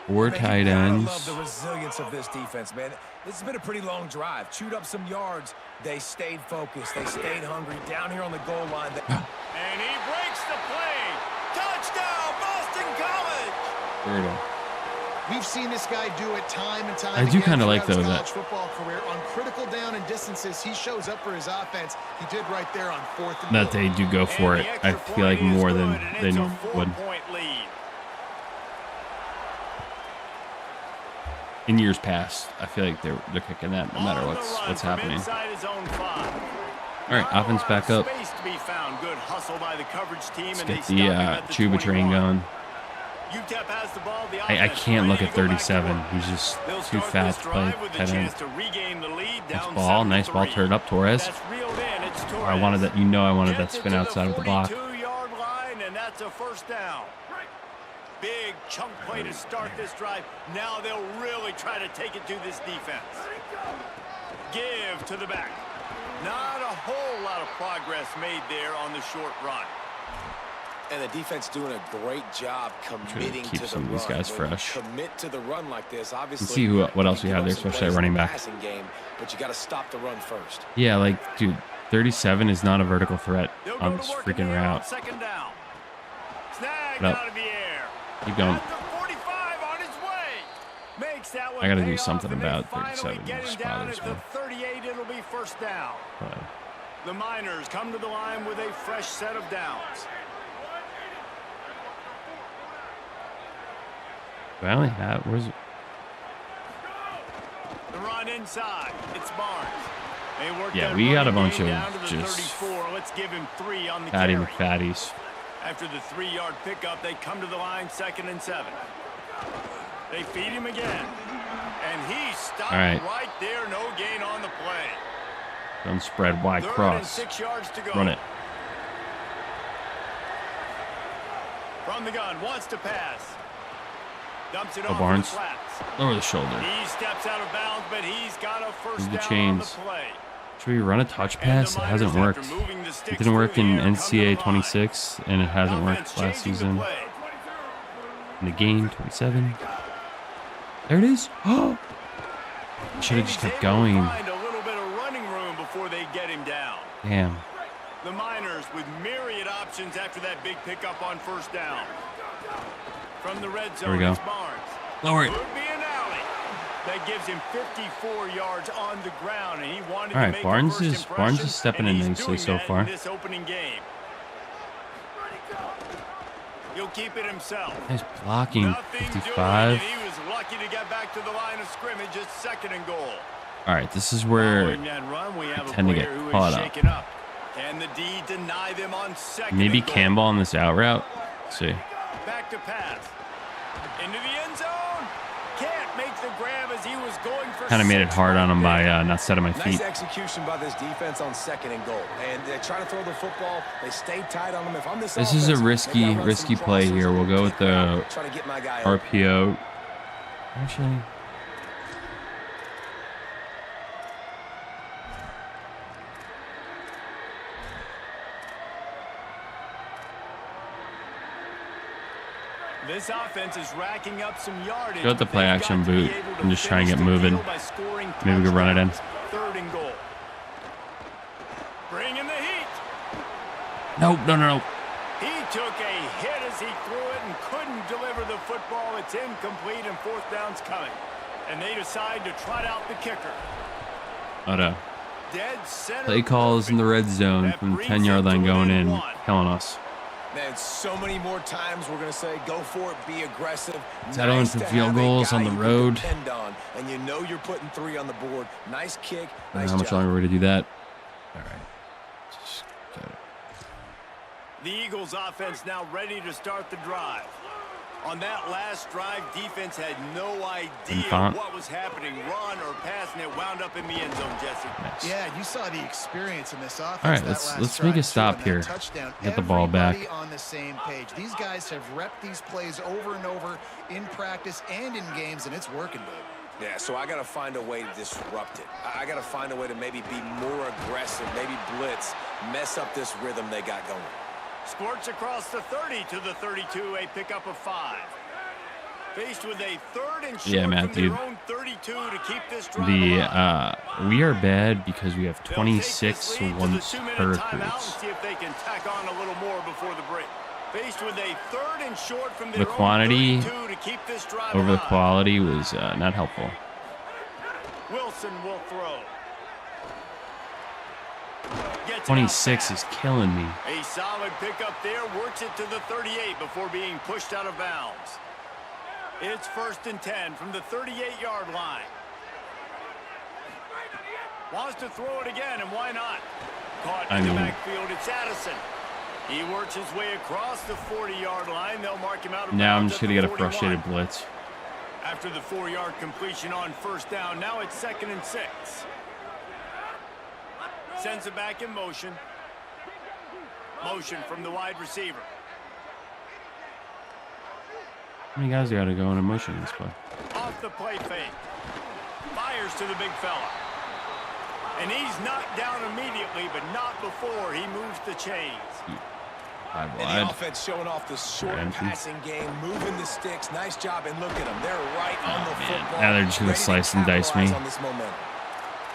4 tight ends. I love the resilience of this defense, man. This has been a pretty long drive. Chewed up some yards. They stayed focused. They stayed hungry. Down here on the goal line. And he breaks the play. Touchdown, Boston College. Brutal. We've seen this guy do it time and time again. I do kind of like though that football career on critical down and distances. He shows up for his offense. He did right there on 4th and that they do go for it. I feel like more than they would. In years past, I feel like they're kicking that no matter what's happening. All right, offense back up. Let's get the Chuba train going. I can't look at 37. He's just too fast to play tight end. Nice ball, turned up Torres. I wanted that. I wanted that spin outside of the block. And that's a first down. Big chunk play to start this drive. Now they'll really try to take it to this defense. Give to the back. Not a whole lot of progress made there on the short run. And the defense doing a great job committing to the run. These guys fresh. Commit to the run like this. Obviously, let's see what else we have there, especially at running back. Game, but you got to stop the run first. Yeah, like, dude, 37 is not a vertical threat on this freaking route. Second down. Snagged What up? out of the air. Keep going. I got to do something about 37. It just bothers me. 38, it'll be first down. The Miners come to the line with a fresh set of downs. I only have. Where's it? The run inside. It's Barnes. Yeah, we got a bunch of just Let's give him 3 on the fatty carry. McFatties. After the 3-yard pickup, they come to the line 2nd and 7. They feed him again. And he stopped right there. No gain on the play. Don't spread wide cross. 6 yards to go. Run it. From the gun, wants to pass. Dumps it Oh, off Barnes. the flats. Lower the shoulder. He steps out of bounds, but he's got a first the down chains. on the play. Should we run a touch pass? It hasn't worked. It didn't work in NCAA 26, and it hasn't worked last season. In the game, 27. There it is. Oh! Should have just kept going. Find a little bit of running room before they get him down. Damn. The Miners with myriad options after that big pickup on first down. From the red zone, There we go. it's Barnes. Lower it. Could be an alley. That gives him 54 yards on the ground, and he wanted All right, to make Barnes a first is impression, stepping and in he's nicely doing so that far. in this opening game. He'll keep it himself. Nice blocking. Nothing 55. doing, and he was lucky to get back to the line of scrimmage. It's 2nd and goal. All right, this is where Following that run, we have a tend to player get who is caught up. shaken up. Can the D deny them on 2nd maybe and goal? Campbell on this out route. Let's see. Back to pass. Into the end zone. can't make the grab as he was going for. Kind of made it hard on him by not setting my feet. Nice execution by this defense on 2nd and goal. And they try to throw the football. They stay tight on them. If I'm this is a risky play here. We'll go with the RPO. Actually. This offense is racking up some yardage. Go with the play action boot and just try and get moving. Maybe we can run it in. 3rd and goal. Bring in the heat. Nope, no. He took a hit as he threw it and couldn't deliver the football. It's incomplete and 4th down's coming. And they decide to trot out the kicker. Oh no. Dead center. Play calls in the red zone from the 10-yard line going in, killing us. Man, so many more times we're going to say, go for it, be aggressive. Settling for field goals on the road. And you know you're putting 3 on the board. Nice kick. Nice how much longer we're going to do that? All right. Just got it. The Eagles offense now ready to start the drive. On that last drive, defense had no idea what was happening. Run or pass, and it wound up in the end zone, Jesse. Nice. Yeah, you saw the experience in this offense. All right, let's make a stop here. Get the ball back. On the same page. These guys have repped these plays over and over in practice and in games, and it's working, dude. Yeah, so I got to find a way to disrupt it. I got to find a way to maybe be more aggressive, maybe blitz, mess up this rhythm they got going. Squirts across the 30 to the 32, a pickup of 5. Faced with a 3rd and short Matt, from dude. their own 32 to keep this drive alive. We are bad because we have 26 once per See if they can tack on a little more before the break. Faced with a 3rd and short from their the quantity own 32 to keep this drive over alive. the quality was not helpful. Wilson will throw. 26 is killing me. A solid pickup there, works it to the 38 before being pushed out of bounds. It's 1st and 10 from the 38-yard line. Wants to throw it again, and why not? Caught in the backfield, it's Addison. He works his way across the 40-yard line. They'll mark him out of now I'm bounds just going to get a frustrated blitz. After the 4-yard completion on 1st down, now it's 2nd and 6. Sends it back in motion. Motion from the wide receiver. How many guys got to go in a motion in this play? Off the play fake. Fires to the big fella. And he's knocked down immediately, but not before he moves the chains. And the offense showing off the short passing game, moving the sticks. Nice job, and look at them. They're right on the football. Now they're just going to slice and dice me. On this momentum.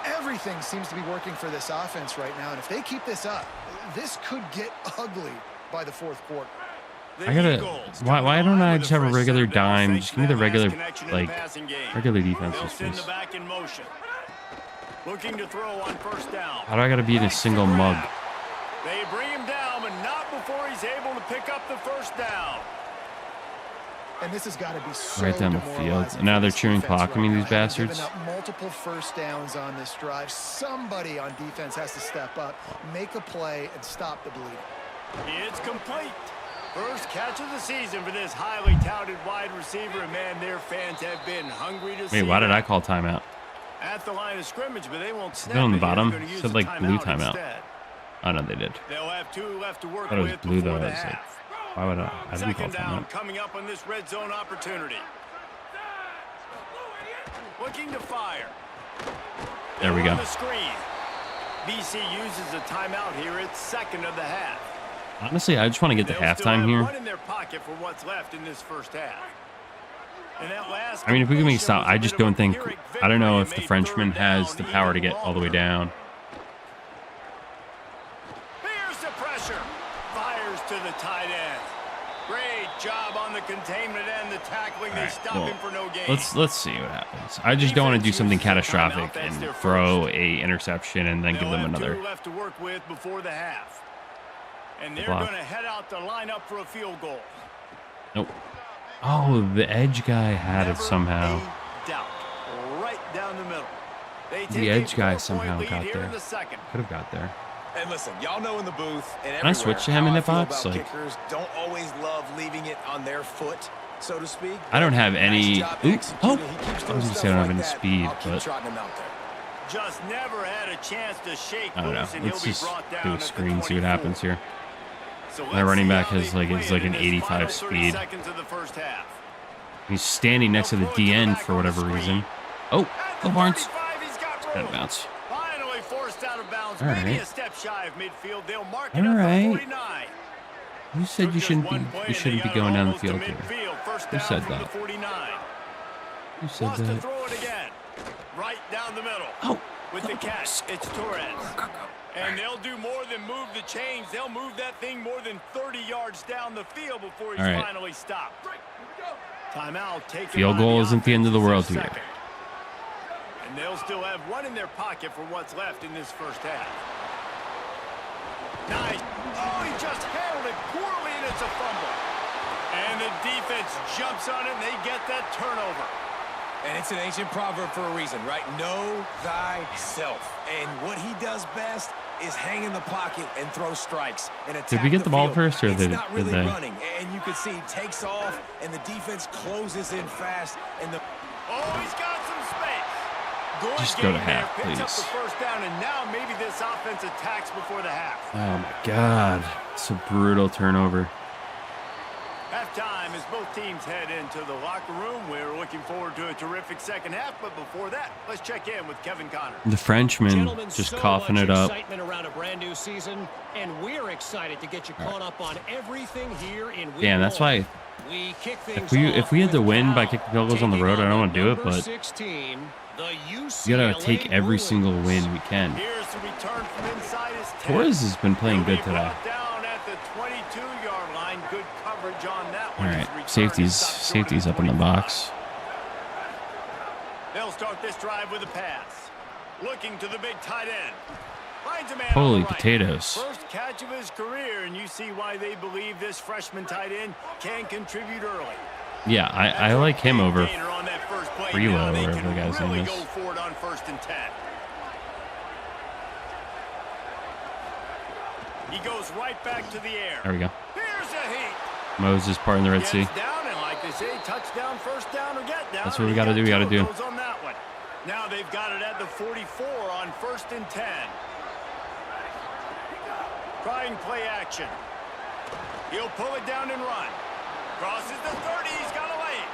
Everything seems to be working for this offense right now, and if they keep this up, this could get ugly by the 4th quarter. I gotta. Why don't I just have a regular dime? Just give me the regular, regular defenses, please. Looking to throw on 1st down. How do I gotta be in a single mug? They bring him down, but not before he's able to pick up the 1st down. And this has got to be so right down the field. And now they're cheering clock. I mean, these bastards. Giving up multiple 1st downs on this drive. Somebody on defense has to step up, make a play, and stop the bleeding. It's complete. First catch of the season for this highly touted wide receiver. And man, their fans have been hungry to see. Wait, why did I call timeout? At the line of scrimmage, but they won't snap. Is it on the bottom? It said like blue timeout. Instead. Oh no, they did. They'll have 2 left to work I thought it was with blue though. before I the was like, half. why would I didn't call 2nd down timeout. coming up on this red zone opportunity. Looking to fire. There we go. On the screen. BC uses a timeout here. It's 2nd of the half. Honestly, I just want to get the halftime here. One in their pocket for what's left in this 1st half. And that last I mean, if we can make a stop, I just don't think. I don't know if the Frenchman has the power to get all the way down. Here's the pressure. Fires to the tight end. Great job on the containment and the tackling. They stop him for no gain. Let's see what happens. I just don't want to do something catastrophic and throw a interception and then give them another. 2 left to work with before the half. And they're going to head out to line up for a field goal. Nope. Oh, the edge guy had it somehow. Right down the middle. The edge guy somehow got there. Could have got there. And listen, y'all know in the booth and can I switch to him in the box? Like, kickers don't always love leaving it on their foot. so to speak. I don't have any. Nice Ooh, job oh, executing. He keeps I doing was gonna stuff say I don't have like any that. speed, I'll keep but trotting him out there. Just never had a chance to shake I don't know. loose, and Let's he'll be just brought down do a at the screen, see what 24. happens here. So My running let's back see how has they like play it's like it an in this 85 final 30 speed. seconds of the first half. He's standing next to the DN for whatever reason. Oh, At go the Barnes. 35, he's got Out of room. bounds. Finally forced out of bounds. All Maybe right. a step shy of midfield. They'll mark it All up right. to 49. Who said you shouldn't be? You shouldn't be going down the field here. Who said that? Who said Wants to that? throw it again. Right down the middle. Oh, With the catch, it's Torres. And they'll do more than move the chains. They'll move that thing more than 30 yards down the field before he's All right. finally stopped. Timeout taken. Field goal isn't the end of the world here. And they'll still have one in their pocket for what's left in this first half. Nice. Oh, he just handled it poorly, and it's a fumble. And the defense jumps on it, and they get that turnover. And it's an ancient proverb for a reason, right? Know thyself. And what he does best is hang in the pocket and throw strikes. And attack Did we get the ball field. first, or it's did not really they? running? And you can see he takes off, and the defense closes in fast. And the Oh, he's got some space. Good Just go to game there. half, Picks up please. the first down, and now maybe this offense attacks before the half. Oh my God, it's a brutal turnover. Halftime as both teams head into the locker room. We're looking forward to a terrific second half, but before that, let's check in with Kevin Connor. The Frenchman Gentlemen, just so coughing much it up. excitement around a brand new season, and we're excited to get you caught up on everything here in week Damn, that's one. why We kick things if we had to off win with by Cal kicking field goals on the road, I don't want to do it, number but 16, the you UCLA gotta take every Bruins. single win we can. Here's the return from inside his 10. Torres has been playing He'll good be today. brought down at the 22-yard line. Good coverage on that All one. right, His return safety's is stopped short of safety's the up in the 25. box. They'll start this drive with a pass. Looking to the big tight end. Finds a man Holy on the right. potatoes. First catch of his career, and you see why they believe this freshman tight end can contribute early. Yeah, I like him over Gainer on that first play. Relo, Now they whatever can the guy's really name go is. for it on 1st and 10. He goes right back to the air. There we go. Here's a heat. Moses part in the Red Sea. Gets down, and like they say, touchdown, first down, or get down. That's what we He gotta got do, we gotta two do. of those on that one. Now they've got it at the 44 on 1st and 10. Trying play action. He'll pull it down and run. Crosses the 30. He's got a lane.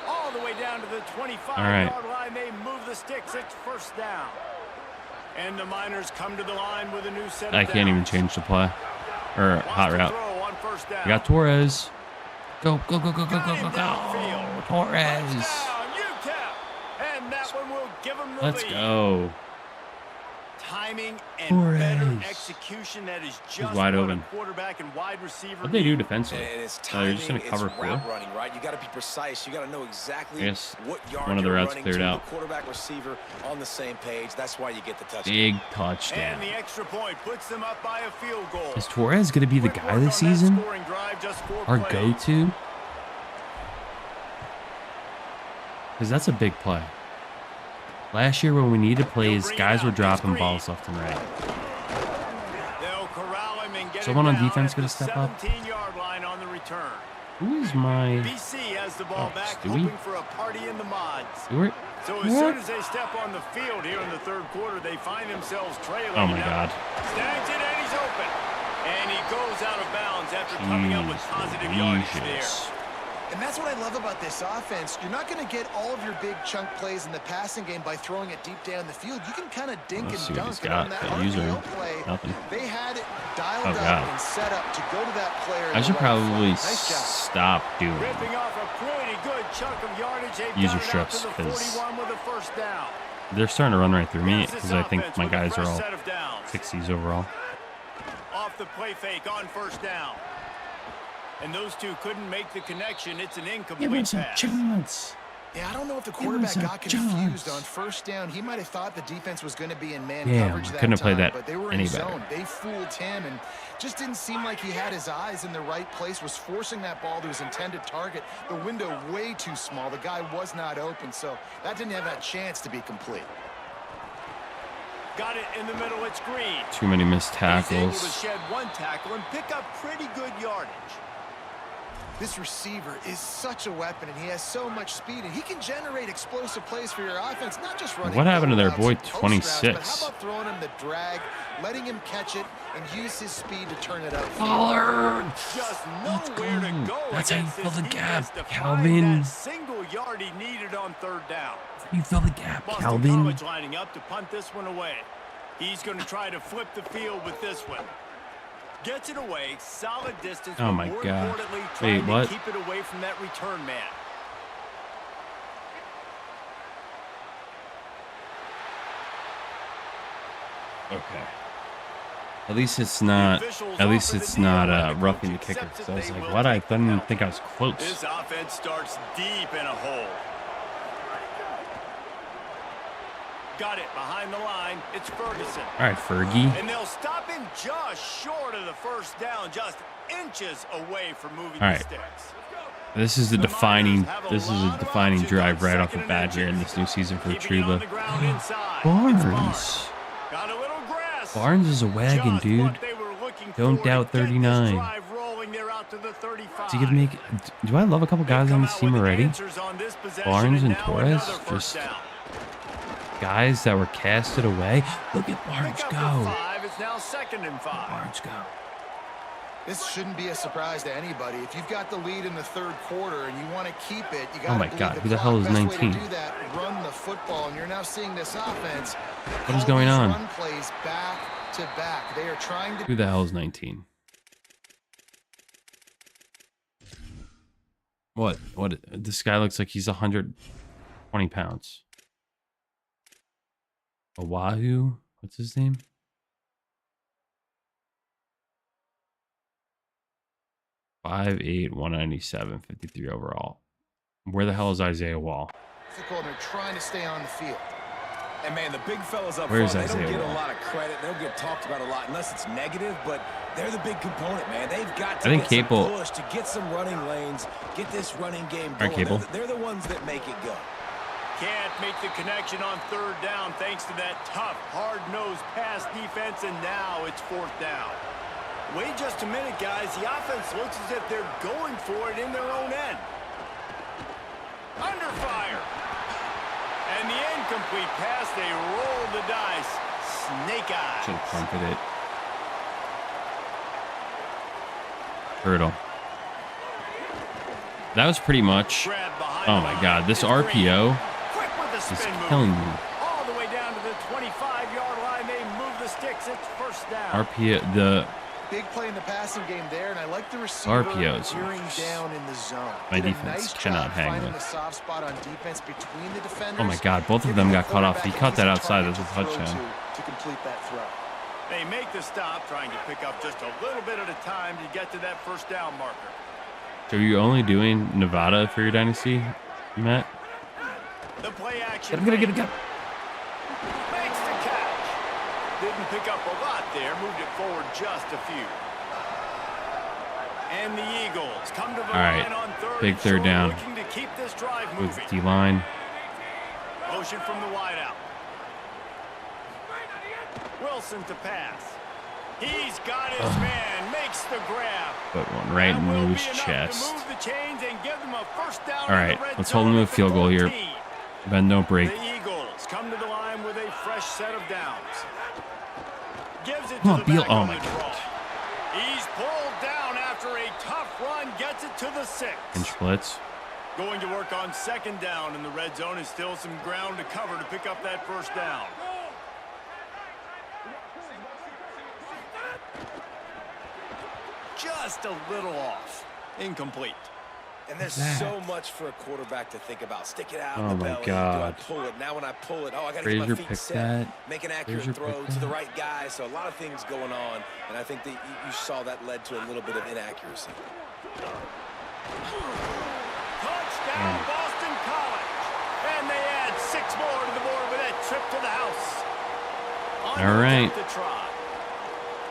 All the way down to the 25-yard line. They move the sticks. It's 1st down. And the Miners come to the line with a new set of I can't even downs. change the play or Wants hot to route. throw on 1st down. We got Torres. Go, go, go, go, go, Got go, him go, go. downfield. Torres. Touchdown, UTEP. And that one will give them the Let's lead. go. Timing and Torres. better execution. That is just wide what open. a quarterback and wide receiver What'd they do need. defensively? And it's Oh, they're timing, just gonna cover it's four? route running, right? You got to be precise. You got to know exactly I guess what yard one of the you're routes running cleared to. out. The quarterback receiver on the same page. That's why you get the touchdown. Big touchdown. And the extra point puts them up by a field goal. Is Torres going to be the Quick guy work this on that season? scoring drive, just 4 Our plays. go-to? Because that's a big play. Last year when we needed plays, guys were dropping balls left and right. They'll corral him and get Someone him on down defense at gonna the step up? 17-yard line on the return. Who is my BC has the ball back, Stewie? hoping for a party in the mods. Stewart? So as soon as they step on the field here in the 3rd quarter, they find themselves trailing. Oh my Now, God. Snags it and he's open. And he goes out of bounds after coming up with positive yardage there. Jesus. And that's what I love about this offense. You're not going to get all of your big chunk plays in the passing game by throwing it deep down the field. You can kind of dink Let's and see what he's dunk. And on got. that That user. RPO play, Nothing. they had it dialed Oh, up God. and set up to go to that player. in I the should right probably foot. Nice job. stop doing it. Ripping off a pretty good chunk of yardage. They've User got it out to strips, the 'cause 41 with a 1st down. They're starting to run right through me Here's this because I think offense my with the guys are first all set of downs. 60s overall. Off the play fake on 1st down. And those two couldn't make the connection. It's an incomplete pass. chance. Yeah, I don't know if the us quarterback a got confused chance. on 1st down. He might have thought the defense was going to be in man Damn, coverage that couldn't have played time, that but they were any in better. zone. They fooled him and just didn't seem like he had his eyes in the right place, was forcing that ball to his intended target. The window way too small. The guy was not open, so that didn't have that chance to be complete. Got it in the middle. It's Green. Too many missed He's able to tackles. shed one tackle and pick up pretty good yardage. This receiver is such a weapon, and he has so much speed, and he can generate explosive plays for your offense, not just running. What happened to their boy routes, 26? but how about throwing him the drag, letting him catch it, and use his speed to turn it up? Pollard! Just nowhere to go. That's how you fill the gap, Calvin. That single yard he needed on third down. You fill the gap, Boston Calvin. College lining up to punt this one away. He's going to try to flip the field with this one. Gets it away, solid distance. Oh my more God. importantly, Wait, trying what? to keep it away from that return man. Okay. At least it's not. At least it's not roughing the kicker. So I was like, what? I didn't even think I was close. This offense starts deep in a hole. Got it behind the line. It's Ferguson. All right, Fergie. And they'll stop him just short of the first down, just inches away from moving All the right. sticks. This is the defining. This is a defining drive right off the bat here in this new season for Truba. Barnes. Got a little grass. Barnes is a wagon, Just dude. what they were looking Don't for doubt to get this 39. drive rolling. They're out to the 35. Is he gonna make? Do I love a couple guys on this team already? Barnes and Torres, just guys that were casted away. Look at Barnes go. It's now 2nd and 5. Barnes go. This shouldn't be a surprise to anybody. If you've got the lead in the third quarter and you want to keep it, you got to Oh my God, who the hell is 19? Best way to do that, run the football, and you're now seeing this offense. What is going on? Run plays back to back. They are trying to. Who the hell is 19? What? What? This guy looks like he's 120 pounds. Oahu? What's his name? 5'8", 197, 53 overall. Where the hell is Isaiah Wall? Difficult. They're trying to stay on the field. And man, the big fellas up Where's front, they Isaiah don't get Wall? a lot of credit. They don't get talked about a lot unless it's negative, but they're the big component, man. They've got to think get Capel- some push to get some running lanes, get this running game All right, going. Capel. They're the ones that make it go. Can't make the connection on third down thanks to that tough, hard-nosed pass defense, and now it's 4th down. Wait just a minute, guys. The offense looks as if they're going for it in their own end. Under fire. And the incomplete pass, they roll the dice. Snake eyes. Should have punted it. Hurdle. That was pretty much. Grab behind Oh the my line. God, this It's Green. RPO Quick with the is spin move. killing me. All the way down to the 25-yard line. They move the sticks. It's 1st down. RPO, the Big play in the passing game there, and I like the receiver RPOs. gearing down in the zone. My Did a defense nice cannot job hang finding with. the soft spot on defense between the defenders. Oh my God, both of them got cut off. He cut that outside as a touchdown. To complete that throw. They make the stop, trying to pick up just a little bit at a time to get to that 1st down marker. So you're only doing Nevada for your dynasty, Matt? The play action. Get him. Makes the catch. Didn't pick up a lot there. Moved it forward just a few. And the Eagles come to the line on 3rd. Big third down. Looking to keep this drive With moving. D-line. Motion from the wideout. Wilson to pass. He's got his man. Makes the grab. Put one right That will in be his enough chest. to move the chains and give them a 1st down. All right, let's hold him to a field goal here. Ben, don't break. The Eagles come to the line with a fresh set of downs. Gives it Come on, to the Beal. back Oh on my the God. draw. He's pulled down after a tough run. Gets it to the 6. Inch blitz. Going to work on 2nd down in the red zone. Is still some ground to cover to pick up that 1st down. Just a little off. Incomplete. And there's What's so that? much for a quarterback to think about. Stick it out Oh in the my belly. God. Do I pull it? Now when I pull it, oh, I got to get Frazier my feet picked set. that. Make an accurate Frazier throw picked to the that. right guy. So a lot of things going on. And I think that you saw that led to a little bit of inaccuracy. Touchdown, Boston College. And they add 6 more to the board with that trip to the house. All right. To try.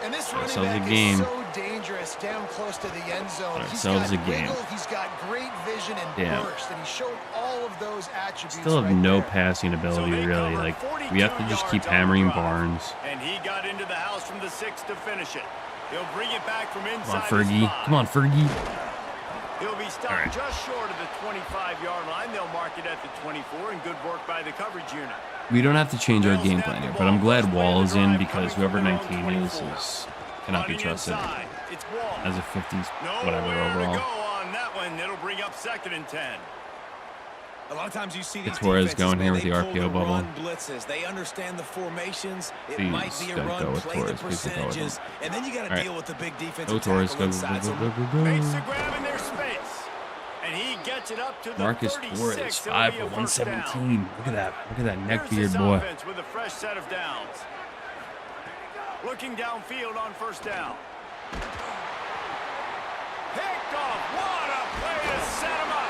And this running Ourselves a back game. is so dangerous down close to the end zone. He's got Ourselves a game. wiggle, he's got great vision and Yeah. burst, and he showed all of those attributes. Still have right no there. passing So ability, they really. covered Like, 42 we have to just keep yards on the hammering drive. Barnes. And he got into the house from the 6 to finish it. He'll bring it back from Come on, inside his Fergie. 5. Come on, Fergie. He'll be stopped just short of the 25-yard line. They'll mark it at the 24, and good work by the coverage unit. We don't have to change our game plan here, but I'm glad Wall is in because whoever 19 is cannot be trusted as a 50s whatever overall. On that one, it'll bring up 2nd and 10. A lot of times you see these Torres going here with the RPO bubble. Blitzes. They understand the formations. It Please might be a don't run, go with play Torres. the Please don't go with him. percentages, and then you got to deal with the big defensive Go Torres, tackle inside. Makes the grab in their space, and he gets it up to the Marcus 36. Torres, 5 for 117. Look at that. Look at that neckbeard boy. With a fresh set of downs. Looking downfield on 1st down. Picked off. What a play to set him up.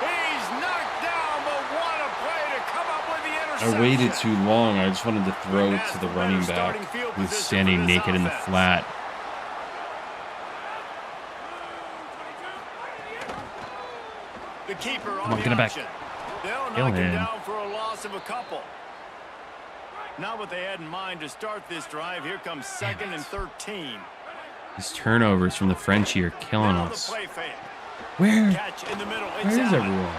He's knocked down, but what a play to come up with the interception. I waited too long. I just wanted to throw it to the running back who's standing naked in the flat. The keeper Come on, get it back. They'll knock him down for a loss of a couple. Not what they had in mind to start this drive. Here comes 2nd and 13. These turnovers from the Frenchie are killing us. Where is everyone?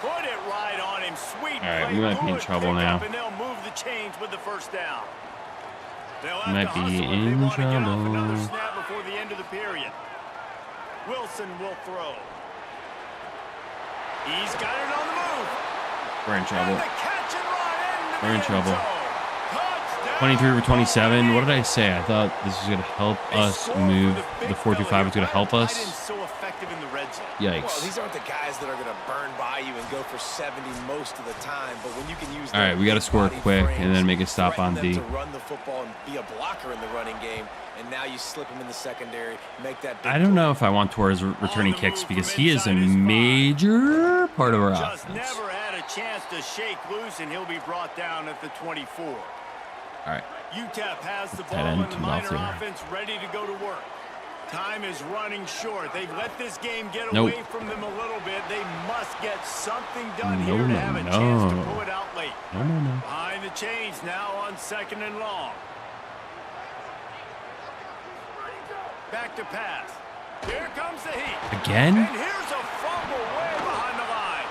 Put it right on him. Sweet. All right, we might be in trouble now. And they'll move the chains with the 1st down. We might be in trouble. Another snap before the end of the period. Wilson will throw. He's got it on the move. We're in trouble. And We're in trouble. 23 for 27. What did I say? I thought this was going to help us move. The 4-2-5 was going to help us. Yikes. Well, these aren't the guys that are going to burn by you and go for 70 most of the time, but when you can use all right, we got to score quick and then make a stop on D. To run the football and be a blocker in the running game, and now you slip him in the secondary, make that big I don't know if I want Torres returning kicks because he is a major part of our offense. Never had a chance to shake loose, and he'll be brought down at the 24. All right. UTEP has the ball and the Miner offense ready to go to work. Time is running short. They've let this game get away from them a little bit. They must get something done here to have a chance to pull it out late. Behind the chains now on 2nd and long. Back to pass. Here comes the heat. Again? And here's a fumble way behind the line.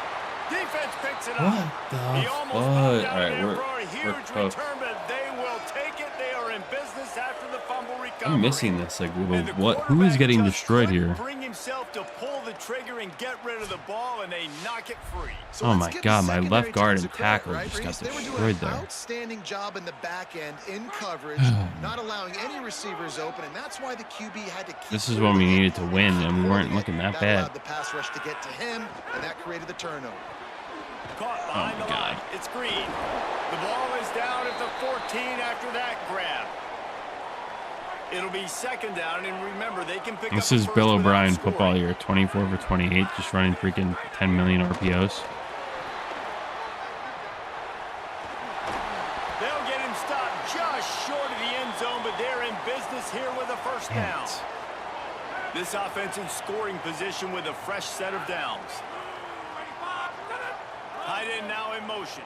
Defense picks it up. What the He almost fuck? All right, for a we're huge cooked. return, but they will take it. They are in business after the fumble recovery. I'm missing this. Like, what? Who is getting destroyed here? Bring himself to pull the trigger and get rid of the ball, and they knock it free. Oh my God, my left guard and tackle just got destroyed there. Outstanding job in the back end in coverage, not allowing any receivers open, and that's why the QB had to keep. This is when we needed to win, and we weren't looking that bad. Allowed the pass rush to get to him, and that created the turnover. Caught behind the line. It's Green. The ball is down at the 14 after that grab. It'll be 2nd down, and remember, they can pick up. This is Bill O'Brien football year, 24 for 28, just running freaking 10 million RPOs. They'll get him stopped just short of the end zone, but they're in business here with a 1st down. This offense in scoring position with a fresh set of downs. Tight end now in motion.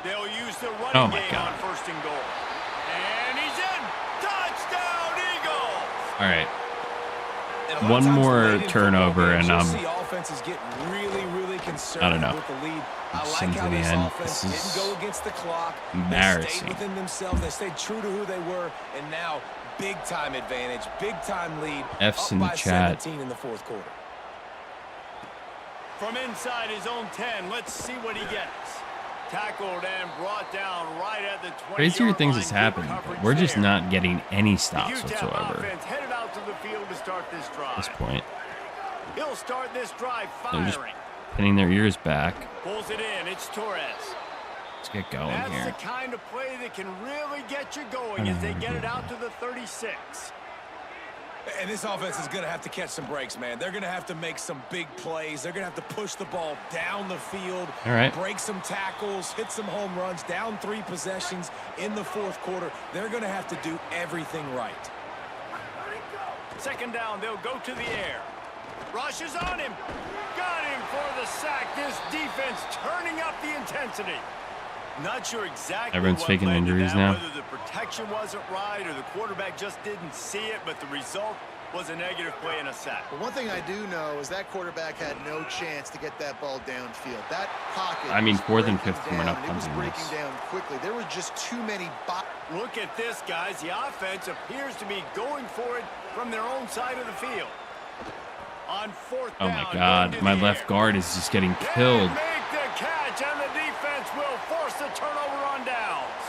They'll use the running game on 1st and goal. And he's in. Touchdown, Eagles. All right. One more turnover, and offenses get really concerned. I don't know. With the lead. I like how to the this end. offense This is didn't go against the clock. embarrassing. They stayed within themselves. They stayed true to who they were, and now big-time advantage, big-time lead. F's up in the by chat. 17 in the 4th quarter. From inside his own 10, let's see what he gets. Tackled and brought down right at the 20. Crazier things has happened. We're just not getting any stops whatsoever Headed out to the field to start this drive. at this point. He'll start this drive They're just firing. pinning their ears back. Pulls it in. It's Torres. Let's get going That's here. the kind of play that can really get you going as they get it out to the 36. And this offense is going to have to catch some breaks, man. They're going to have to make some big plays. They're going to have to push the ball down the field, All right. break some tackles, hit some home runs, down 3 possessions in the 4th quarter. They're going to have to do everything right. 2nd down, they'll go to the air. Rushes on him. Got him for the sack. This defense turning up the intensity. Not sure exactly. Everyone's faking injuries now. Whether the protection wasn't right or the quarterback just didn't see it, but the result was a negative play and a sack. But one thing I do know is that quarterback had no chance to get that ball downfield. That pocket. I mean, 4th and 15, we're not it was punting breaking this. down quickly. There were just too many. Look at this, guys. The offense appears to be going for it from their own side of the field. On 4th Oh down, my God, my left guard is just getting killed. Make the catch, and the defense will force the turnover on downs.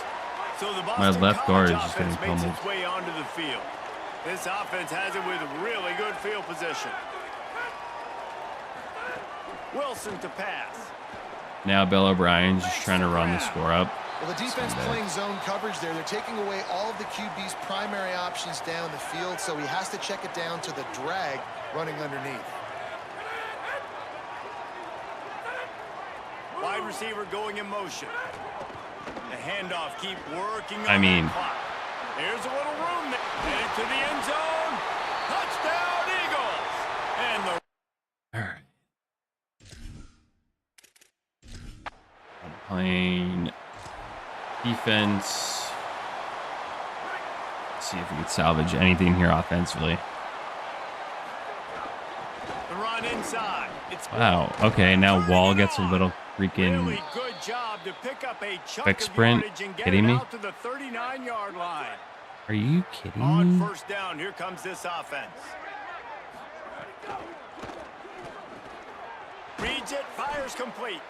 So the My Boston left guard is College just getting offense makes pummeled. its way onto the field. This offense has it with really good field position. Wilson to pass. Now Bill O'Brien's just trying to run the score up. Well, the defense playing zone coverage there. They're taking away all of the QB's primary options down the field, so he has to check it down to the drag running underneath. Wide receiver going in motion. The handoff, keep working on I mean, the clock. Here's a little room there. Headed to the end zone. Touchdown, Eagles. And the all right. I'm playing defense. Let's see if we can salvage anything here offensively. the run inside. It's Wow. Okay, now Wall gets a little freaking really good job to pick up a chunk quick of sprint. yardage and get Kidding it me? out to the 39-yard line. Are you kidding On me? 1st down, here comes this offense. Reads it, fires complete.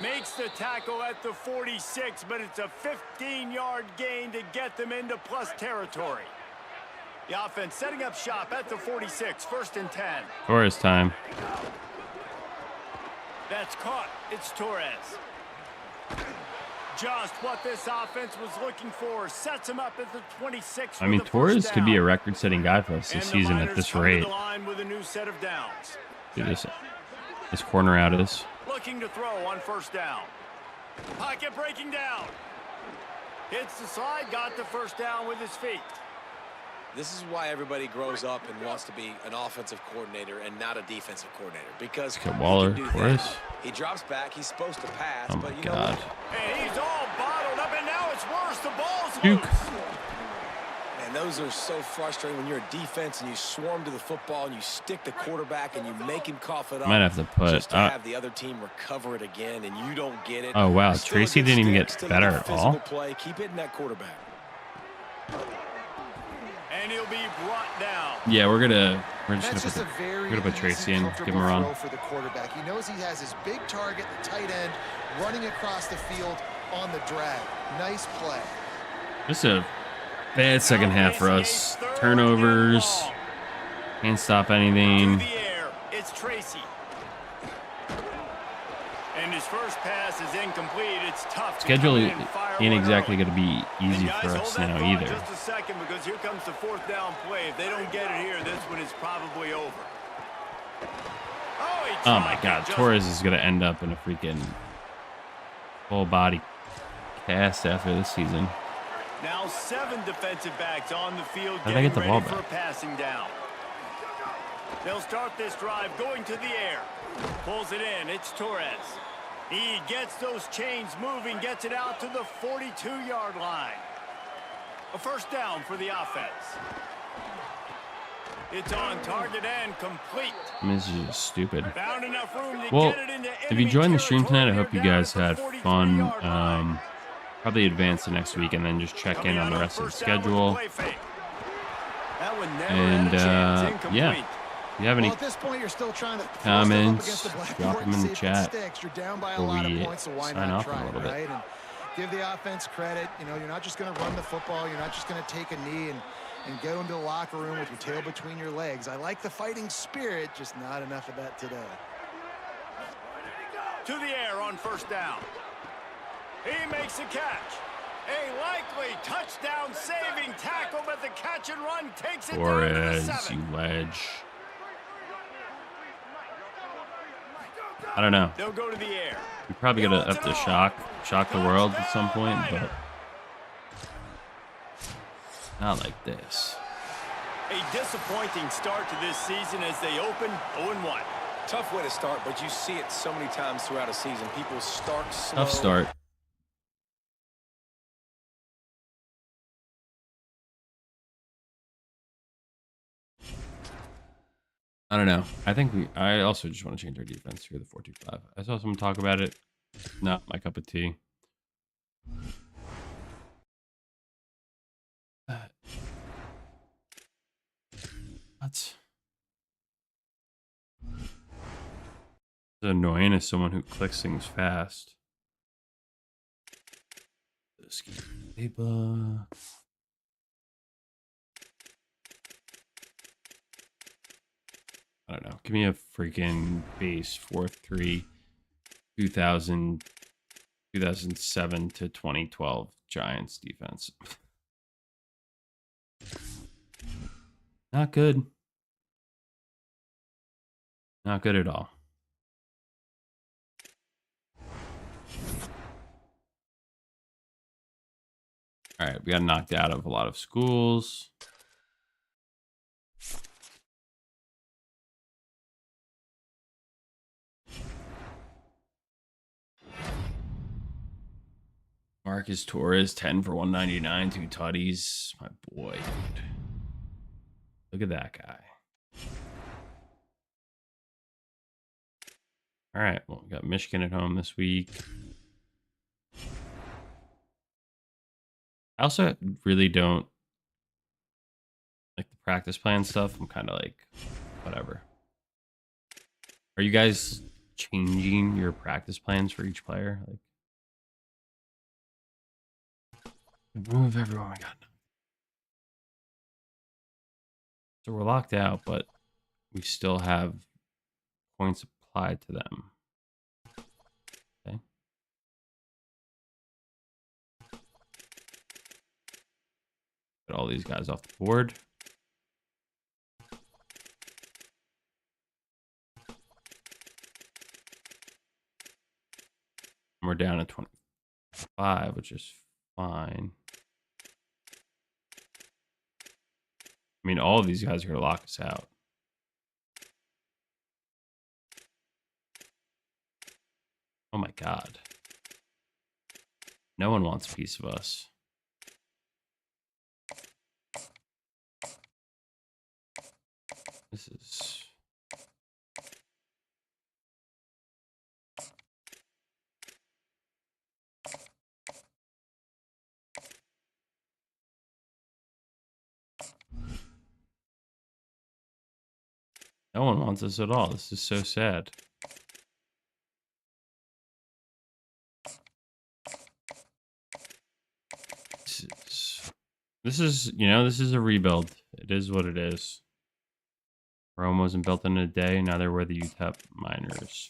Makes the tackle at the 46, but it's a 15-yard gain to get them into plus territory. The offense setting up shop at the 46, 1st and 10. Torres time. That's caught. It's Torres. Just what this offense was looking for. Sets him up at the 26. I mean, for the Torres first could be a down. record-setting guy for us this And the season at Miners this come to rate. the line with a new set of downs. Dude, this corner out is. Looking to throw on 1st down. Pocket breaking down. Hits the slide, got the 1st down with his feet. This is why everybody grows up and wants to be an offensive coordinator and not a defensive coordinator. Because Okay, Waller, he can do Torres. that. He drops back. He's supposed to pass, Oh but my you know God. what? And he's all bottled up, and now it's worse. The ball's Duke. loose. And those are so frustrating when you're a defense and you swarm to the football and you stick the quarterback and you make him cough it up. Might have to put. Just to have the other team recover it again, and you don't get it. Oh wow, Still a Tracy good didn't even stick, get still a better good at physical all. Play. Keep hitting that quarterback. And he'll be brought down. Yeah, we're That's just just gonna a put, very we're gonna put Tracy in, give comfortable him a run. throw for the quarterback. He knows he has his big target, the tight end, running across the field on the drag. Nice play. Just a bad second half for us. Turnovers. Can't stop To anything. the air, it's Tracy. And his first pass is incomplete. It's tough. Schedule to come in and fire ain't one exactly early. gonna be easy And guys, for hold us that now thought either. Just a second, because here comes the 4th down play. If they don't get it here, this one is probably over. Oh my God, Torres is gonna end up in a freaking full body cast after this season. Now 7 defensive backs on the field. How'd they get the getting ball ready for back? passing down. They'll start this drive going to the air. Pulls it in. It's Torres. He gets those chains moving, gets it out to the 42-yard line. A 1st down for the offense. It's on target and complete. I mean, this is just stupid. Found enough room to Well, get it into if you enemy joined the stream tonight, I territory. hope you They're down guys at the had 43 fun. yard line. Probably advance the next week and then just check in Coming on the out rest of the 1st down with the schedule. play fake. That one never And had a chance. yeah, Incomplete. if you have any Well, at this point, you're still trying to throw comments, stuff up against the drop blackboard them in and the see if it chat sticks. You're down by a before lot we of points, so why sign not off in a try little it, bit. right? And give the offense credit. You know, you're not just going to run the football. You're not just going to take a knee and go into the locker room with your tail between your legs. I like the fighting spirit, just not enough of that today. To the air on 1st down. He makes a catch. A likely touchdown saving tackle, but the catch and run takes it down to the Torres, 7. you ledge. I don't know. They'll go to the air. We're probably gonna have to shock the world at some point, but not like this. A disappointing start to this season as they open 0-1. Tough way to start, but you see it so many times throughout a season. People start slow. Tough start. I don't know. I also just want to change our defense here, the 4-2-5. I saw someone talk about it. Not my cup of tea. That's annoying as someone who clicks things fast. I don't know. Give me a freaking base 4-3 2007 to 2012 Giants defense. Not good. Not good at all. All right, we got knocked out of a lot of schools. Marcus Torres, 10 for 199, 2 tutties. My boy, dude. Look at that guy. All right, well, we got Michigan at home this week. I also really don't like the practice plan stuff. I'm kind of like, whatever. Are you guys changing your practice plans for each player? Like, remove everyone we got. So we're locked out, but we still have points applied to them. Okay. Get all these guys off the board. We're down at 25, which is fine. I mean, all of these guys are going to lock us out. Oh my God. No one wants a piece of us. This is... No one wants us at all. This is so sad. This is, you know, this is a rebuild. It is what it is. Rome wasn't built in a day. Neither were the UTEP Miners.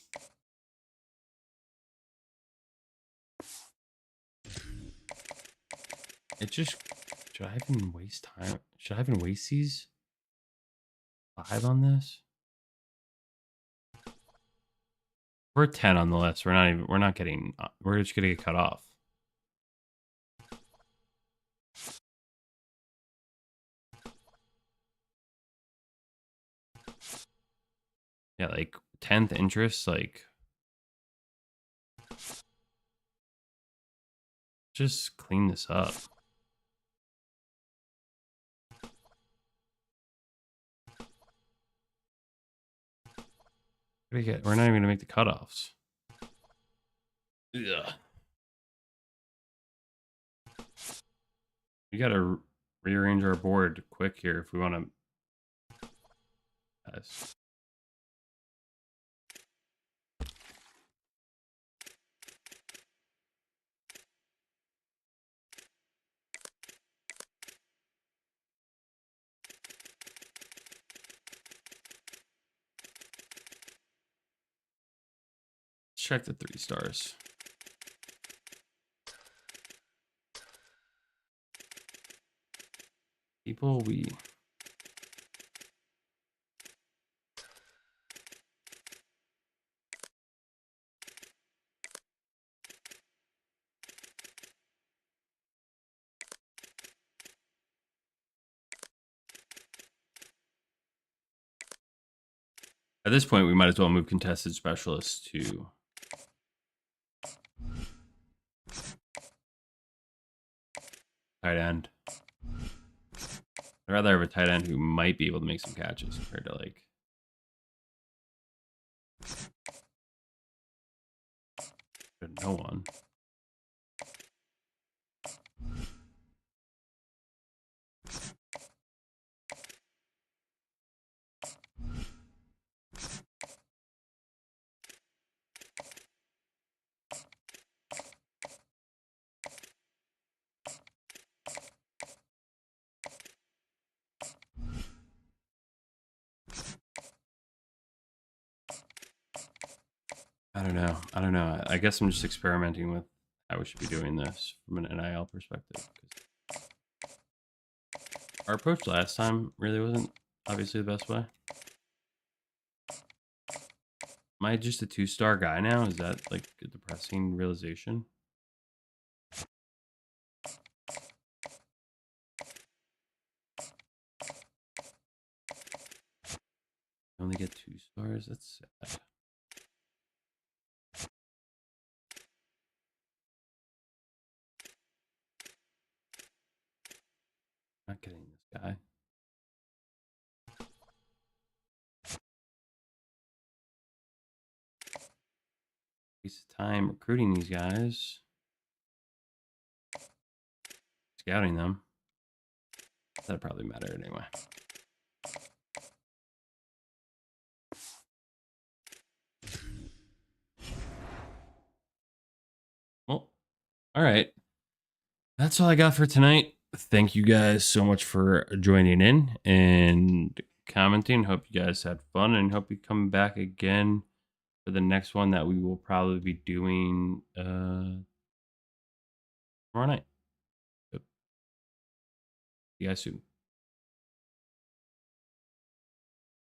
It just... Should I even waste time? Should I even waste these 5 on this? We're 10 on the list. We're not getting... We're just gonna get cut off. Yeah, like 10th interest, like... Just clean this up. We're not even gonna make the cutoffs. Ugh. We gotta rearrange our board quick here if we want to. Guys. Check the 3 stars. People we... At this point, we might as well move contested specialists to... tight end. I'd rather have a tight end who might be able to make some catches compared to like No one. I don't know. I don't know. I guess I'm just experimenting with how we should be doing this from an NIL perspective. Our approach last time really wasn't obviously the best way. Am I just a 2-star guy now? Is that like a depressing realization? I only get 2 stars? That's sad. Not getting this guy. Waste of time recruiting these guys. Scouting them. That'd probably matter anyway. Well, all right. That's all I got for tonight. Thank you guys so much for joining in and commenting. Hope you guys had fun and hope you come back again for the next one that we will probably be doing tomorrow night. Yep. See you guys soon.